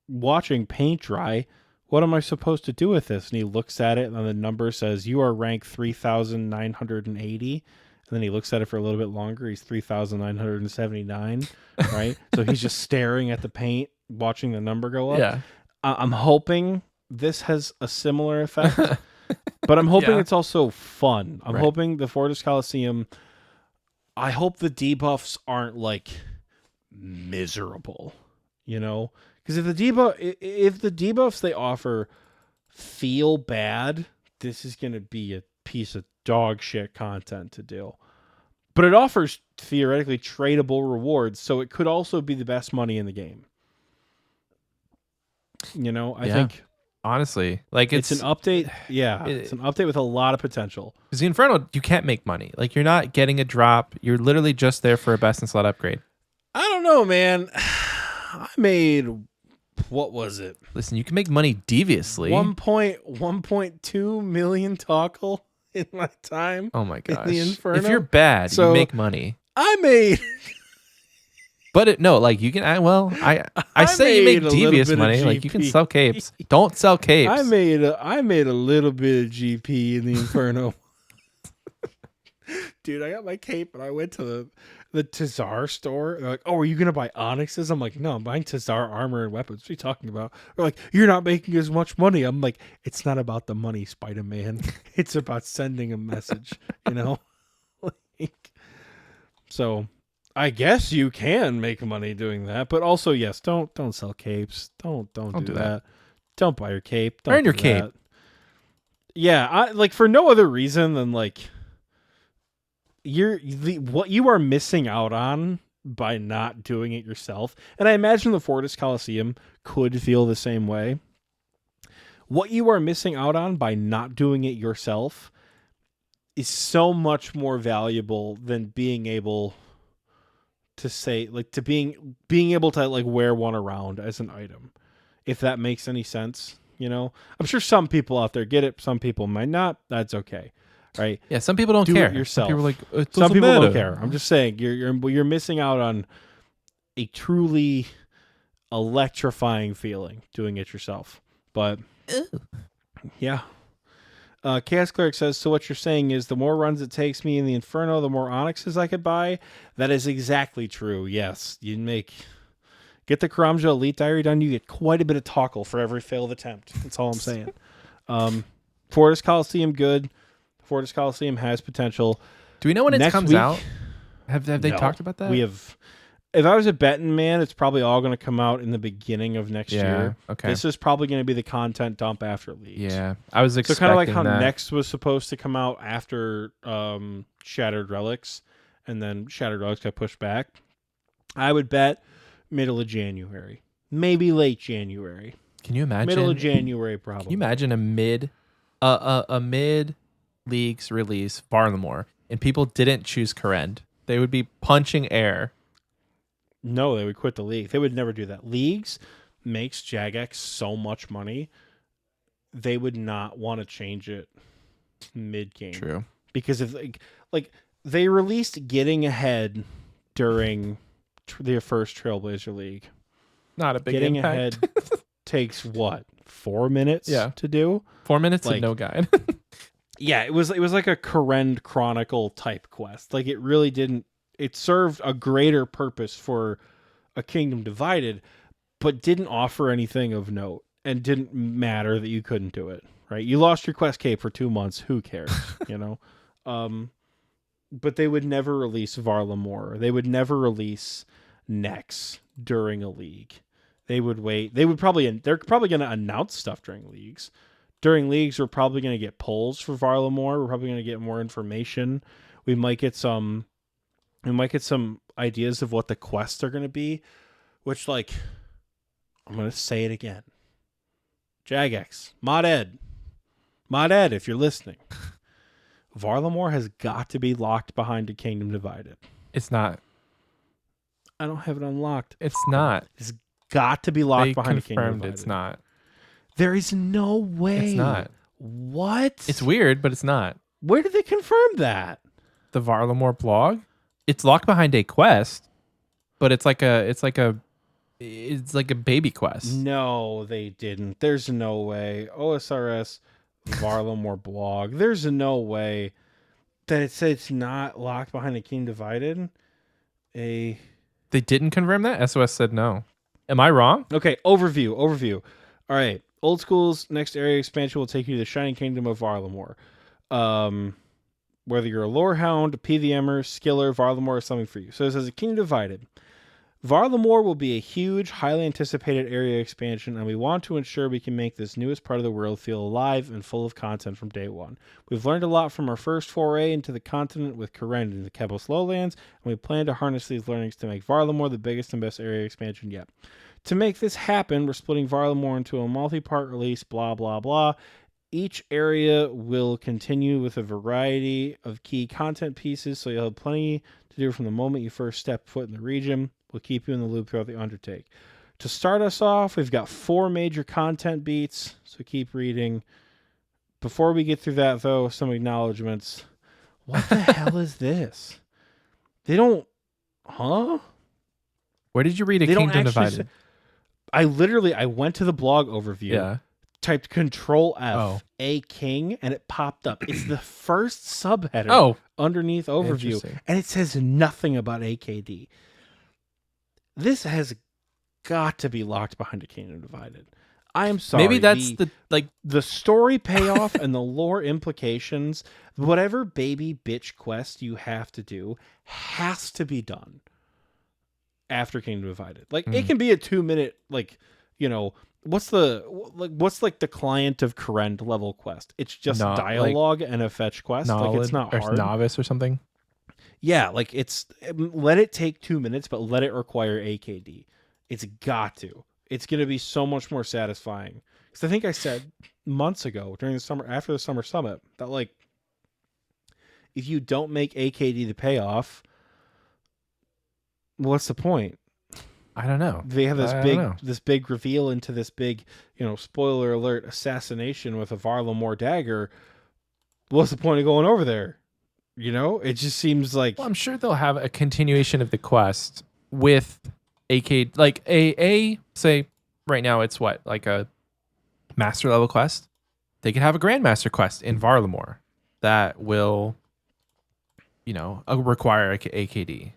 watching paint dry. What am I supposed to do with this? And he looks at it, and the number says, you are ranked 3,980. And then he looks at it for a little bit longer. He's 3,979, right? So he's just staring at the paint, watching the number go up. Yeah. I'm hoping this has a similar effect, but I'm hoping it's also fun. I'm hoping the Fortis Colosseum, I hope the debuffs aren't like miserable, Because if the debuffs they offer feel bad, this is going to be a piece of dog shit content to do. But it offers theoretically tradable rewards, so it could also be the best money in the game. I think honestly, like it's an update. Yeah, it's an update with a lot of potential. Because the Inferno, you can't make money. Like you're not getting a drop. You're literally just there for a best in slot upgrade. I don't know, man. I made. What was it? Listen, you can make money deviously. 1.2 million tackle in my time. Oh my gosh. In the Inferno. If you're bad, you make money. I made. But you can. I say you make devious money. Like you can sell capes. Don't sell capes. I made a little bit of GP in the Inferno. Dude, I got my cape and I went to the Tazar store. They're like, oh, are you going to buy Onyxes? I'm like, no, I'm buying Tazar armor and weapons. What are you talking about? They're like, you're not making as much money. I'm like, it's not about the money, Spider-Man. It's about sending a message, So I guess you can make money doing that. But also, yes, don't sell capes. Don't do that. Don't buy your cape. Don't earn your cape. Yeah, for no other reason than like what you are missing out on by not doing it yourself. And I imagine the Fortis Colosseum could feel the same way. What you are missing out on by not doing it yourself is so much more valuable than being able to say being able to wear one around as an item, if that makes any sense. I'm sure some people out there get it, some people might not. That's okay. Right? Yeah, some people don't do care. It yourself. Some people are like, some people don't care. I'm just saying you're missing out on a truly electrifying feeling doing it yourself. But yeah, Chaos Cleric says, so what you're saying is the more runs it takes me in the Inferno, the more Onyxes I could buy? That is exactly true, yes. Get the Karamja Elite Diary done, you get quite a bit of Tockle for every failed attempt. That's all I'm saying. Fortis Colosseum, good. Fortis Colosseum has potential. Do we know when it Next comes week, out? Have they talked about that? We have. If I was a betting man, it's probably all going to come out in the beginning of next year. Okay. This is probably going to be the content dump after Leagues. Yeah, I was expecting so kind of like how that. Next was supposed to come out after Shattered Relics, and then Shattered Relics got pushed back. I would bet middle of January, maybe late January. Can you imagine? Middle of January, probably. Can you imagine a mid Leagues release Varlamore, and people didn't choose Karend? They would be punching air. No, they would quit the league. They would never do that. Leagues makes Jagex so much money, they would not want to change it mid-game. True. Because if like they released Getting Ahead during their first Trailblazer League. Not a big Getting impact. Ahead takes what? 4 minutes to do? 4 minutes and no guide. Yeah, it was like a Karend Chronicle type quest. Like it really didn't. It served a greater purpose for a Kingdom Divided, but didn't offer anything of note, and didn't matter that you couldn't do it. Right? You lost your quest cape for 2 months. Who cares? You know. But they would never release Varlamore. They would never release Nex during a league. They would wait. They're probably going to announce stuff during leagues. During leagues, we're probably going to get polls for Varlamore. We're probably going to get more information. We might get some ideas of what the quests are going to be, which, like, I'm going to say it again. Jagex, Mod Ed, if you're listening, Varlamore has got to be locked behind a Kingdom Divided. It's not. I don't have it unlocked. It's not. It's got to be locked behind a Kingdom Confirmed Divided. it's not. There is no way. It's not. What? It's weird, but it's not. Where did they confirm that? The Varlamore blog? It's locked behind a quest, but it's like a baby quest. No, they didn't. There's no way. OSRS Varlamore blog. There's no way that it says it's not locked behind a Kingdom Divided. They didn't confirm that? SOS said no. Am I wrong? Okay, overview. All right. Old School's next area expansion will take you to the Shining Kingdom of Varlamore. Whether you're a Lorehound, a PVMer, Skiller, Varlamore is something for you. So it says a Kingdom Divided. Varlamore will be a huge, highly anticipated area expansion, and we want to ensure we can make this newest part of the world feel alive and full of content from day one. We've learned a lot from our first foray into the continent with Karend in the Kebos Lowlands, and we plan to harness these learnings to make Varlamore the biggest and best area expansion yet. To make this happen, we're splitting Varlamore into a multi-part release, blah, blah, blah. Each area will continue with a variety of key content pieces, so you'll have plenty to do from the moment you first step foot in the region. We'll keep you in the loop throughout the undertake. To start us off, we've got 4 major content beats, so keep reading. Before we get through that, though, some acknowledgments. What the hell is this? They don't... Huh? Where did you read a Kingdom Divided? I went to the blog overview, typed Control F, A King, and it popped up. It's the first subheader underneath overview, and it says nothing about AKD. This has got to be locked behind a Kingdom Divided. I am sorry. Maybe that's the story payoff and the lore implications. Whatever baby bitch quest you have to do has to be done after Kingdom Divided. Like it can be a 2-minute, what's the client of Karend level quest? It's just dialogue and a fetch quest. It's not hard. Or novice or something. Yeah, let it take 2 minutes, but let it require AKD. It's got to. It's going to be so much more satisfying. Because I think I said months ago after the summer summit, that if you don't make AKD the payoff, what's the point? I don't know. They have this big reveal into this big, spoiler alert, assassination with a Varlamore dagger. What's the point of going over there? It just seems like... Well, I'm sure they'll have a continuation of the quest with AK, say right now it's what, like a master level quest? they could have a Grandmaster quest in Varlamore that will, require a AKD.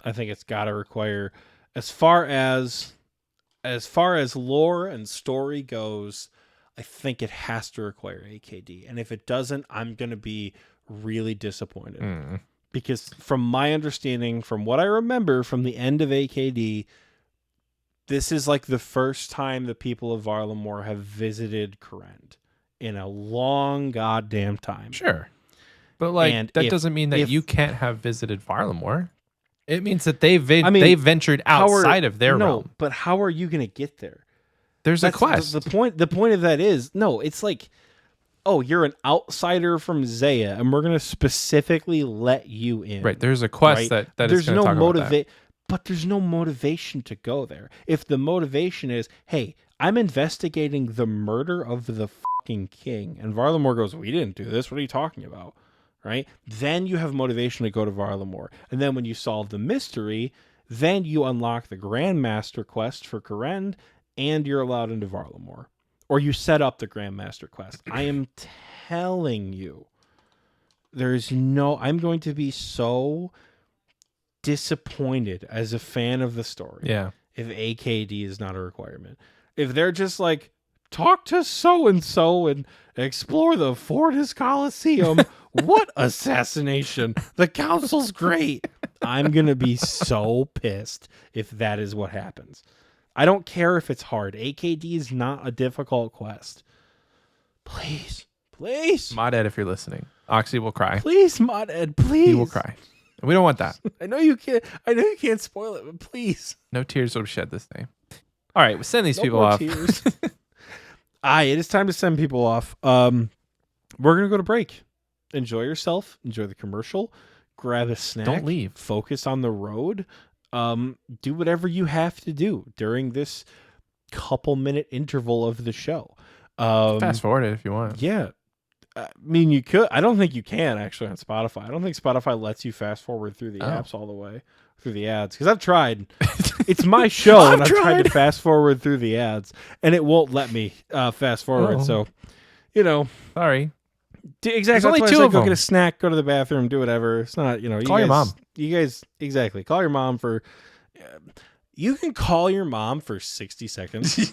I think it's got to require, as far as lore and story goes, I think it has to require AKD. And if it doesn't, I'm going to be really disappointed. Because from my understanding, from what I remember from the end of AKD, this is like the first time the people of Varlamore have visited Kourend in a long goddamn time. Sure. But that doesn't mean that you can't have visited Varlamore. It means that they ventured outside of their realm. But how are you going to get there? There's a quest. The point of that is, no, it's like, oh, you're an outsider from Zaya, and we're going to specifically let you in. Right. There's a quest that is going to talk about that. But there's no motivation to go there. If the motivation is, hey, I'm investigating the murder of the fucking king, and Varlamore goes, we didn't do this. What are you talking about? Right? Then you have motivation to go to Varlamore. And then when you solve the mystery, then you unlock the Grandmaster quest for Kourend, and you're allowed into Varlamore. Or you set up the Grandmaster quest. I am telling you, I'm going to be so disappointed as a fan of the story. Yeah. If AKD is not a requirement. If they're just like, talk to so-and-so and explore the Fortis Colosseum. What assassination? The council's great. I'm going to be so pissed if that is what happens. I don't care if it's hard. AKD is not a difficult quest. Please. Mod-Ed, if you're listening. Oxie will cry. Please, Mod-Ed, please. He will cry. We don't want that. I know you can't spoil it, but please. No tears will be shed this day. All right, we'll send these people off. Tears. It is time to send people off. We're going to go to break. Enjoy yourself. Enjoy the commercial. Grab a snack. Don't leave. Focus on the road. Do whatever you have to do during this couple-minute interval of the show. Fast forward it if you want. Yeah. I mean, you could. I don't think you can, actually, on Spotify. I don't think Spotify lets you fast forward through the apps all the way, through the ads. Because I've tried. It's my show, and I've tried to fast forward through the ads, and it won't let me fast forward. So, Sorry. Exactly. Only that's two why I of go them. get a snack, go to the bathroom, do whatever. It's not, Call your mom. You guys, exactly. Call your mom for. You can call your mom for 60 seconds.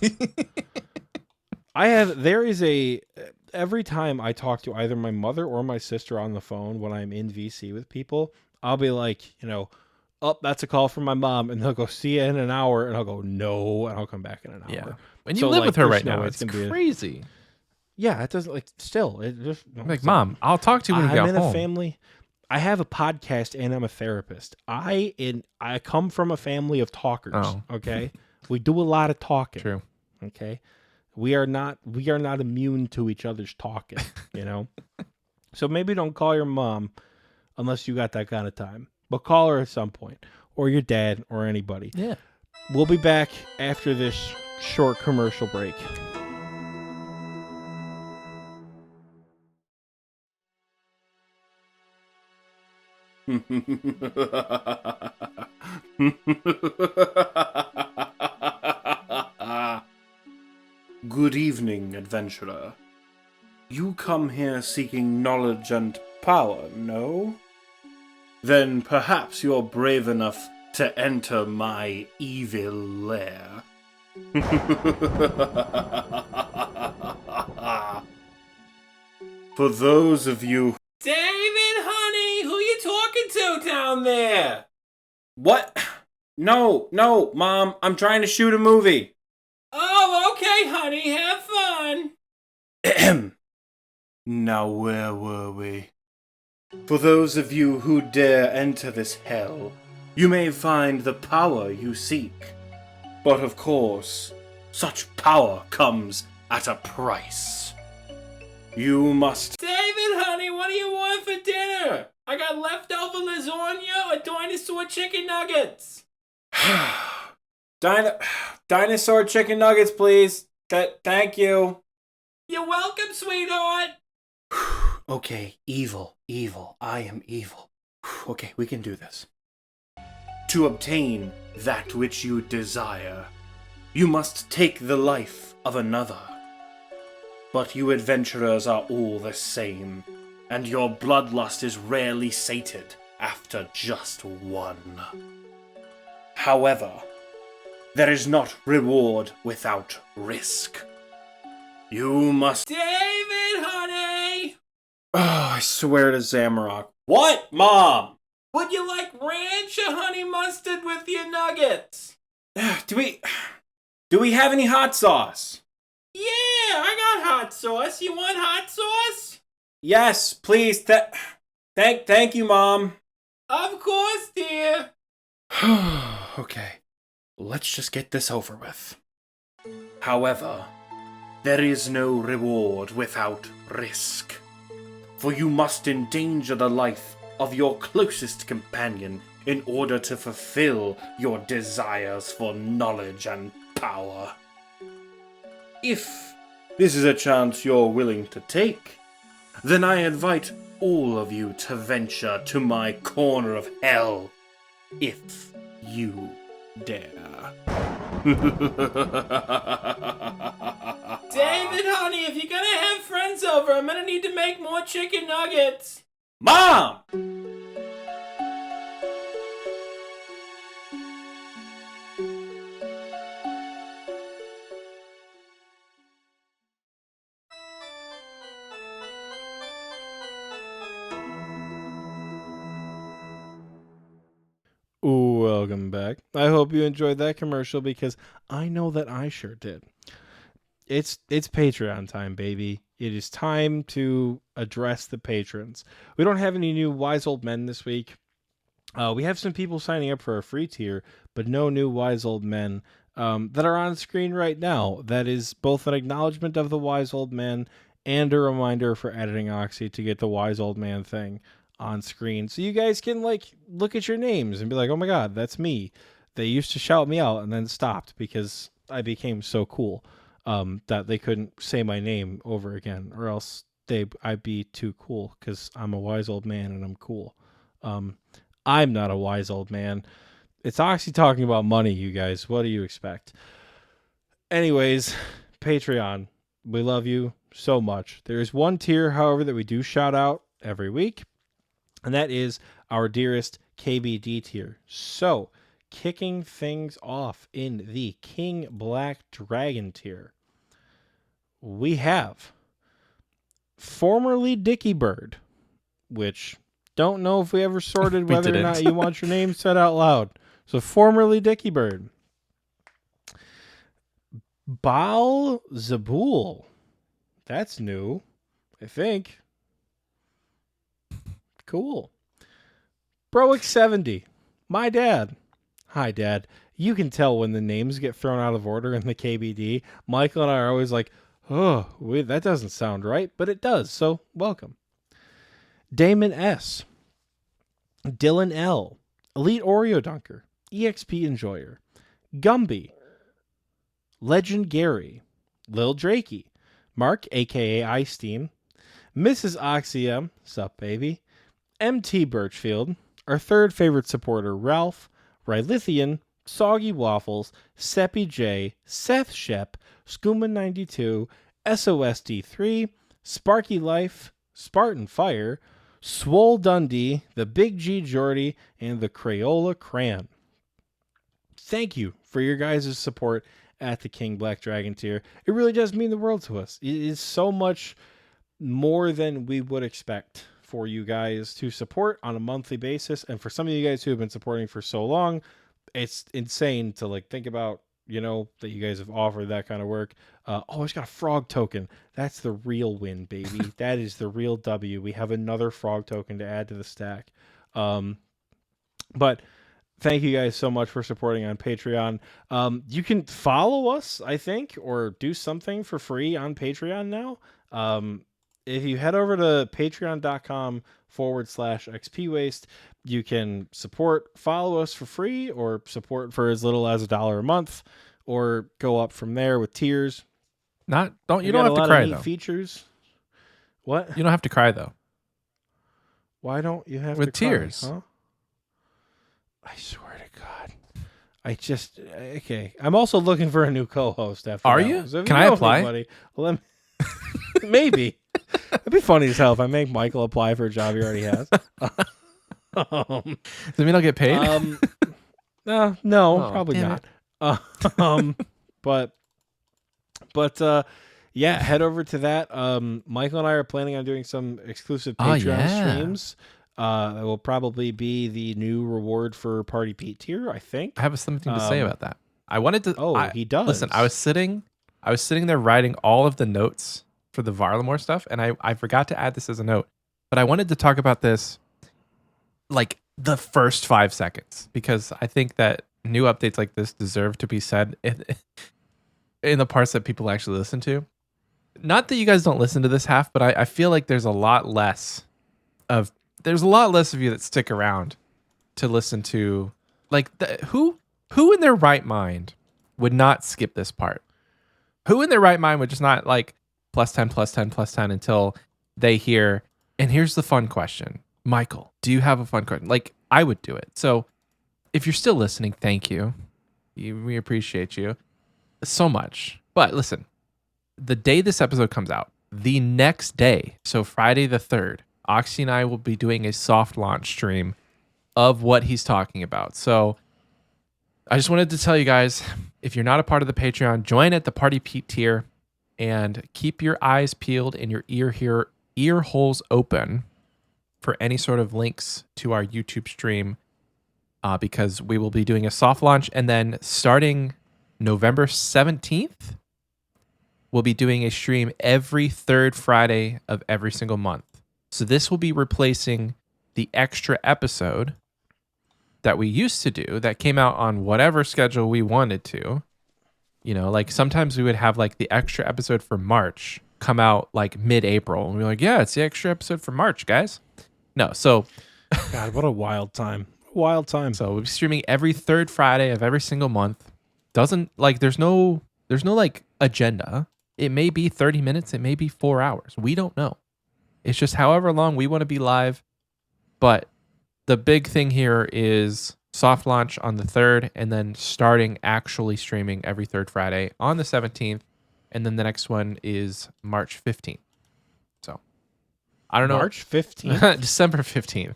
Every time I talk to either my mother or my sister on the phone when I'm in VC with people, I'll be like, that's a call from my mom, and they'll go, see you in an hour, and I'll go, no, and I'll come back in an hour. Yeah. And you live with her right now. It's crazy. Yeah, it doesn't it just Mom, I'll talk to you when you get home. I'm in a family. I have a podcast and I'm a therapist. I come from a family of talkers. Oh. Okay, we do a lot of talking. True. Okay, we are not immune to each other's talking. So maybe don't call your mom unless you got that kind of time. But call her at some point, or your dad, or anybody. Yeah. We'll be back after this short commercial break. Good evening, adventurer. You come here seeking knowledge and power, no? Then perhaps you're brave enough to enter my evil lair. For those of you... David, honey, who you talking to down there? What? No, Mom, I'm trying to shoot a movie. Oh, okay, honey, have fun. Now where were we? For those of you who dare enter this hell, you may find the power you seek. But of course, such power comes at a price. You must... David, honey, what do you want for dinner? I got leftover lasagna or dinosaur chicken nuggets. Dinosaur chicken nuggets, please. Thank you. You're welcome, sweetheart. Okay, evil. I am evil. Okay, we can do this. To obtain that which you desire, you must take the life of another. But you adventurers are all the same, and your bloodlust is rarely sated after just one. However, there is not reward without risk. You must... David, honey! Oh, I swear to Zamorak. What, Mom? Would you like ranch or honey mustard with your nuggets? Do we have any hot sauce? Yeah, I got hot sauce. You want hot sauce? Yes, please. Thank you, Mom. Of course, dear. Okay, let's just get this over with. However, there is no reward without risk. For you must endanger the life of your closest companion in order to fulfill your desires for knowledge and power. If this is a chance you're willing to take, then I invite all of you to venture to my corner of hell, if you dare. David, honey, if you're gonna have friends over, I'm gonna need to make more chicken nuggets. Mom! Welcome back. I hope you enjoyed that commercial because I know that I sure did. It's Patreon time, baby. It is time to address the patrons. We don't have any new wise old men this week. We have some people signing up for a free tier, but no new wise old men that are on screen right now. That is both an acknowledgement of the wise old men and a reminder for editing Oxie to get the wise old man thing on screen, so you guys can look at your names and be like, oh my god, that's me. They used to shout me out and then stopped because I became so cool that they couldn't say my name over again, or else I'd be too cool because I'm a wise old man and I'm cool. I'm not a wise old man. It's Oxy talking about money, you guys. What do you expect? Anyways, Patreon, we love you so much. There is one tier, however, that we do shout out every week, and that is our dearest KBD tier. So, kicking things off in the King Black Dragon tier, we have formerly Dicky Bird, which don't know if we ever sorted whether or not you want your name said out loud. So, formerly Dicky Bird. Baal Zabul. That's new, I think. Cool. Broic 70. My dad. Hi, Dad. You can tell when the names get thrown out of order in the KBD. Michael and I are always like, oh, that doesn't sound right, but it does, so welcome. Damon S. Dylan L. Elite Oreo Dunker. EXP Enjoyer. Gumby. Legend Gary. Lil Drakey. Mark, a.k.a. Ice Team. Mrs. Oxiem. Sup, baby. MT Birchfield, our third favorite supporter, Ralph, Rylithian, Soggy Waffles, Seppi J, Seth Shep, Skooma92, SOSD3, Sparky Life, Spartan Fire, Swole Dundee, the Big G Jordy, and the Crayola Cran. Thank you for your guys' support at the King Black Dragon tier. It really does mean the world to us. It is so much more than we would expect for you guys to support on a monthly basis, and for some of you guys who have been supporting for so long, it's insane to think about, that you guys have offered that kind of work. I just got a frog token. That's the real win, baby. That is the real W. We have another frog token to add to the stack. But thank you guys so much for supporting on Patreon. You can follow us, I think, or do something for free on Patreon now. If you head over to patreon.com/XPWaste, you can follow us for free, or support for as little as $1 a month, or go up from there with tiers. You don't have to cry though. Features. What? You don't have to cry though. Why don't you have with to tears? Cry, huh? I swear to God. Okay. I'm also looking for a new co-host after. Are that you? one. So Can I apply? Anybody, let me Maybe. It'd be funny as hell if I make Michael apply for a job he already has. Does it mean I'll get paid? No, Oh, probably damn not. But yeah, head over to that. Michael and I are planning on doing some exclusive Patreon streams. That will probably be the new reward for Party Pete tier, I think. I have something to say about that. I wanted to. Oh, he does. Listen, I was sitting there writing all of the notes for the Varlamore stuff, and I forgot to add this as a note, but I wanted to talk about this like the first 5 seconds, because I think that new updates like this deserve to be said in the parts that people actually listen to. Not that you guys don't listen to this half, but I feel like there's a lot less of you that stick around to listen to, like, who in their right mind would not skip this part? Who in their right mind would just not like +10, +10, +10 until they hear, and here's the fun question. Michael, do you have a fun question? Like, I would do it. So if you're still listening, thank you. We appreciate you so much. But listen, the day this episode comes out, the next day, so Friday the 3rd, Oxie and I will be doing a soft launch stream of what he's talking about. So I just wanted to tell you guys, if you're not a part of the Patreon, join at the Party Pete tier and keep your eyes peeled and your ear holes open for any sort of links to our YouTube stream, because we will be doing a soft launch, and then starting November 17th, we'll be doing a stream every 3rd Friday of every single month. So this will be replacing the extra episode that we used to do that came out on whatever schedule we wanted to. You know, like sometimes we would have like the extra episode for March come out like mid-April, and we're like, yeah, it's the extra episode for March, guys. No, so God, what a wild time. Wild time. So we'll be streaming every 3rd Friday of every single month. Doesn't like there's no like agenda. It may be 30 minutes, it may be 4 hours. We don't know. It's just however long we want to be live. But the big thing here is soft launch on the 3rd, and then starting actually streaming every 3rd Friday on the 17th. And then the next one is March 15th. So I don't know. March 15th? December 15th.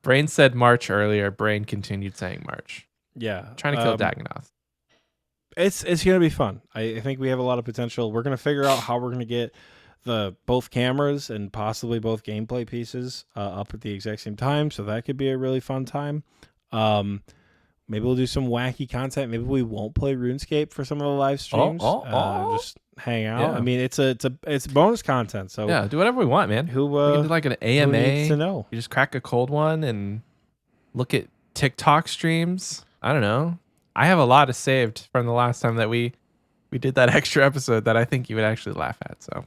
Brain said March earlier. Brain continued saying March. Yeah. Trying to kill Dagonoth. It's going to be fun. I think we have a lot of potential. We're going to figure out how we're going to get both cameras and possibly both gameplay pieces up at the exact same time. So that could be a really fun time. Maybe we'll do some wacky content. Maybe we won't play RuneScape for some of the live streams. Just hang out. Yeah. I mean, it's bonus content. So yeah, do whatever we want, man. We can do like an AMA. Who needs to know? You just crack a cold one and look at TikTok streams. I don't know. I have a lot saved from the last time that we did that extra episode that I think you would actually laugh at. So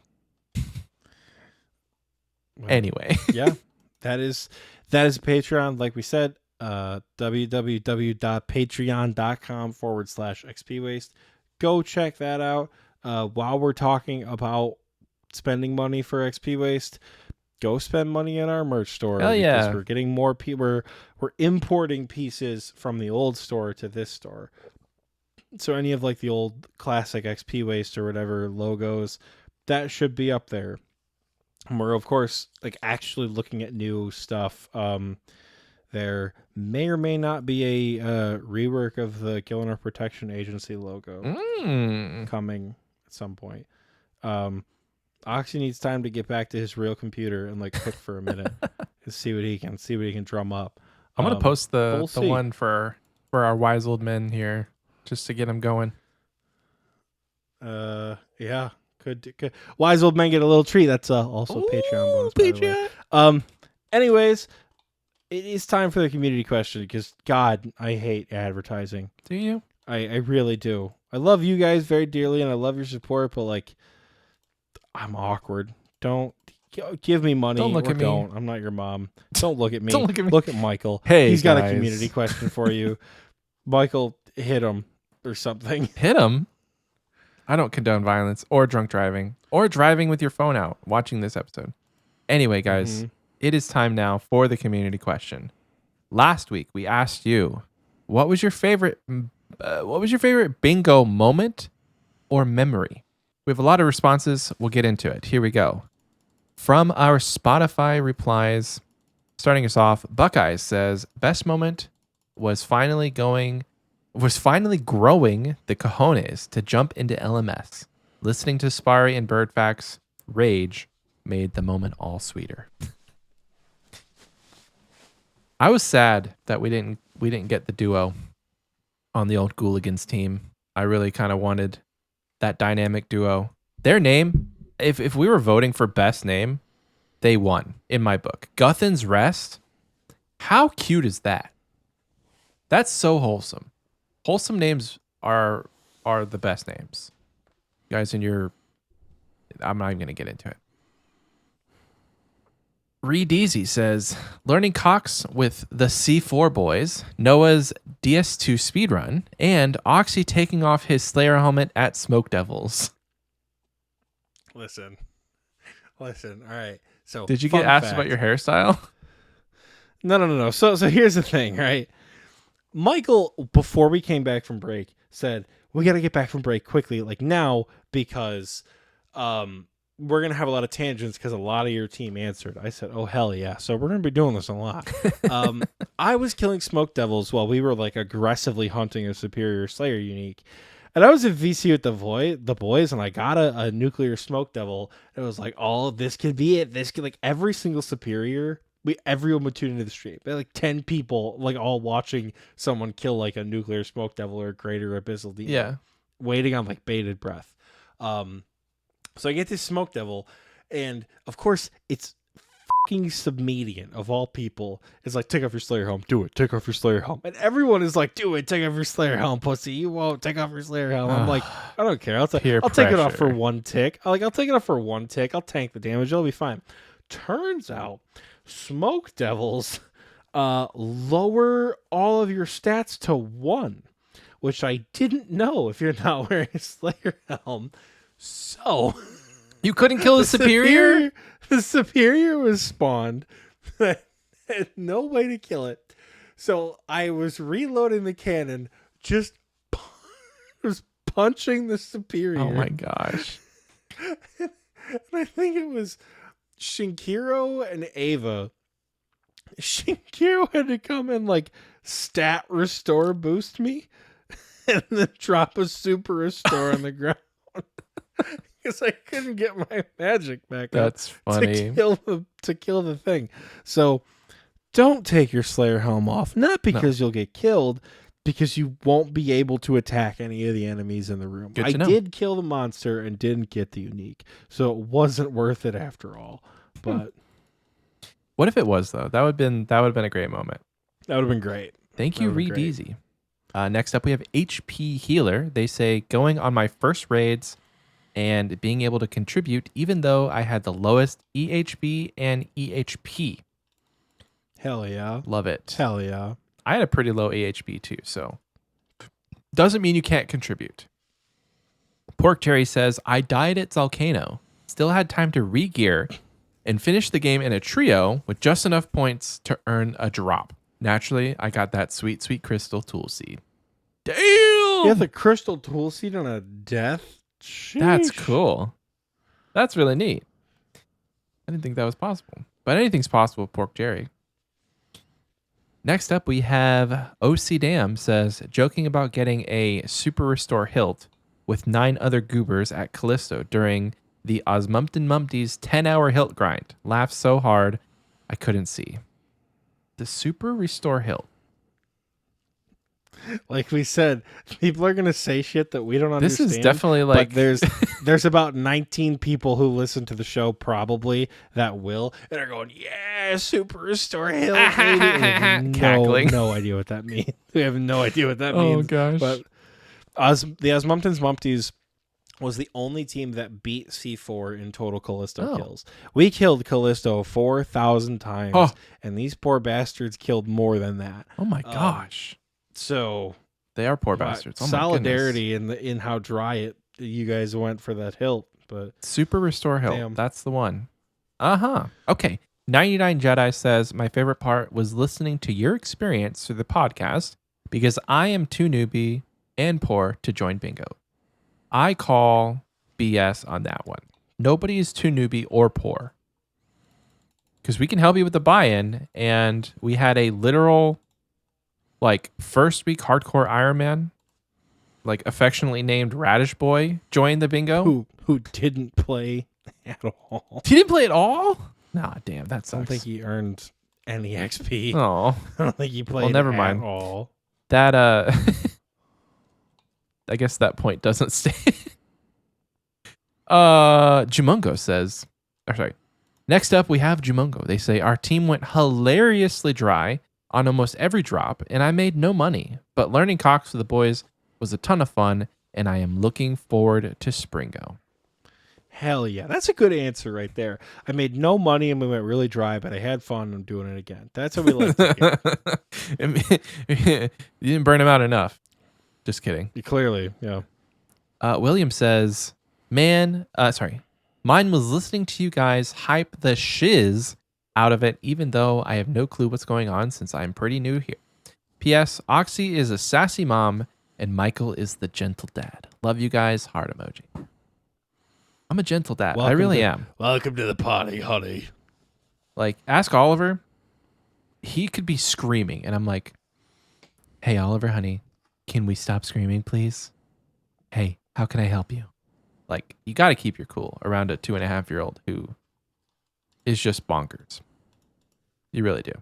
anyway, yeah, that is Patreon. Like we said, www.patreon.com/Xpwaste. Go check that out. While we're talking about spending money for Xpwaste, go spend money in our merch store. Hell yeah. Because we're getting more we're importing pieces from the old store to this store. So any of like the old classic Xpwaste or whatever logos, that should be up there. And we're of course like actually looking at new stuff. There may or may not be a rework of the Killer Protection Agency logo coming at some point. Oxie needs time to get back to his real computer and like cook for a minute to see what he can drum up. I'm gonna post the one for our wise old men here just to get them going. Yeah, could wise old men get a little treat. That's also Patreon bonus. Patreon. Anyways, it is time for the community question because God, I hate advertising. Do you? I really do. I love you guys very dearly and I love your support, but like, I'm awkward. Don't give me money. Don't look at me. I'm not your mom. Don't look at me. Don't look at me. Look at Michael. Hey, he's got guys. a community question for you. Michael, hit him or something. Hit him? I don't condone violence or drunk driving or driving with your phone out watching this episode. Anyway, guys, It is time now for the community question. Last week we asked you, what was your favorite bingo moment or memory? We have a lot of responses. We'll get into it. Here we go. From our Spotify replies, starting us off, Buckeyes says, best moment was finally growing the cojones to jump into LMS. Listening to Spari and Birdfax rage made the moment all sweeter. I was sad that we didn't get the duo on the old Gooligans team. I really kind of wanted that dynamic duo. Their name, if we were voting for best name, they won in my book. Guthin's Rest. How cute is that? That's so wholesome. Wholesome names are the best names. Guys, I'm not even going to get into it. Reed Easy says, learning Cox with the C4 boys, Noah's DS2 speedrun, and Oxie taking off his Slayer helmet at Smoke Devils. Listen. All right. So did you get asked about your hairstyle? No. So here's the thing, right? Michael, before we came back from break, said, we got to get back from break quickly, like now, because we're going to have a lot of tangents because a lot of your team answered. I said, oh, hell yeah. So we're going to be doing this a lot. I was killing Smoke Devils while we were like aggressively hunting a Superior Slayer unique. And I was in VC with the boys, and I got a nuclear Smoke Devil. It was like, oh, this could be it. This could, like, every single Superior, everyone would tune into the stream. There like 10 people, like, all watching someone kill like a nuclear Smoke Devil or a greater Abyssal Demon. Yeah. Waiting on like bated breath. So I get this Smoke Devil, and of course it's fucking Submedian of all people. It's like, take off your Slayer helm, do it, take off your Slayer helm. And everyone is like, do it, take off your Slayer helm, pussy. You won't take off your Slayer helm. I'm like, I don't care. I'll take it off for one tick. I'll take it off for one tick. I'll tank the damage. It'll be fine. Turns out Smoke Devils lower all of your stats to 1, which I didn't know if you're not wearing a Slayer helm. So you couldn't kill the Superior? The Superior was spawned. Had no way to kill it. So I was reloading the cannon, just was punching the Superior. Oh my gosh. And I think it was Shinkiro and Ava. Shinkiro had to come and like stat restore boost me and then drop a super restore on the ground. Because I couldn't get my magic back That's up funny. to kill the thing. So don't take your Slayer helm off. Not because you'll get killed, because you won't be able to attack any of the enemies in the room. Good I to know. did kill the monster and didn't get the unique, so it wasn't worth it after all. But what if it was though? That would have been a great moment. that would have been great. Thank you, That would've Reed been Easy. Next up, we have HP Healer. They say, going on my first raids and being able to contribute even though I had the lowest EHB and EHP. Hell yeah. Love it. Hell yeah. I had a pretty low AHB too, so doesn't mean you can't contribute. Pork Cherry says, I died at Zalcano, still had time to re-gear and finish the game in a trio with just enough points to earn a drop. Naturally, I got that sweet, sweet crystal tool seed. Damn! You have the crystal tool seed on a death? Sheesh. That's cool. That's really neat. I didn't think that was possible. But anything's possible with Pork Jerry. Next up, we have OC Dam says, joking about getting a super restore hilt with 9 other goobers at Callisto during the Osmumpton Mumpty's 10-hour hilt grind. Laughed so hard, I couldn't see. The super restore hilt. Like we said, people are gonna say shit that we don't This understand. is definitely like but there's about 19 people who listen to the show probably that will and are going, yeah, super restore hill. Cackling. No idea what that means. We have no idea what that Oh means. gosh. But the Osmumptons Mumpties was the only team that beat C4 in total Callisto kills. We killed Callisto 4,000 times, and these poor bastards killed more than that. Oh my gosh. So They are poor bastards. Oh my solidarity in how dry you guys went for that hilt, but Super Restore Hill. Damn. That's the one. Okay. 99 Jedi says, my favorite part was listening to your experience through the podcast because I am too newbie and poor to join bingo. I call BS on that one. Nobody is too newbie or poor. Because we can help you with the buy-in, and we had a literal, like, first week hardcore Ironman, like, affectionately named Radish Boy, join the bingo. Who didn't play at all. He didn't play at all? Nah, damn, that sucks. I don't think he earned any XP. Oh, I don't think he played well, never at mind. all. That, I guess that point doesn't stay. Jumungo says, or sorry. Next up, we have Jumungo. They say, our team went hilariously dry on almost every drop, and I made no money. But learning Cox with the boys was a ton of fun, and I am looking forward to Springo. Hell yeah. That's a good answer right there. I made no money and we went really dry, but I had fun and I'm doing it again. That's what we like to hear. You didn't burn him out enough. Just kidding. Clearly, yeah. William says, mine was listening to you guys hype the shiz out of it, even though I have no clue what's going on since I'm pretty new here. P.S. Oxie is a sassy mom and Michael is the gentle dad. Love you guys. Heart emoji. I'm a gentle dad. I really am. Welcome to the party, honey. Like, ask Oliver. He could be screaming, and I'm like, hey, Oliver, honey, can we stop screaming, please? Hey, how can I help you? Like, you got to keep your cool around a 2.5-year-old who is just bonkers. You really do.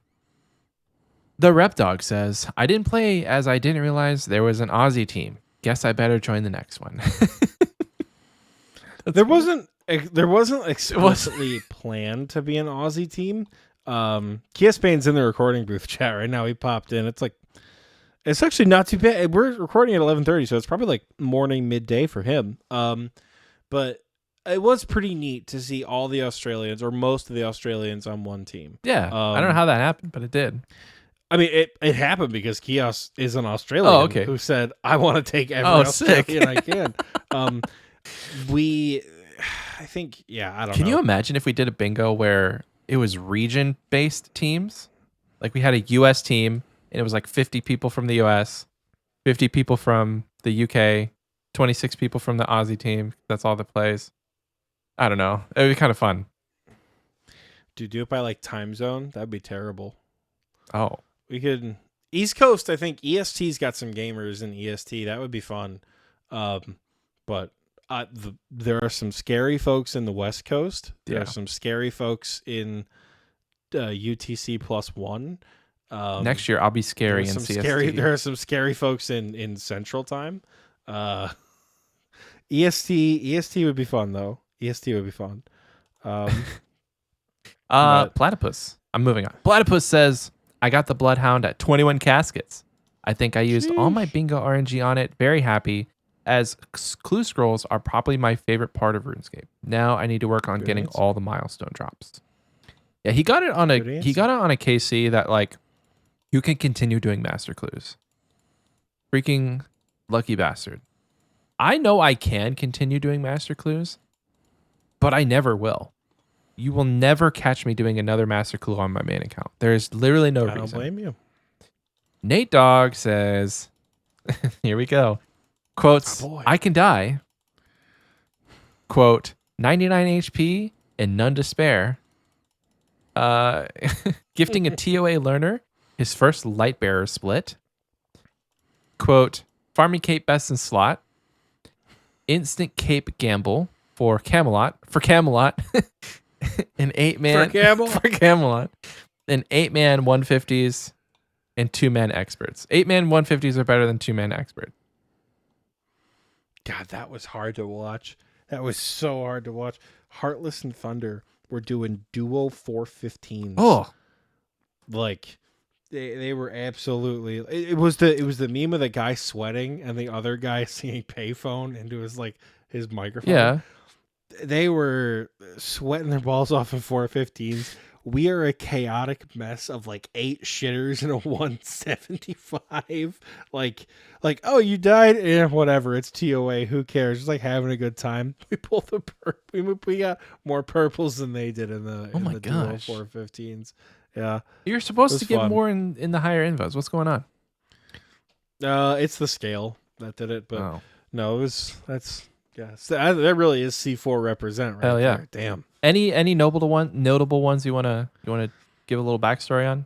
The Rep Dog says, I didn't play as I didn't realize there was an Aussie team. Guess I better join the next one. There wasn't explicitly planned to be an Aussie team. Keyspane's in the recording booth chat right now. He popped in. It's actually not too bad. We're recording at 11:30, so it's probably like morning, midday for him. But it was pretty neat to see all the Australians, or most of the Australians, on one team. Yeah, I don't know how that happened, but it did. I mean, it happened because Kios is an Australian who said, I want to take every Australian I can. I think, I don't know. Can you imagine if we did a bingo where it was region-based teams? Like we had a U.S. team, and it was like 50 people from the U.S., 50 people from the U.K., 26 people from the Aussie team. That's all that plays. I don't know. It would be kind of fun. Do you do it by like time zone? That'd be terrible. Oh. We could... East Coast, I think EST's got some gamers in EST. That would be fun. But... there are some scary folks in the West Coast. There are some scary folks in UTC +1. Next year, I'll be scary in CST. There are some scary folks in Central Time. EST would be fun, though. EST would be fun. Platypus. I'm moving on. Platypus says, I got the Bloodhound at 21 caskets. I think I used all my bingo RNG on it. Very happy. As clue scrolls are probably my favorite part of RuneScape. Now I need to work on getting all the milestone drops. Yeah, he got it on a KC that like you can continue doing master clues. Freaking lucky bastard. I know I can continue doing master clues, but I never will. You will never catch me doing another master clue on my main account. There's literally no reason. I don't blame you. Nate Dogg says, here we go. Quotes, I can die. Quote, 99 HP and none to spare. Gifting a TOA learner his first Lightbearer split. Quote, farming Cape best in slot. Instant Cape gamble for Camelot. An 8-man. For Camelot. An 8-man 150s and 2-man experts. 8-man 150s are better than 2-man experts. God, that was hard to watch. That was so hard to watch. Heartless and Thunder were doing duo 415s. Oh, like they were absolutely. It was the meme of the guy sweating and the other guy singing payphone into his microphone. Yeah, they were sweating their balls off in 415s. We are a chaotic mess of like 8 shitters and a 175. Like, oh, you died? Whatever. It's TOA. Who cares? Just like having a good time. We pulled we got more purples than they did in the duo 415s. Yeah. You're supposed to get more in the higher invos. What's going on? It's the scale that did it, but no, Yes, that really is C4 represent right Hell yeah. there. Damn. Any notable ones you wanna give a little backstory on?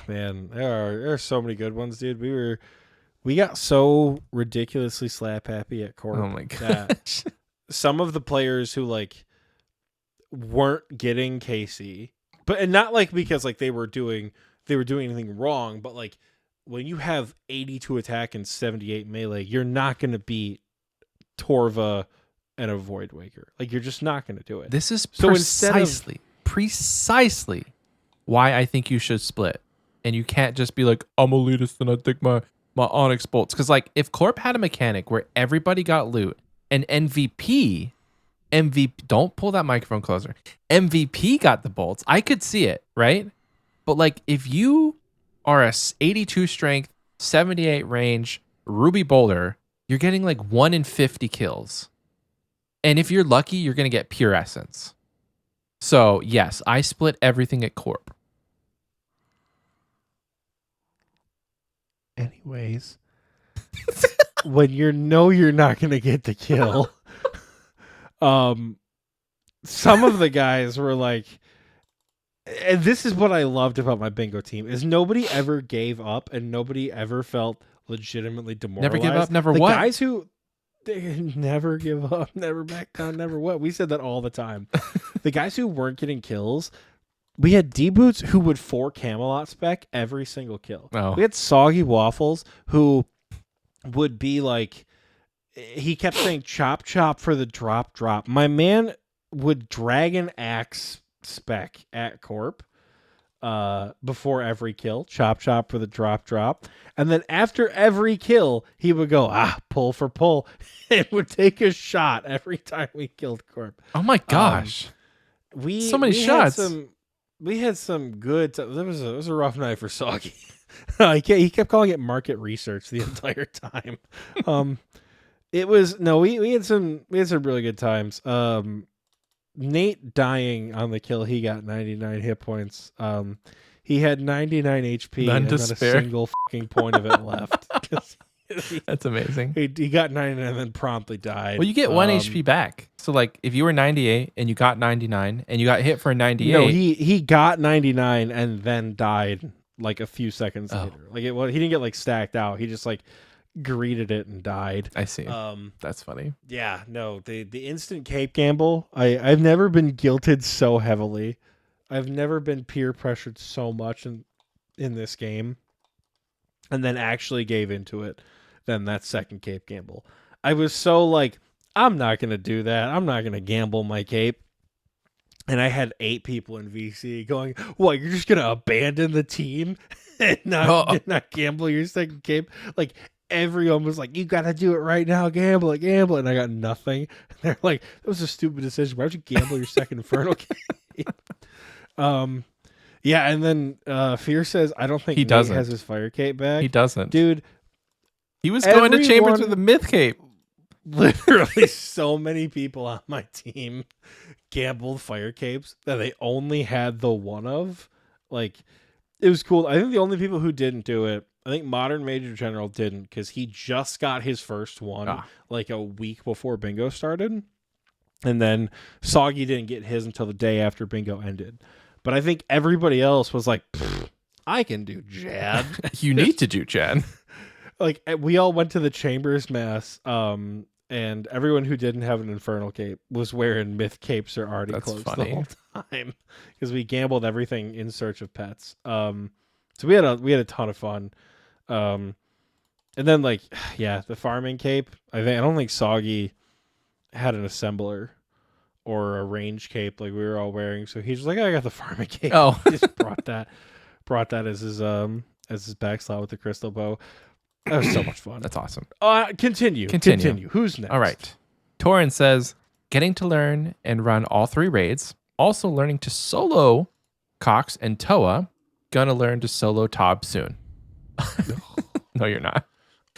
Man, there are so many good ones, dude. We got so ridiculously slap happy at Corp Oh my that gosh. some of the players who like weren't getting Casey, and not like because like they were doing anything wrong, but like when you have 82 attack and 78 melee, you're not gonna beat Torva and a Void Waker. Like you're just not gonna do it. This is So instead of- precisely why I think you should split. And you can't just be like, I'm elitist and I take my Onyx bolts. Because like if Corp had a mechanic where everybody got loot and MVP, don't pull that microphone closer. MVP got the bolts. I could see it, right? But like if you are a 82 strength, 78 range, Ruby Boulder, you're getting like 1 in 50 kills. And if you're lucky, you're going to get pure essence. So yes, I split everything at Corp. Anyways, when you're not gonna get the kill, some of the guys were like, and this is what I loved about my bingo team is nobody ever gave up and nobody ever felt legitimately demoralized. Never give up, never the what? guys who they never give up, never back down, never what. We said that all the time. The guys who weren't getting kills. We had D-Boots who would 4 Camelot spec every single kill. Oh. We had Soggy Waffles who would be like, he kept saying chop chop for the drop. My man would Dragon Axe spec at Corp before every kill. Chop chop for the drop. And then after every kill, he would go, pull for pull. It would take a shot every time we killed Corp. Oh my gosh. So many shots. We had some good. It was a rough night for Soggy. He kept calling it market research the entire time. We had some really good times. Nate dying on the kill, he got 99 hit points. He had 99 HP None and to not spare. a single fucking point of it left. That's amazing. He got 99 and then promptly died. Well, you get 1 HP back. So like if you were 98 and you got 99 and you got hit for 98. No, he got 99 and then died like a few seconds later. Like he didn't get like stacked out. He just like greeted it and died. I see. That's funny. Yeah, no, the instant cape gamble. I've never been guilted so heavily. I've never been peer pressured so much in this game, and then actually gave into it. Than that second cape gamble. I was so like, I'm not gonna do that. I'm not gonna gamble my cape. And I had 8 people in VC going, "What? You're just gonna abandon the team and not gamble your second cape?" Like everyone was like, "You gotta do it right now. Gamble it, gamble it." And I got nothing. And they're like, "That was a stupid decision. Why would you gamble your second Infernal cape?" Yeah. And then Fear says, "I don't think He Nate doesn't. has his fire cape back." He doesn't. Dude. He was going to Chambers Everyone- with a myth cape. Literally so many people on my team gambled fire capes that they only had the one of. Like, it was cool. I think the only people who didn't do it, I think Modern Major General didn't because he just got his first one like a week before bingo started. And then Soggy didn't get his until the day after bingo ended. But I think everybody else was like, I can do Jad. You need to do, Chad. Like we all went to the Chambers Mass, and everyone who didn't have an Infernal cape was wearing myth capes or already That's closed funny. the whole time because we gambled everything in search of pets. So we had a ton of fun. And then like the farming cape. I don't think Soggy had an assembler or a range cape like we were all wearing. So he's just like, I got the farming cape. Oh. He just brought that as his back slot with the crystal bow. That was so much fun. That's awesome. Continue. Who's next? All right. Torin says, getting to learn and run all 3 raids. Also learning to solo Cox and Toa. Gonna learn to solo Tob soon. No, you're not.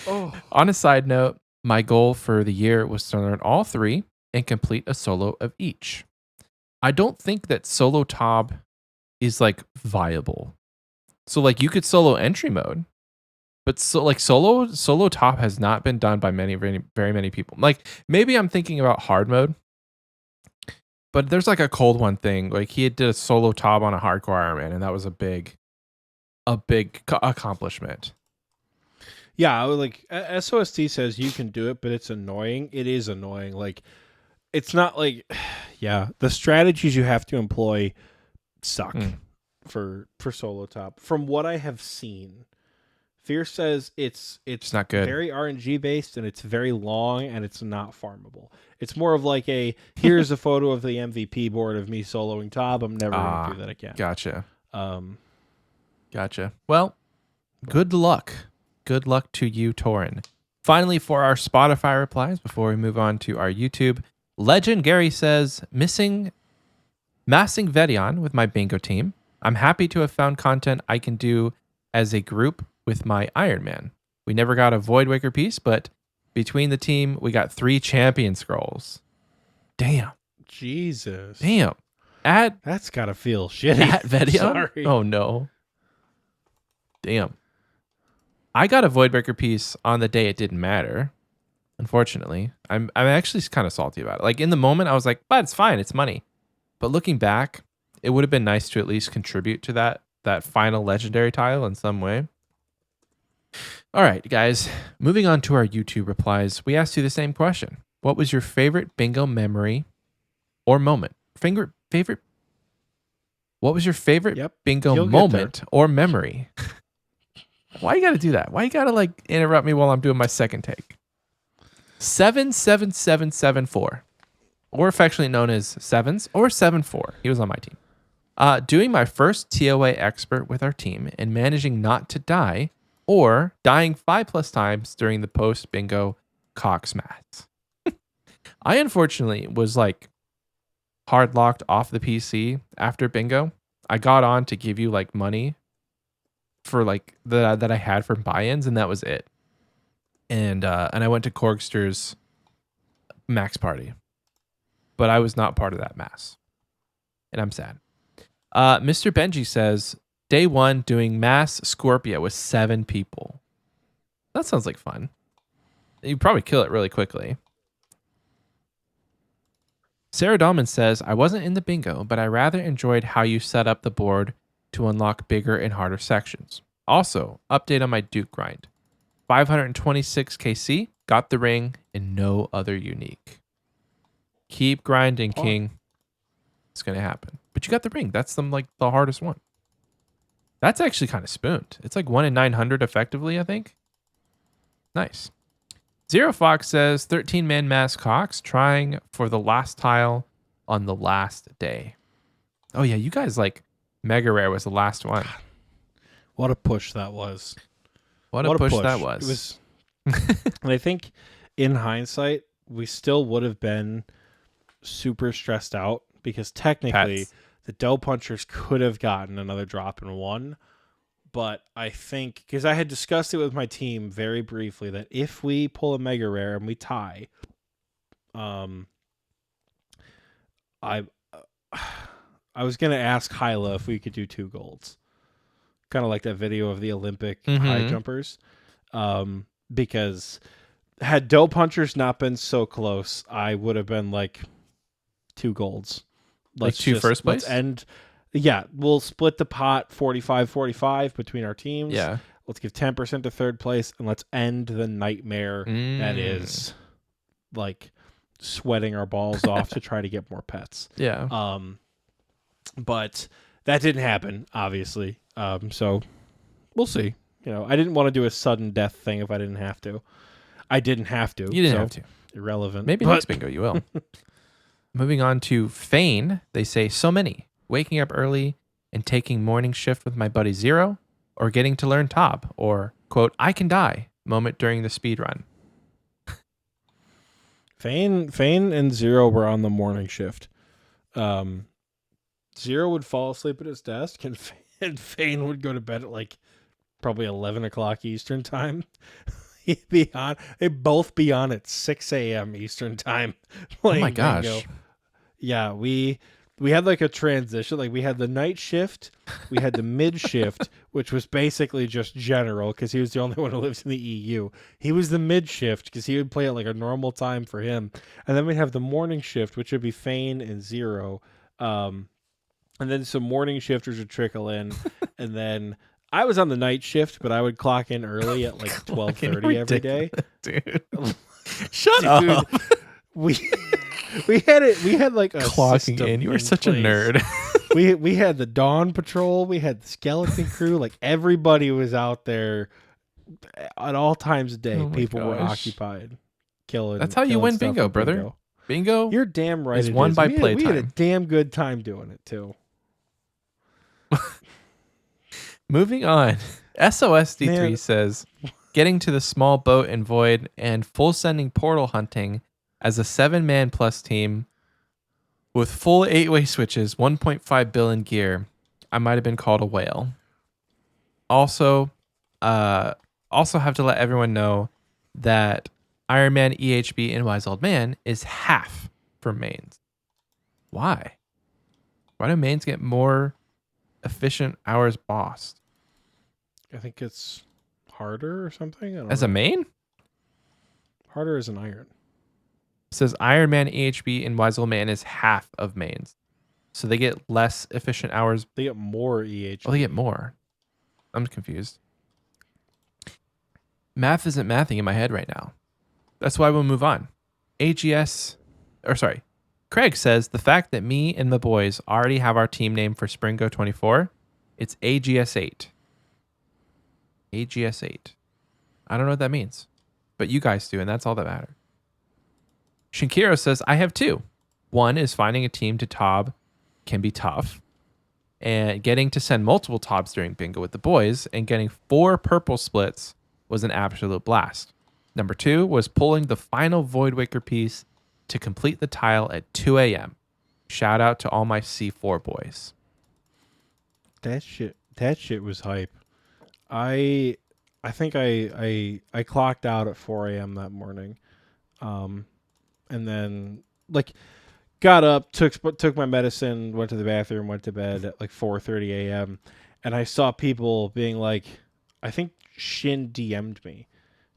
Oh, On a side note, my goal for the year was to learn all 3 and complete a solo of each. I don't think that solo Tob is like viable. So like you could solo entry mode, But so like solo top has not been done by very many people. Like maybe I'm thinking about hard mode, but there's like a cold one thing. Like he did a solo top on a hardcore Iron Man, and that was a big accomplishment. Yeah, like SOST says you can do it, but it's annoying. It is annoying. Like it's not like, yeah, the strategies you have to employ suck for solo top. From what I have seen, Fierce says it's not good. Very RNG based, and it's very long, and it's not farmable. It's more of like here's a photo of the MVP board of me soloing top. I'm never gonna do that again. Gotcha. Gotcha. Well, good luck. Good luck to you, Torin. Finally, for our Spotify replies, before we move on to our YouTube, Legend Gary says, massing Vedion with my bingo team. I'm happy to have found content I can do as a group with my Iron Man. We never got a Voidwaker piece, but between the team, we got 3 champion scrolls. Damn. Jesus. Damn. That's gotta feel shitty. At Vedion? Sorry. Oh no. Damn. I got a Voidbreaker piece on the day it didn't matter. Unfortunately, I'm actually kind of salty about it. Like in the moment, I was like, "But it's fine, it's money." But looking back, it would have been nice to at least contribute to that final legendary tile in some way. All right, guys. Moving on to our YouTube replies, we asked you the same question: what was your favorite bingo memory or moment? Favorite. What was your favorite bingo moment or memory? Why you gotta do that? Why you gotta like interrupt me while I'm doing my second take? 77774, or affectionately known as Sevens or 74. He was on my team. Doing my first TOA expert with our team and managing not to die, or dying 5+ times during the post bingo Cox mats. I unfortunately was like hard locked off the PC after bingo. I got on to give you like money for like that I had from buy-ins, and that was it. And I went to Korgster's max party, but I was not part of that mass, and I'm sad. Mr. Benji says day 1 doing mass Scorpia with 7 people. That sounds like fun. You'd probably kill it really quickly. Sarah Dahlman says, I wasn't in the bingo, but I rather enjoyed how you set up the board to unlock bigger and harder sections. Also, update on my Duke grind. 526 KC, got the ring, and no other unique. Keep grinding, King. It's going to happen. But you got the ring. That's the hardest one. That's actually kind of spooned. It's like 1 in 900 effectively, I think. Nice. Zero Fox says, 13-man mass Cox trying for the last tile on the last day. Oh, yeah, you guys like Mega Rare was the last one. What a push that was. What a push that was. It was and I think in hindsight, we still would have been super stressed out because technically the Dough Punchers could have gotten another drop in 1. But I think, because I had discussed it with my team very briefly, that if we pull a Mega Rare and we tie, I was going to ask Hyla if we could do 2 golds. Kind of like that video of the Olympic high jumpers. Because had Dough Punchers not been so close, I would have been like 2 golds. Like 2 first place? Yeah, we'll split the pot 45-45 between our teams. Yeah. Let's give 10% to third place, and let's end the nightmare that is like sweating our balls off to try to get more pets. Yeah. But that didn't happen, obviously. So we'll see. You know, I didn't want to do a sudden death thing if I didn't have to. I didn't have to. You didn't have to. Irrelevant. Maybe next bingo you will. Moving on to Fane, they say so many. Waking up early and taking morning shift with my buddy Zero, or getting to learn top, or quote, I can die moment during the speed run. Fane and Zero were on the morning shift. Zero would fall asleep at his desk, and Fane would go to bed at like probably 11 o'clock Eastern time. They'd both be on at 6 a.m. Eastern time. Oh my gosh. Bingo. Yeah, we had like a transition. Like we had the night shift, we had the mid shift, which was basically just general because he was the only one who lives in the EU. He was the mid shift because he would play at like a normal time for him, and then we'd have the morning shift, which would be Fane and Zero, and then some morning shifters would trickle in, and then I was on the night shift, but I would clock in early at like 12:30 every day. Dude. Shut up. We had it. We had like a Clocking in. You were such a nerd. we had the Dawn Patrol. We had the Skeleton Crew. Like everybody was out there at all times of day. Oh my People were gosh. occupied killing. That's how you killing win stuff bingo, with brother. Bingo. You're damn right. is It won is. by We had a playtime. damn good time doing it too. Moving on. SOSD3 Man. says, getting to the small boat and void and full sending portal hunting as a 7-man plus team with full 8-way switches, 1.5 billion gear. I might have been called a whale. Also have to let everyone know that Iron Man, EHB, and Wise Old Man is half for mains. Why? Why do mains get more efficient hours bossed? I think it's harder or something. I don't As know. a main? Harder as an iron. It says Iron Man, EHB, and Wise Old Man is half of mains. So they get less efficient hours. They get more EH. Oh, they get more. I'm confused. Math isn't mathing in my head right now. That's why we'll move on. Craig says the fact that me and the boys already have our team name for Springo 24, it's AGS8. AGS8. I don't know what that means, but you guys do, and that's all that matters. Shinkiro says, I have two. One is finding a team to Tob can be tough, and getting to send multiple Tobs during bingo with the boys, and getting 4 purple splits was an absolute blast. Number 2 was pulling the final Voidwaker piece to complete the tile at 2 a.m. Shout out to all my C4 boys. That shit was hype. I think I clocked out at 4 a.m. that morning, and then like got up, took my medicine, went to the bathroom, went to bed at like 4:30 a.m. and I saw people being like, I think Shin DM'd me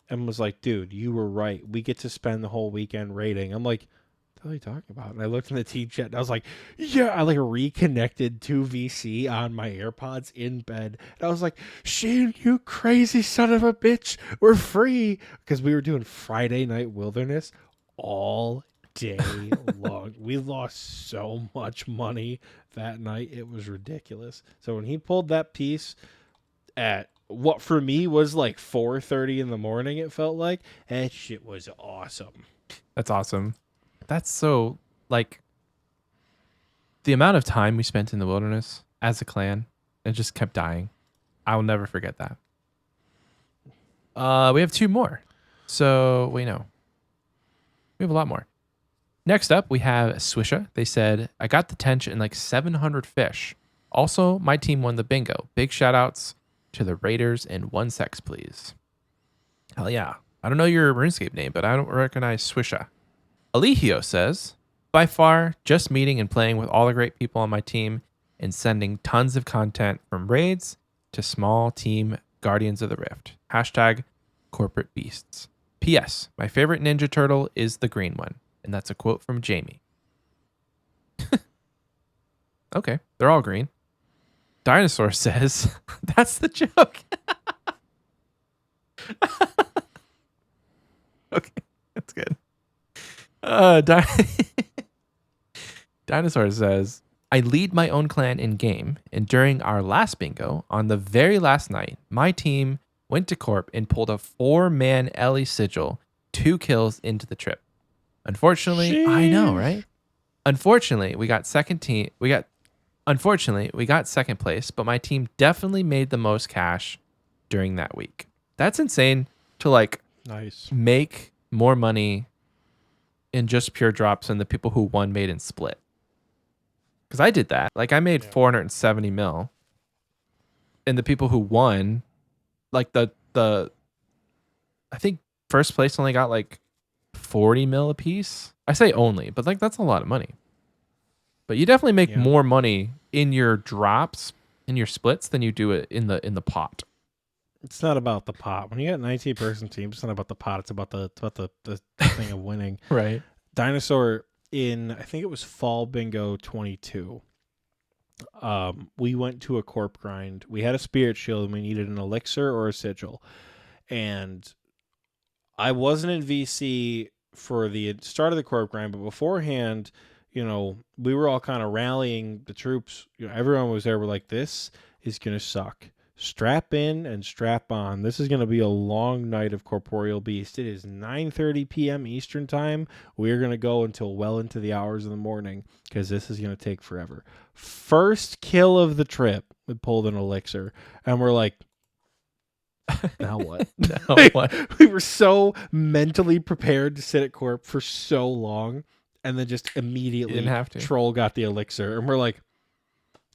and was like, dude, you were right. We get to spend the whole weekend raiding. I'm like, what are you talking about? And I looked in the team chat and I was like, yeah, I like reconnected to VC on my AirPods in bed. And I was like, Shane, you crazy son of a bitch. We're free. Because we were doing Friday Night Wilderness all day long. We lost so much money that night. It was ridiculous. So when he pulled that piece at what for me was like 4:30 in the morning, it felt like, that shit was awesome. That's awesome. That's so, like, the amount of time we spent in the wilderness as a clan and just kept dying. I will never forget that. We have 2 more. So, we know. We have a lot more. Next up, we have Swisha. They said, I got the tench in like 700 fish. Also, my team won the bingo. Big shout outs to the Raiders and 1 sex, please. Hell yeah. I don't know your RuneScape name, but I don't recognize Swisha. Alihio says, by far, just meeting and playing with all the great people on my team and sending tons of content from raids to small team Guardians of the Rift. Hashtag corporate beasts. P.S. My favorite Ninja Turtle is the green one. And that's a quote from Jamie. Okay, they're all green. Dinosaur says, that's the joke. Okay, that's good. Dinosaur says, I lead my own clan in game, and during our last bingo, on the very last night, my team went to Corp and pulled a 4-man Ellie sigil, 2 kills into the trip. Unfortunately, I know, right? Unfortunately, we got second place, but my team definitely made the most cash during that week. That's insane to like Nice. make more money in just pure drops than the people who won made in split. Because I did that. Like I made 470 mil. And the people who won, like the I think first place only got like 40 mil a piece. I say only, but like that's a lot of money. But you definitely make Yeah. more money in your drops, in your splits, than you do it in the pot. It's not about the pot. When you got 19-person teams, it's not about the pot. It's about the thing of winning. Right. Dinosaur in, I think it was Fall Bingo 22. We went to a corp grind. We had a spirit shield and we needed an elixir or a sigil. And I wasn't in VC for the start of the corp grind, but beforehand, you know, we were all kind of rallying the troops. You know, everyone was there. We're like, this is going to suck. Strap in and strap on. This is going to be a long night of Corporeal Beast. It is 9:30 p.m. Eastern time. We're going to go until well into the hours of the morning because this is going to take forever. First kill of the trip, we pulled an elixir, and we're like, now what? Now what? We were so mentally prepared to sit at Corp for so long, and then just immediately You didn't have to. Troll got the elixir, and we're like,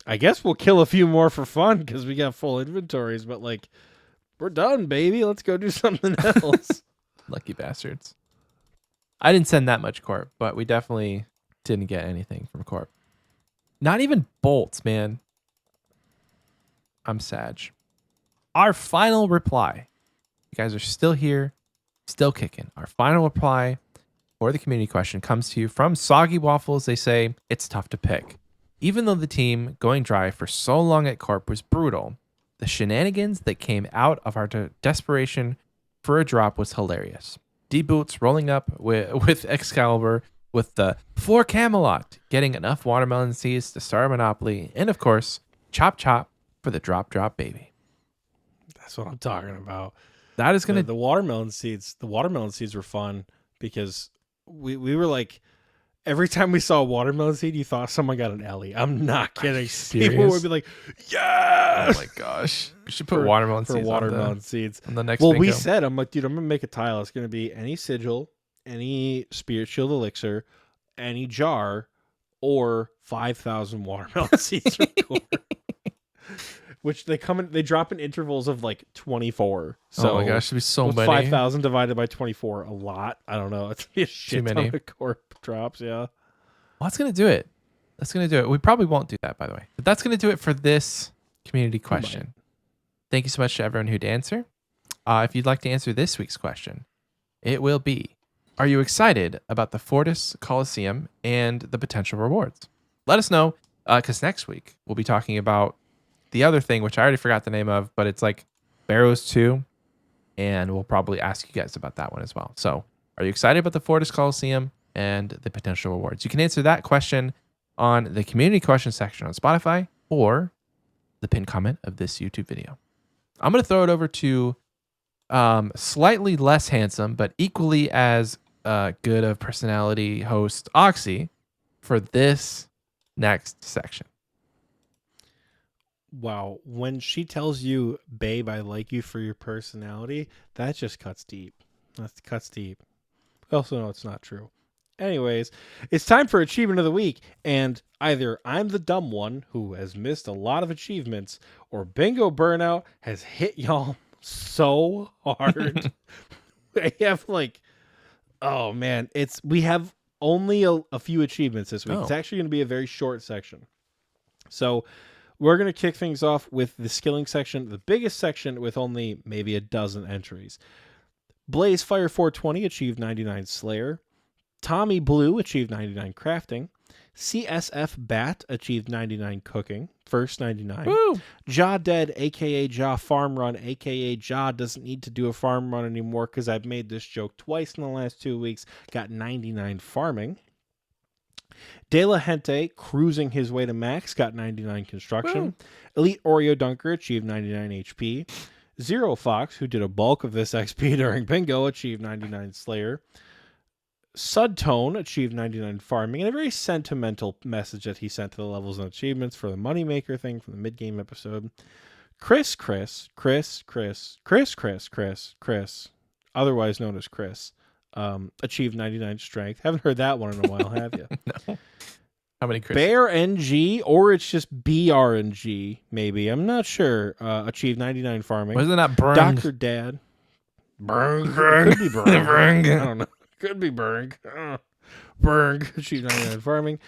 I guess we'll kill a few more for fun because we got full inventories, but like, we're done, baby. Let's go do something else. Lucky bastards. I didn't send that much Corp, but we definitely didn't get anything from Corp. Not even bolts, man. I'm sad. Our final reply. You guys are still here, still kicking. Our final reply for the community question comes to you from Soggy Waffles. They say, it's tough to pick. Even though the team going dry for so long at Corp was brutal, the shenanigans that came out of our desperation for a drop was hilarious. D-Boots rolling up with Excalibur with the for Camelot, getting enough watermelon seeds to start a monopoly, and of course, Chop Chop for the drop baby. That's what I'm talking about. That is gonna The watermelon seeds. The watermelon seeds were fun because we were like, every time we saw a watermelon seed, you thought someone got an Ellie. I'm not kidding. People serious? would be like, yes! Oh my gosh. We should put watermelon for seeds watermelon seeds. on the next Well, bingo. we said, I'm like, dude, I'm going to make a tile. It's going to be any sigil, any spirit shield elixir, any jar, or 5,000 watermelon seeds from Core. Which they drop in intervals of like 24. So oh my gosh, there'd be so what's many. 5,000 divided by 24? A lot. I don't know. It's a shit many. ton of Corp drops, yeah. Well, that's going to do it. That's going to do it. We probably won't do that, by the way. But that's going to do it for this community question. Thank you so much to everyone who'd answer. If you'd like to answer this week's question, it will be, are you excited about the Fortis Colosseum and the potential rewards? Let us know, because next week we'll be talking about the other thing, which I already forgot the name of, but it's like Barrows 2, and we'll probably ask you guys about that one as well. So are you excited about the Fortis Colosseum and the potential rewards? You can answer that question on the community question section on Spotify or the pinned comment of this YouTube video. I'm going to throw it over to slightly less handsome, but equally as good of personality host Oxie for this next section. Wow. When she tells you, babe, I like you for your personality, that just cuts deep. That cuts deep. Also, no, it's not true. Anyways, it's time for Achievement of the Week, and either I'm the dumb one who has missed a lot of achievements, or Bingo Burnout has hit y'all so hard. I have like, oh man, we have only a few achievements this week. Oh. It's actually going to be a very short section. So we're going to kick things off with the skilling section, the biggest section with only maybe a dozen entries. Blaze Fire 420 achieved 99 Slayer. Tommy Blue achieved 99 Crafting. CSF Bat achieved 99 Cooking. First 99. Woo! Jaw Dead, a.k.a. Jaw Farm Run, a.k.a. Jaw doesn't need to do a farm run anymore because I've made this joke twice in the last 2 weeks. Got 99 Farming. De La Gente, cruising his way to max, got 99 Construction. Woo. Elite Oreo Dunker achieved 99 HP. Zero Fox, who did a bulk of this XP during Bingo, achieved 99 Slayer. Sudtone achieved 99 Farming, and a very sentimental message that he sent to the levels and achievements for the Moneymaker thing from the mid-game episode. Chris, otherwise known as Chris, achieved 99 Strength. Haven't heard that one in a while, have you? No. How many Chris? Bear NG, or it's just BRNG, maybe. I'm not sure. Achieved 99 Farming. Wasn't that Brung? Dr. Dad. Burng. Could be Burng. I don't know. Could be Burng. Burng. Achieved 99 Farming.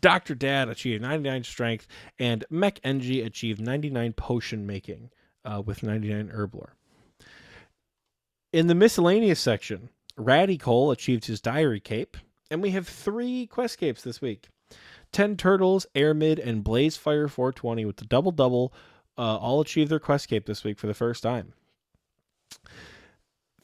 Dr. Dad achieved 99 strength, and Mech NG achieved 99 potion making with 99 herb lore. In the miscellaneous section, Ratty Cole achieved his diary cape, and we have 3 quest capes this week. 10 Turtles, Air Mid, and Blazefire 420 with the double-double all achieved their quest cape this week for the first time.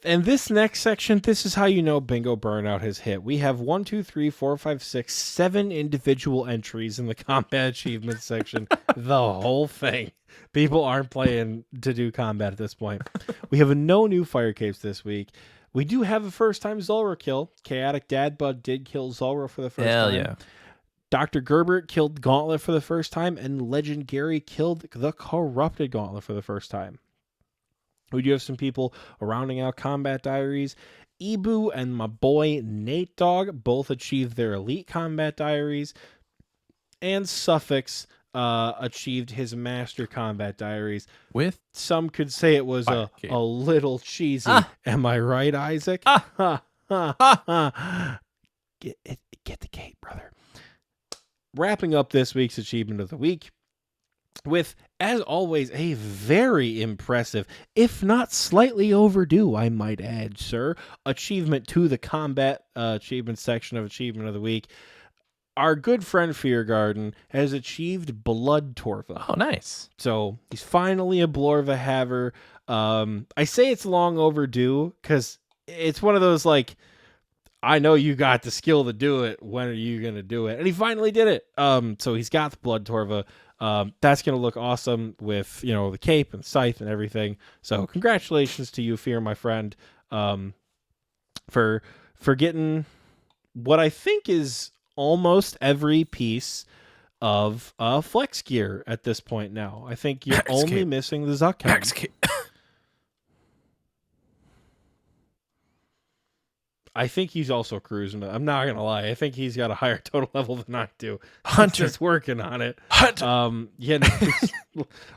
And this next section, this is how you know Bingo Burnout has hit. We have 1, 2, 3, 4, 5, 6, 7 individual entries in the combat achievement section. The whole thing. People aren't playing to do combat at this point. We have no new fire capes this week. We do have a first-time Zulrah kill. Chaotic Dadbud did kill Zulrah for the first time. Hell yeah. Dr. Gerbert killed Gauntlet for the first time, and Legend Gary killed the Corrupted Gauntlet for the first time. We do have some people rounding out combat diaries. Ebu and my boy Nate Dogg both achieved their elite combat diaries. And Suffix achieved his master combat diaries. With Some could say it was a little cheesy. Am I right, Isaac? Get the cape, brother. Wrapping up this week's achievement of the week with, as always, a very impressive, if not slightly overdue, I might add, sir, achievement to the combat achievement section of Achievement of the Week. Our good friend Feargarden has achieved Blood Torva. Oh, nice. So he's finally a Blorva haver. I say it's long overdue because it's one of those, like, I know you got the skill to do it. When are you going to do it? And he finally did it. So he's got the Blood Torva. That's going to look awesome with, the cape and scythe and everything. So congratulations to you, Fear, my friend, for getting what I think is almost every piece of flex gear at this point now. I think you're only missing the Zuck helm. I think he's also cruising. I'm not going to lie. I think he's got a higher total level than I do. Hunter. Just working on it. Hunter.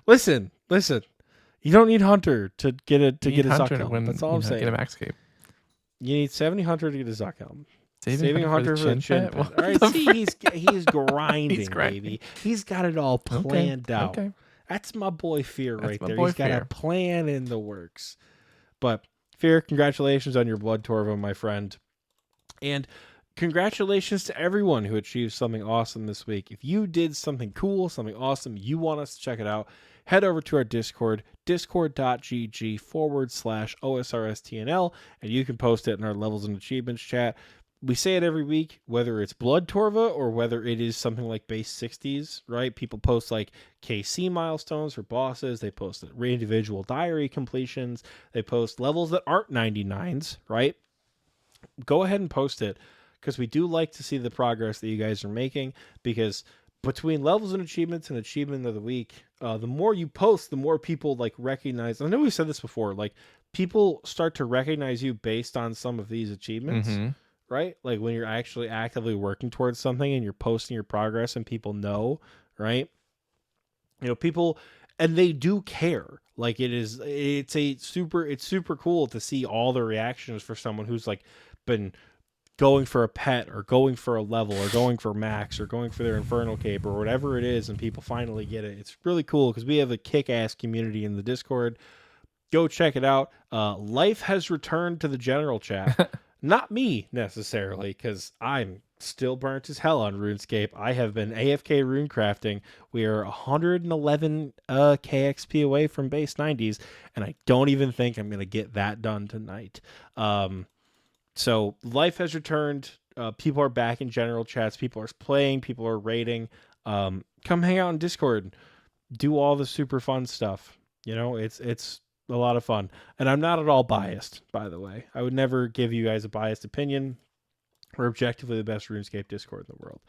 Listen. You don't need Hunter to get a Zuck helm. That's all I'm saying. Get a max cape. You need 70 Hunter to get a Zuck helm. Saving Hunter for the chin pet. All right, see, he's grinding, baby. He's got it all planned out. Okay. That's my boy Fear right there. He's got a plan in the works. But Fear, congratulations on your Blood Torva, my friend. And congratulations to everyone who achieved something awesome this week. If you did something cool, something awesome, you want us to check it out, head over to our Discord, discord.gg/OSRSTNL, and you can post it in our Levels and Achievements chat. We say it every week, whether it's Blood Torva or whether it is something like base 60s, right? People post like KC milestones for bosses. They post individual diary completions. They post levels that aren't 99s, right? Go ahead and post it because we do like to see the progress that you guys are making, because between levels and achievements and achievement of the week, the more you post, the more people like recognize. I know we've said this before, like people start to recognize you based on some of these achievements. Mm-hmm. Right? Like when you're actually actively working towards something and you're posting your progress and people know, right? People, and they do care. Like it's super cool to see all the reactions for someone who's like been going for a pet or going for a level or going for max or going for their Infernal Cape or whatever it is, and people finally get it. It's really cool because we have a kick-ass community in the Discord. Go check it out. Life has returned to the general chat. Not me, necessarily, because I'm still burnt as hell on RuneScape. I have been AFK runecrafting. We are 111 KXP away from base 90s, and I don't even think I'm going to get that done tonight. So life has returned. People are back in general chats. People are playing. People are raiding. Come hang out in Discord. Do all the super fun stuff. It's a lot of fun. And I'm not at all biased, by the way. I would never give you guys a biased opinion. We're objectively the best RuneScape Discord in the world.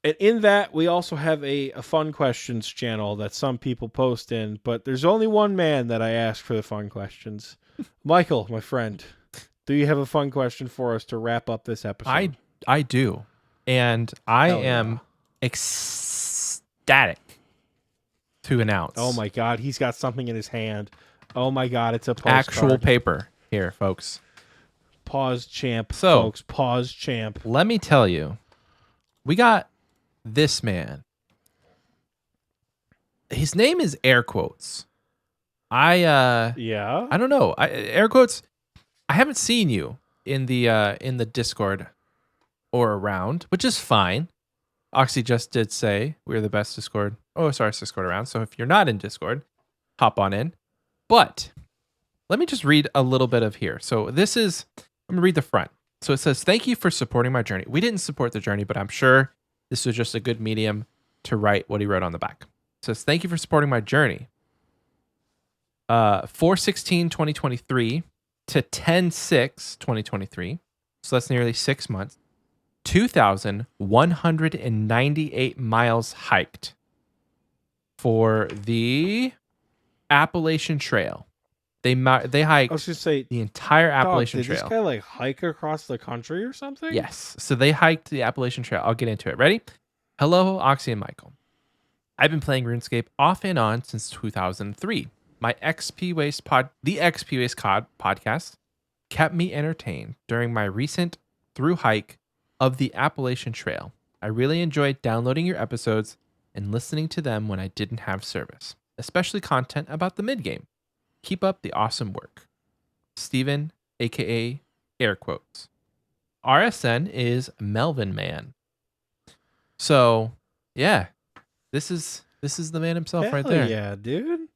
And in that, we also have a fun questions channel that some people post in, but there's only one man that I ask for the fun questions. Michael, my friend, do you have a fun question for us to wrap up this episode? I do. And I am ecstatic to announce. Oh my God, he's got something in his hand. Oh my God, it's a postcard. Actual paper here, folks. Pause champ, folks. Pause champ. Let me tell you, we got this man. His name is air quotes. Yeah. I don't know. Air quotes. I haven't seen you in the Discord or around, which is fine. Oxie just did say we're the best Discord. Oh, sorry, Discord around. So if you're not in Discord, hop on in. But let me just read a little bit of here. So I'm gonna read the front. So it says, "Thank you for supporting my journey." We didn't support the journey, but I'm sure this was just a good medium to write what he wrote on the back. It says, "Thank you for supporting my journey." 4/16/2023 to 10/6/2023. So that's nearly 6 months. 2,198 miles hiked for the Appalachian Trail. They hiked I was just say, the entire dog, Appalachian did Trail. this guy like hike across the country or something? Yes. So they hiked the Appalachian Trail. I'll get into it. Ready? Hello, Oxie and Michael. I've been playing RuneScape off and on since 2003. My Xpwaste podcast kept me entertained during my recent through hike of the Appalachian Trail. I really enjoyed downloading your episodes and listening to them when I didn't have service, especially content about the mid-game. Keep up the awesome work. Steven, aka air quotes. RSN is Melvin Man. So, yeah, this is the man himself Hell right there. yeah, dude.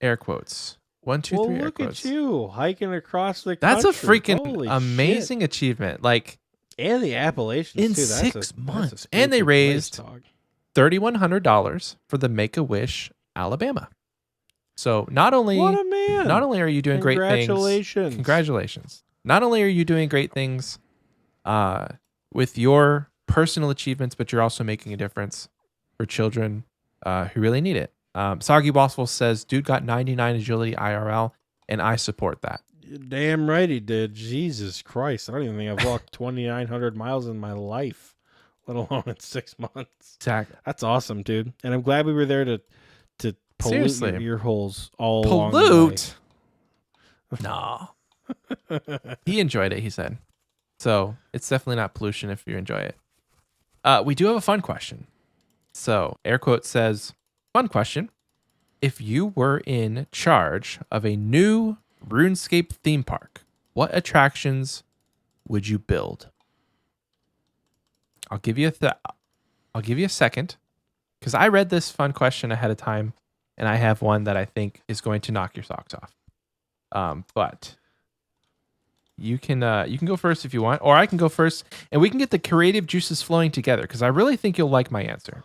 Air quotes. 1, 2, Well, 3 air look quotes. at you hiking across the That's country. a freaking Holy amazing shit. achievement. Like And the Appalachians in too. That's 6 a months. spooky And they place, raised dog. $3,100 for the Make-A-Wish Alabama. So not only What a man. are you doing great things. Congratulations. Not only are you doing great things with your personal achievements, but you're also making a difference for children who really need it. Soggy Waffle says, dude got 99 agility IRL, and I support that. You're damn right he did. Jesus Christ. I don't even think I've walked 2,900 miles in my life, let alone in 6 months. Exactly. That's awesome, dude. And I'm glad we were there to pollute Seriously. your ear holes all along the Pollute? No. He enjoyed it, he said. So it's definitely not pollution if you enjoy it. We do have a fun question. So air quote says, fun question. If you were in charge of a new RuneScape theme park, what attractions would you build? I'll give you a second, because I read this fun question ahead of time, and I have one that I think is going to knock your socks off. But you can go first if you want, or I can go first, and we can get the creative juices flowing together, because I really think you'll like my answer.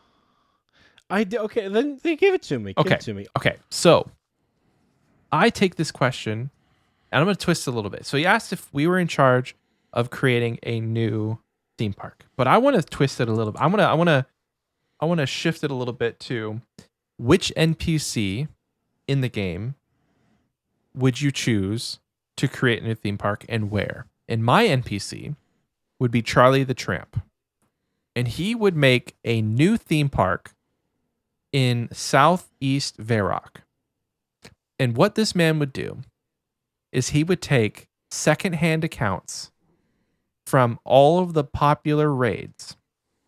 Okay, then give it to me. Give it to me. Okay. So I take this question and I'm going to twist it a little bit. So he asked if we were in charge of creating a new theme park, but I want to twist it a little bit. I want to shift it a little bit to which NPC in the game would you choose to create a new theme park and where? And my NPC would be Charlie the Tramp, and he would make a new theme park in Southeast Varrock. And what this man would do is he would take secondhand accounts from all of the popular raids,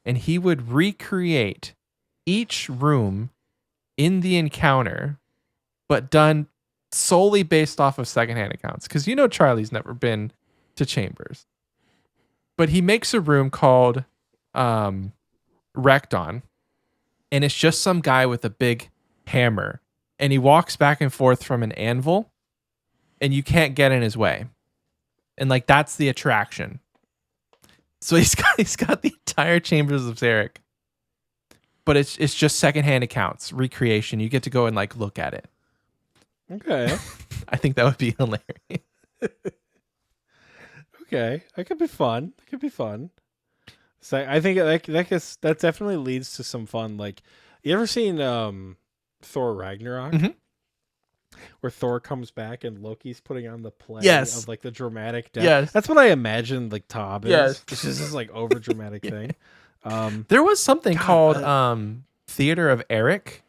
and he would recreate each room in the encounter, but done solely based off of secondhand accounts. Because you know Charlie's never been to Chambers. But he makes a room called Recton, and it's just some guy with a big hammer, and he walks back and forth from an anvil, and you can't get in his way. And like that's the attraction. So he's got the entire Chambers of Zarek, but it's just secondhand accounts, recreation. You get to go and like look at it. Okay. I think that would be hilarious. Okay, that could be fun. That could be fun. So I think that definitely leads to some fun. Like, you ever seen Thor Ragnarok? Mhm. Where Thor comes back and Loki's putting on the play Yes. of like the dramatic death. Yes. That's what I imagine like Tob is. Yes. It's just this like over dramatic thing. There was something God, called Theater of Eric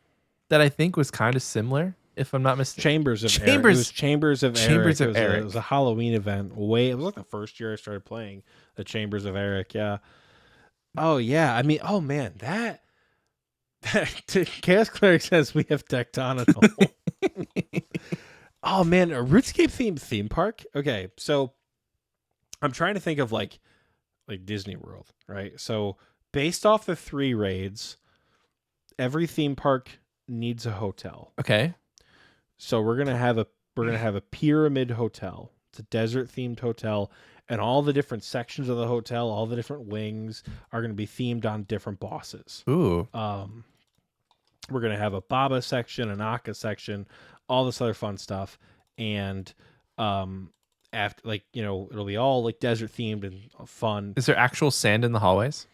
that I think was kind of similar, if I'm not mistaken. Chambers of Eric. It was Chambers of Chambers Eric. of It Eric. was a Halloween event. It was like the first year I started playing the Chambers of Eric. Yeah. Oh yeah, I mean, oh man, that Chaos Cleric says we have Tectonical. Oh man, a RuneScape themed theme park. Okay, so I'm trying to think of like Disney World, right? So based off the 3 raids, every theme park needs a hotel. Okay. So we're gonna have a pyramid hotel. It's a desert themed hotel, and all the different sections of the hotel, all the different wings are gonna be themed on different bosses. Ooh. We're gonna have a Baba section, an Akka section, all this other fun stuff, and after it'll be all like desert themed and fun. Is there actual sand in the hallways?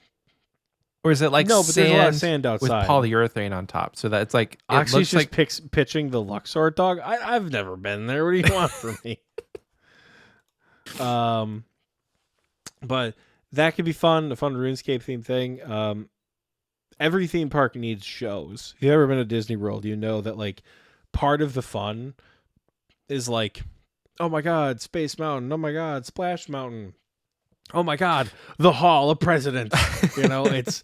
Or is it like No, but there's a lot of sand with outside. polyurethane on top? So that it's like it Oxie's looks just like pitching the Luxor dog. I've never been there. What do you want from me? But that could be fun. A fun RuneScape theme thing. Every theme park needs shows. If you've ever been to Disney World, you know that like part of the fun is like, oh my God, Space Mountain. Oh my God, Splash Mountain. Oh my God, the Hall of Presidents. It's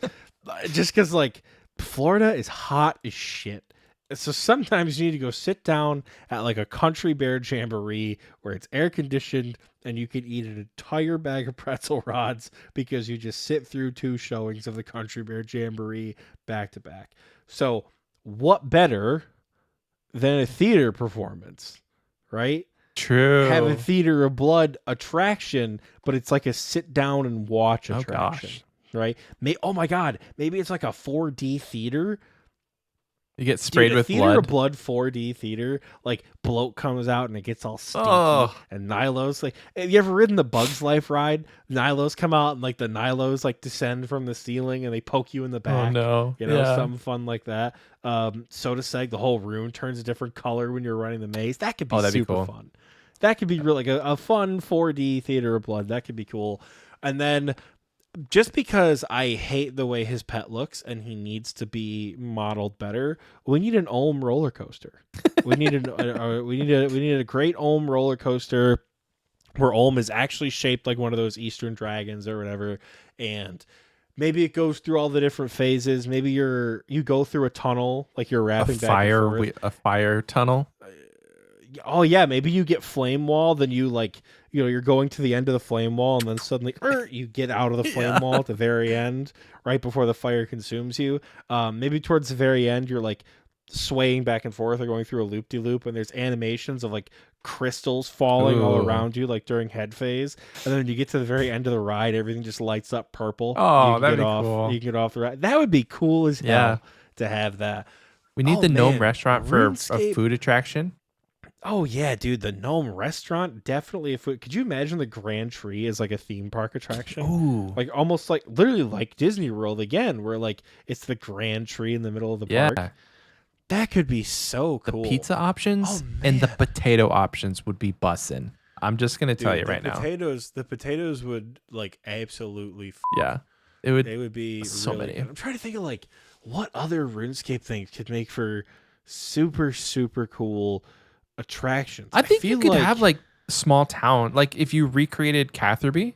just because like Florida is hot as shit. So sometimes you need to go sit down at like a country bear jamboree where it's air conditioned and you can eat an entire bag of pretzel rods because you just sit through 2 showings of the country bear jamboree back to back. So what better than a theater performance, right? true. Have a Theater of Blood attraction, but it's like a sit down and watch Oh, attraction, gosh. right? Oh my God, maybe it's like a 4D theater. You get sprayed Dude, a with Theater of blood. Blood 4D theater, like bloat comes out and it gets all stinky, Oh. and Nilos like. Have you ever ridden the Bugs Life ride? Nilos come out and like the Nilos like descend from the ceiling and they poke you in the back. Oh no. You know, something fun like that. Soda Seg, the whole room turns a different color when you're running the maze. That could be that'd be super cool. fun. That could be really like a fun 4D Theater of Blood. That could be cool. And then just because I hate the way his pet looks and he needs to be modeled better, we need an Ohm roller coaster. We need we need a great Ohm roller coaster where Ohm is actually shaped like one of those Eastern dragons or whatever, and maybe it goes through all the different phases. Maybe you go through a tunnel, like you're wrapping back and forth. A fire tunnel. Oh yeah, maybe you get flame wall, then you you're going to the end of the flame wall, and then suddenly you get out of the flame wall at the very end, right before the fire consumes you. Maybe towards the very end, you're like swaying back and forth or going through a loop-de-loop, and there's animations of like crystals falling all Ooh. around you, like during head phase, and then when you get to the very end of the ride, everything just lights up purple. Oh, You can that'd get be off, cool. You can get off the ride. That would be cool as hell Yeah. to have that. We need Oh, the Gnome man. restaurant for a RuneScape- food attraction. Oh yeah, dude, the Gnome restaurant definitely. Could you imagine the Grand Tree as like a theme park attraction? Ooh. Like almost like literally like Disney World again, where like it's the Grand Tree in the middle of the Yeah. park. That could be so The cool. pizza options Oh, and the man. potato options would be bussin'. I'm just gonna tell Dude, you right now. The potatoes would like absolutely. Yeah. It would. They would be So really many. good. I'm trying to think of like what other RuneScape things could make for super cool attractions. I think you feel could have like small town, like if you recreated Catherby,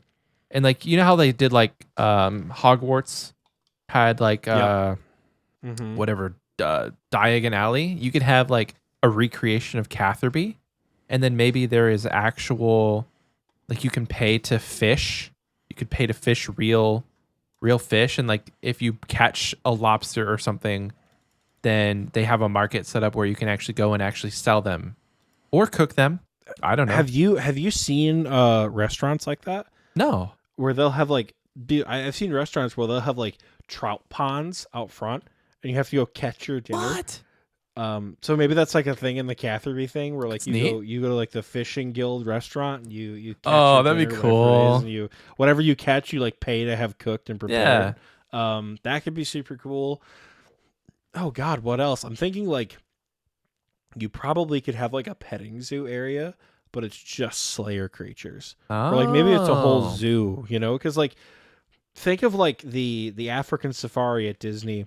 and like you know how they did like Hogwarts had like Mhm. whatever Diagon Alley. You could have like a recreation of Catherby, and then maybe there is actual like you can pay to fish. You could pay to fish real fish, and like if you catch a lobster or something, then they have a market set up where you can actually go and actually sell them or cook them. I don't know. Have you seen restaurants like that No. where they'll have like I've seen restaurants where they'll have like trout ponds out front and you have to go catch your dinner. What? So maybe that's like a thing in the Catherby thing where like That's you go to like the fishing guild restaurant and you catch Oh, your that'd be dinner, whatever it is, cool. and whatever you catch you like pay to have cooked and prepared. That could be super cool. Oh God, what else? I'm thinking like you probably could have like a petting zoo area, but it's just Slayer creatures. Oh. Or like maybe it's a whole zoo, because like think of like the African safari at Disney,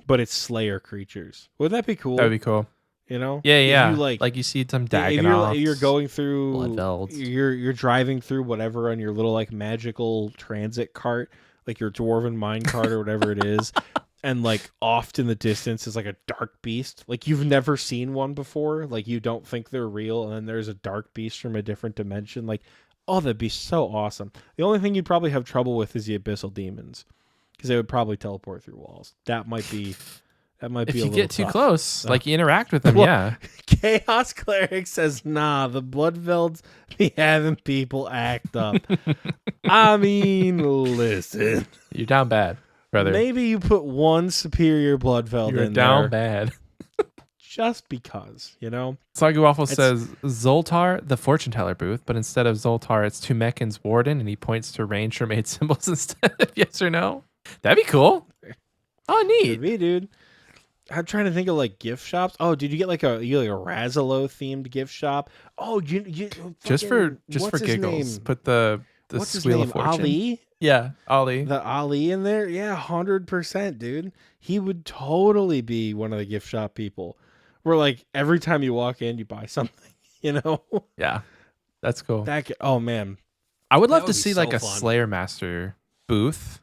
but it's Slayer creatures. Wouldn't that be cool? That'd be cool. Yeah, Yeah. You, like you see some if Dagonauts. you're going through Bloodvelds. you're driving through whatever on your little like magical transit cart like your dwarven minecart or whatever it is, and like off in the distance is like a dark beast. Like you've never seen one before. Like you don't think they're real, and then there's a dark beast from a different dimension. Like, oh, that'd be so awesome. The only thing you'd probably have trouble with is the abyssal demons, because they would probably teleport through walls. That might be If a you little get too tough. close, like you interact with them, Well, yeah. Chaos Cleric says, nah, the Bloodvelds be having people act up. I mean, listen. You're down bad, brother. Maybe you put one superior Bloodveld You're in down there bad. just because, you know? Soggy Waffle says Zoltar, the fortune teller booth, but instead of Zoltar, it's Tumekin's warden, and he points to ranger made symbols instead of yes or no. That'd be cool. Oh, neat. Could be, dude. I'm trying to think of like gift shops. Oh, did you get like a Razalo themed gift shop? Oh, you just for what's his giggles, name? put the What's his wheel name? of fortune. Ali? Yeah, Ali. The Ali in there? Yeah, 100%, dude. He would totally be one of the gift shop people. Where like every time you walk in, you buy something, you know? Yeah, that's cool. Oh man. I would love That to would be see so like a fun. Slayer Master booth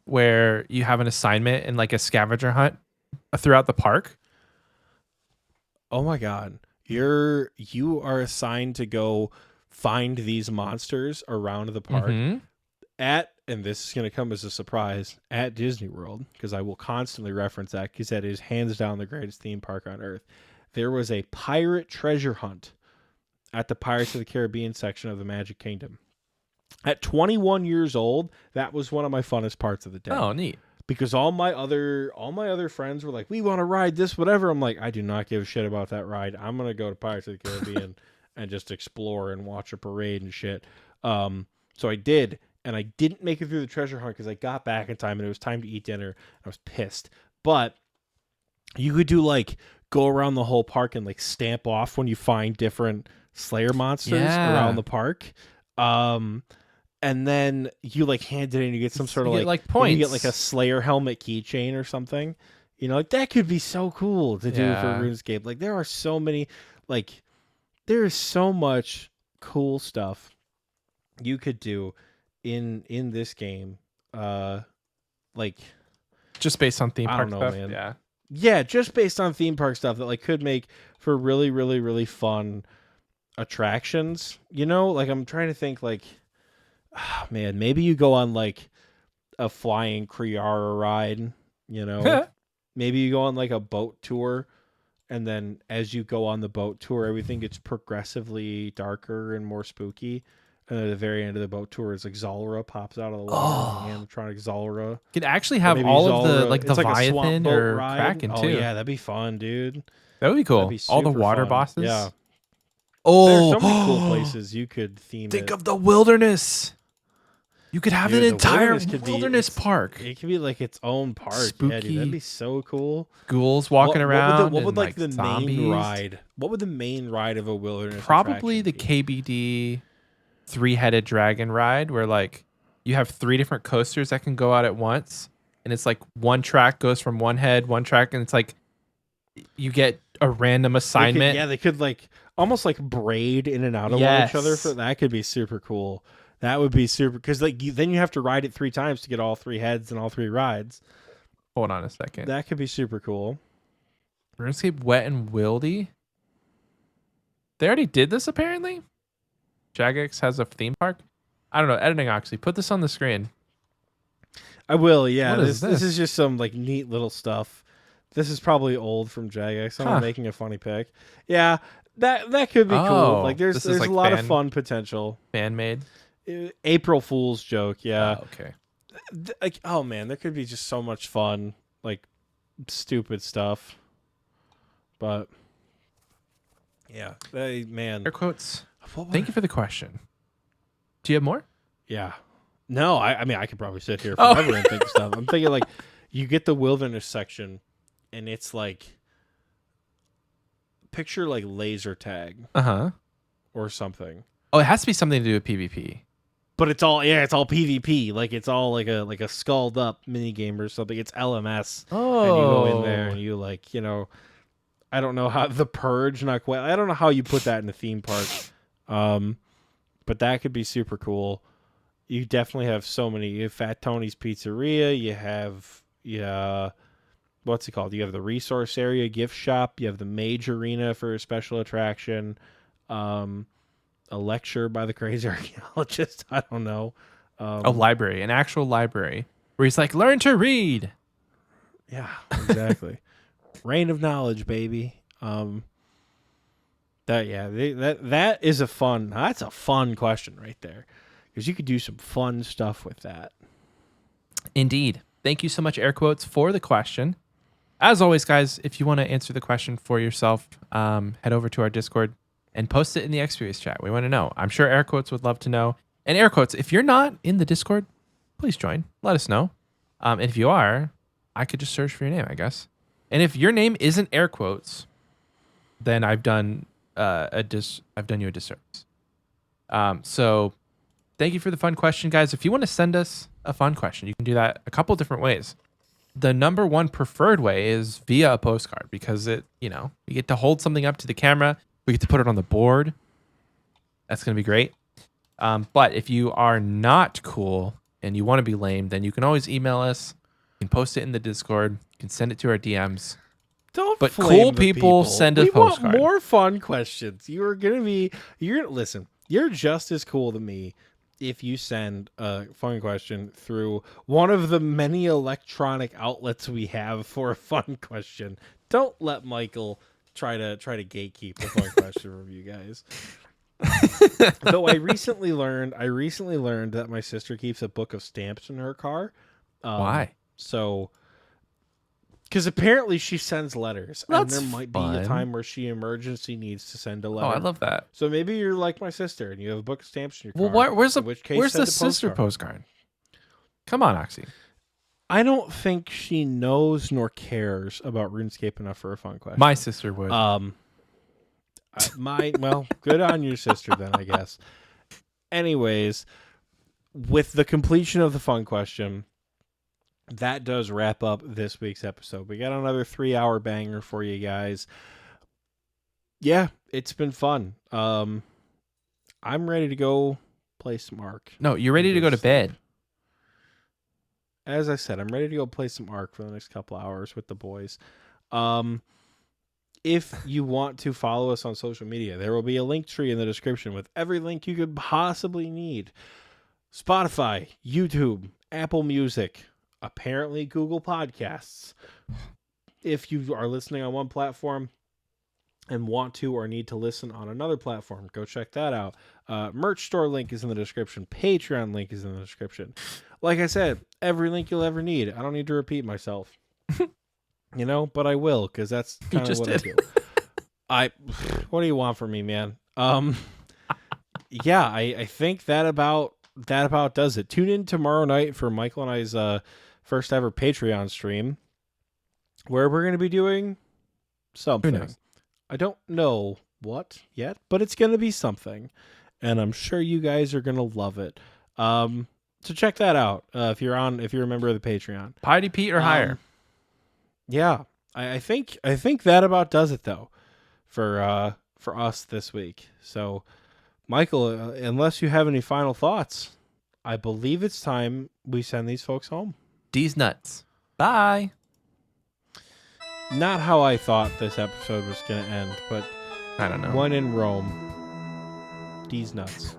where you have an assignment and like a scavenger hunt throughout the park. Oh my god. You are assigned to go find these monsters around the park Mhm. and this is going to come as a surprise, at Disney World, because I will constantly reference that because that is hands down the greatest theme park on earth. There was a pirate treasure hunt at the Pirates of the Caribbean section of the Magic Kingdom. At 21 years old, that was one of my funnest parts of the day. Oh, neat. Because all my other friends were like, we want to ride this, whatever. I'm like, I do not give a shit about that ride. I'm going to go to Pirates of the Caribbean and just explore and watch a parade and shit. So I did. And I didn't make it through the treasure hunt because I got back in time and it was time to eat dinner. I was pissed. But you could do like go around the whole park and like stamp off when you find different Slayer monsters Yeah. around the park. And then you like hand it in, you get some sort of You get, like, maybe you get points. like a Slayer helmet keychain or something. You know, like that could be so cool to do Yeah. for RuneScape. Like there are so many, like there is so much cool stuff you could do in this game. Like Just based on theme I park don't know, stuff. man. Yeah. just based on theme park stuff that like could make for really, really, really fun attractions. You know, like I'm trying to think like, man, maybe you go on like a flying Kriara ride, you know. Maybe you go on like a boat tour, and then as you go on the boat tour, everything gets progressively darker and more spooky. And at the very end of the boat tour is like Zalra pops out of the water, the animatronic Zalra. Could actually Or have maybe all of the Zalra- like the it's like a swamp Leviathan boat or ride. Kraken Oh too. yeah, that'd be fun, dude. That would be cool. That'd be All the super water fun. bosses. Yeah. There's Oh, so many cool places you could theme Think it. of the wilderness. You could have Dude, an the entire wilderness could be- wilderness it's- park. It could be like its own park. Yeah, dude, Spooky. that'd be so cool. Ghouls walking around. What would and, like the zombies. main ride? What would the main ride of a wilderness? Probably the attraction be? KBD three-headed dragon ride, where like you have 3 different coasters that can go out at once, and it's like one track goes from one head, one track, and it's like you get a random assignment. They could like almost like braid in and out of Yes. one each other. For that could be super cool. That would be super because like then you have to ride it 3 times to get all 3 heads and all 3 rides. Hold on a second. That could be super cool. RuneScape Wet and Wildy. They already did this apparently. Jagex has a theme park. I don't know. Editing Oxie, put this on the screen. I will. Yeah, What is this this? is just some like neat little stuff. This is probably old from Jagex. I'm Huh. making a funny pick. Yeah, that could be Oh, cool. Like this is there's like a lot of fan- fun potential. Fan made. April Fool's joke. Yeah. Oh, okay. Like oh man, there could be just so much fun, like stupid stuff. But yeah, man. Air quotes. What Thank you for the question. Do you have more? Yeah. No, I mean I could probably sit here Oh. forever and think of stuff. I'm thinking like you get the wilderness section, and it's like picture like laser tag Uh-huh. or something. Oh, it has to be something to do with PvP. But it's all PvP. Like it's all like a skulled up mini game or something. It's LMS. Oh. And you go in there and you like, you know, I don't know how the purge, not quite. I don't know how you put that in a theme park. But that could be super cool. You definitely have so many. You have Fat Tony's Pizzeria. You have what's it called? You have the resource area, gift shop. You have the Mage Arena for a special attraction. A lecture by the crazy archaeologist. I don't know. A library, an actual library where he's like, learn to read. Yeah, exactly. Reign of knowledge, baby. That is that's a fun question right there, because you could do some fun stuff with that. Indeed. Thank you so much, air quotes, for the question. As always, guys, if you want to answer the question for yourself, head over to our Discord and post it in the Xpwaste chat. We want to know. I'm sure air quotes would love to know. And air quotes, if you're not in the Discord, please join. Let us know. And if you are, I could just search for your name, I guess. And if your name isn't air quotes, then I've done you a disservice. So thank you for the fun question, guys. If you want to send us a fun question, you can do that a couple different ways. The number one preferred way is via a postcard, because you get to hold something up to the camera. We get to put it on the board. That's going to be great. But if you are not cool and you want to be lame, then you can always email us. You can post it in the Discord. You can send it to our DMs. But cool people send us postcards. We want more fun questions. You're listen. You're just as cool to me if you send a fun question through one of the many electronic outlets we have for a fun question. Don't let Michael try to gatekeep the fun question review, guys. Though I recently learned that my sister keeps a book of stamps in her car. Why? So, because apparently she sends letters, and That's there might be a time where she emergency needs to send a letter. Oh, I love that. So maybe you're like my sister, and you have a book of stamps in your car. Well, where's the sister postcard? Come on, Oxie. I don't think she knows nor cares about RuneScape enough for a fun question. My sister would. Well, good on your sister then, I guess. Anyways, with the completion of the fun question, that does wrap up this week's episode. We got another 3-hour banger for you guys. Yeah, it's been fun. I'm ready to go play some Ark. No, you're ready to go to bed. As I said, I'm ready to go play some Ark for the next couple hours with the boys. If you want to follow us on social media, there will be a link tree in the description with every link you could possibly need. Spotify, YouTube, Apple Music, apparently Google Podcasts. If you are listening on one platform and want to or need to listen on another platform, go check that out. Merch store link is in the description. Patreon link is in the description. Like I said, every link you'll ever need. I don't need to repeat myself. But I will, because that's kind of what I do. What do you want from me, man? Yeah, I think that about does it. Tune in tomorrow night for Michael and I's first ever Patreon stream, where we're going to be doing something. Who knows? I don't know what yet, but it's going to be something, and I'm sure you guys are going to love it. So check that out if you're a member of the Patreon. Piety Pete or higher. Yeah, I think that about does it though, for us this week. So, Michael, unless you have any final thoughts, I believe it's time we send these folks home. D's nuts. Bye. Not how I thought this episode was going to end, but I don't know. when in Rome, D's nuts.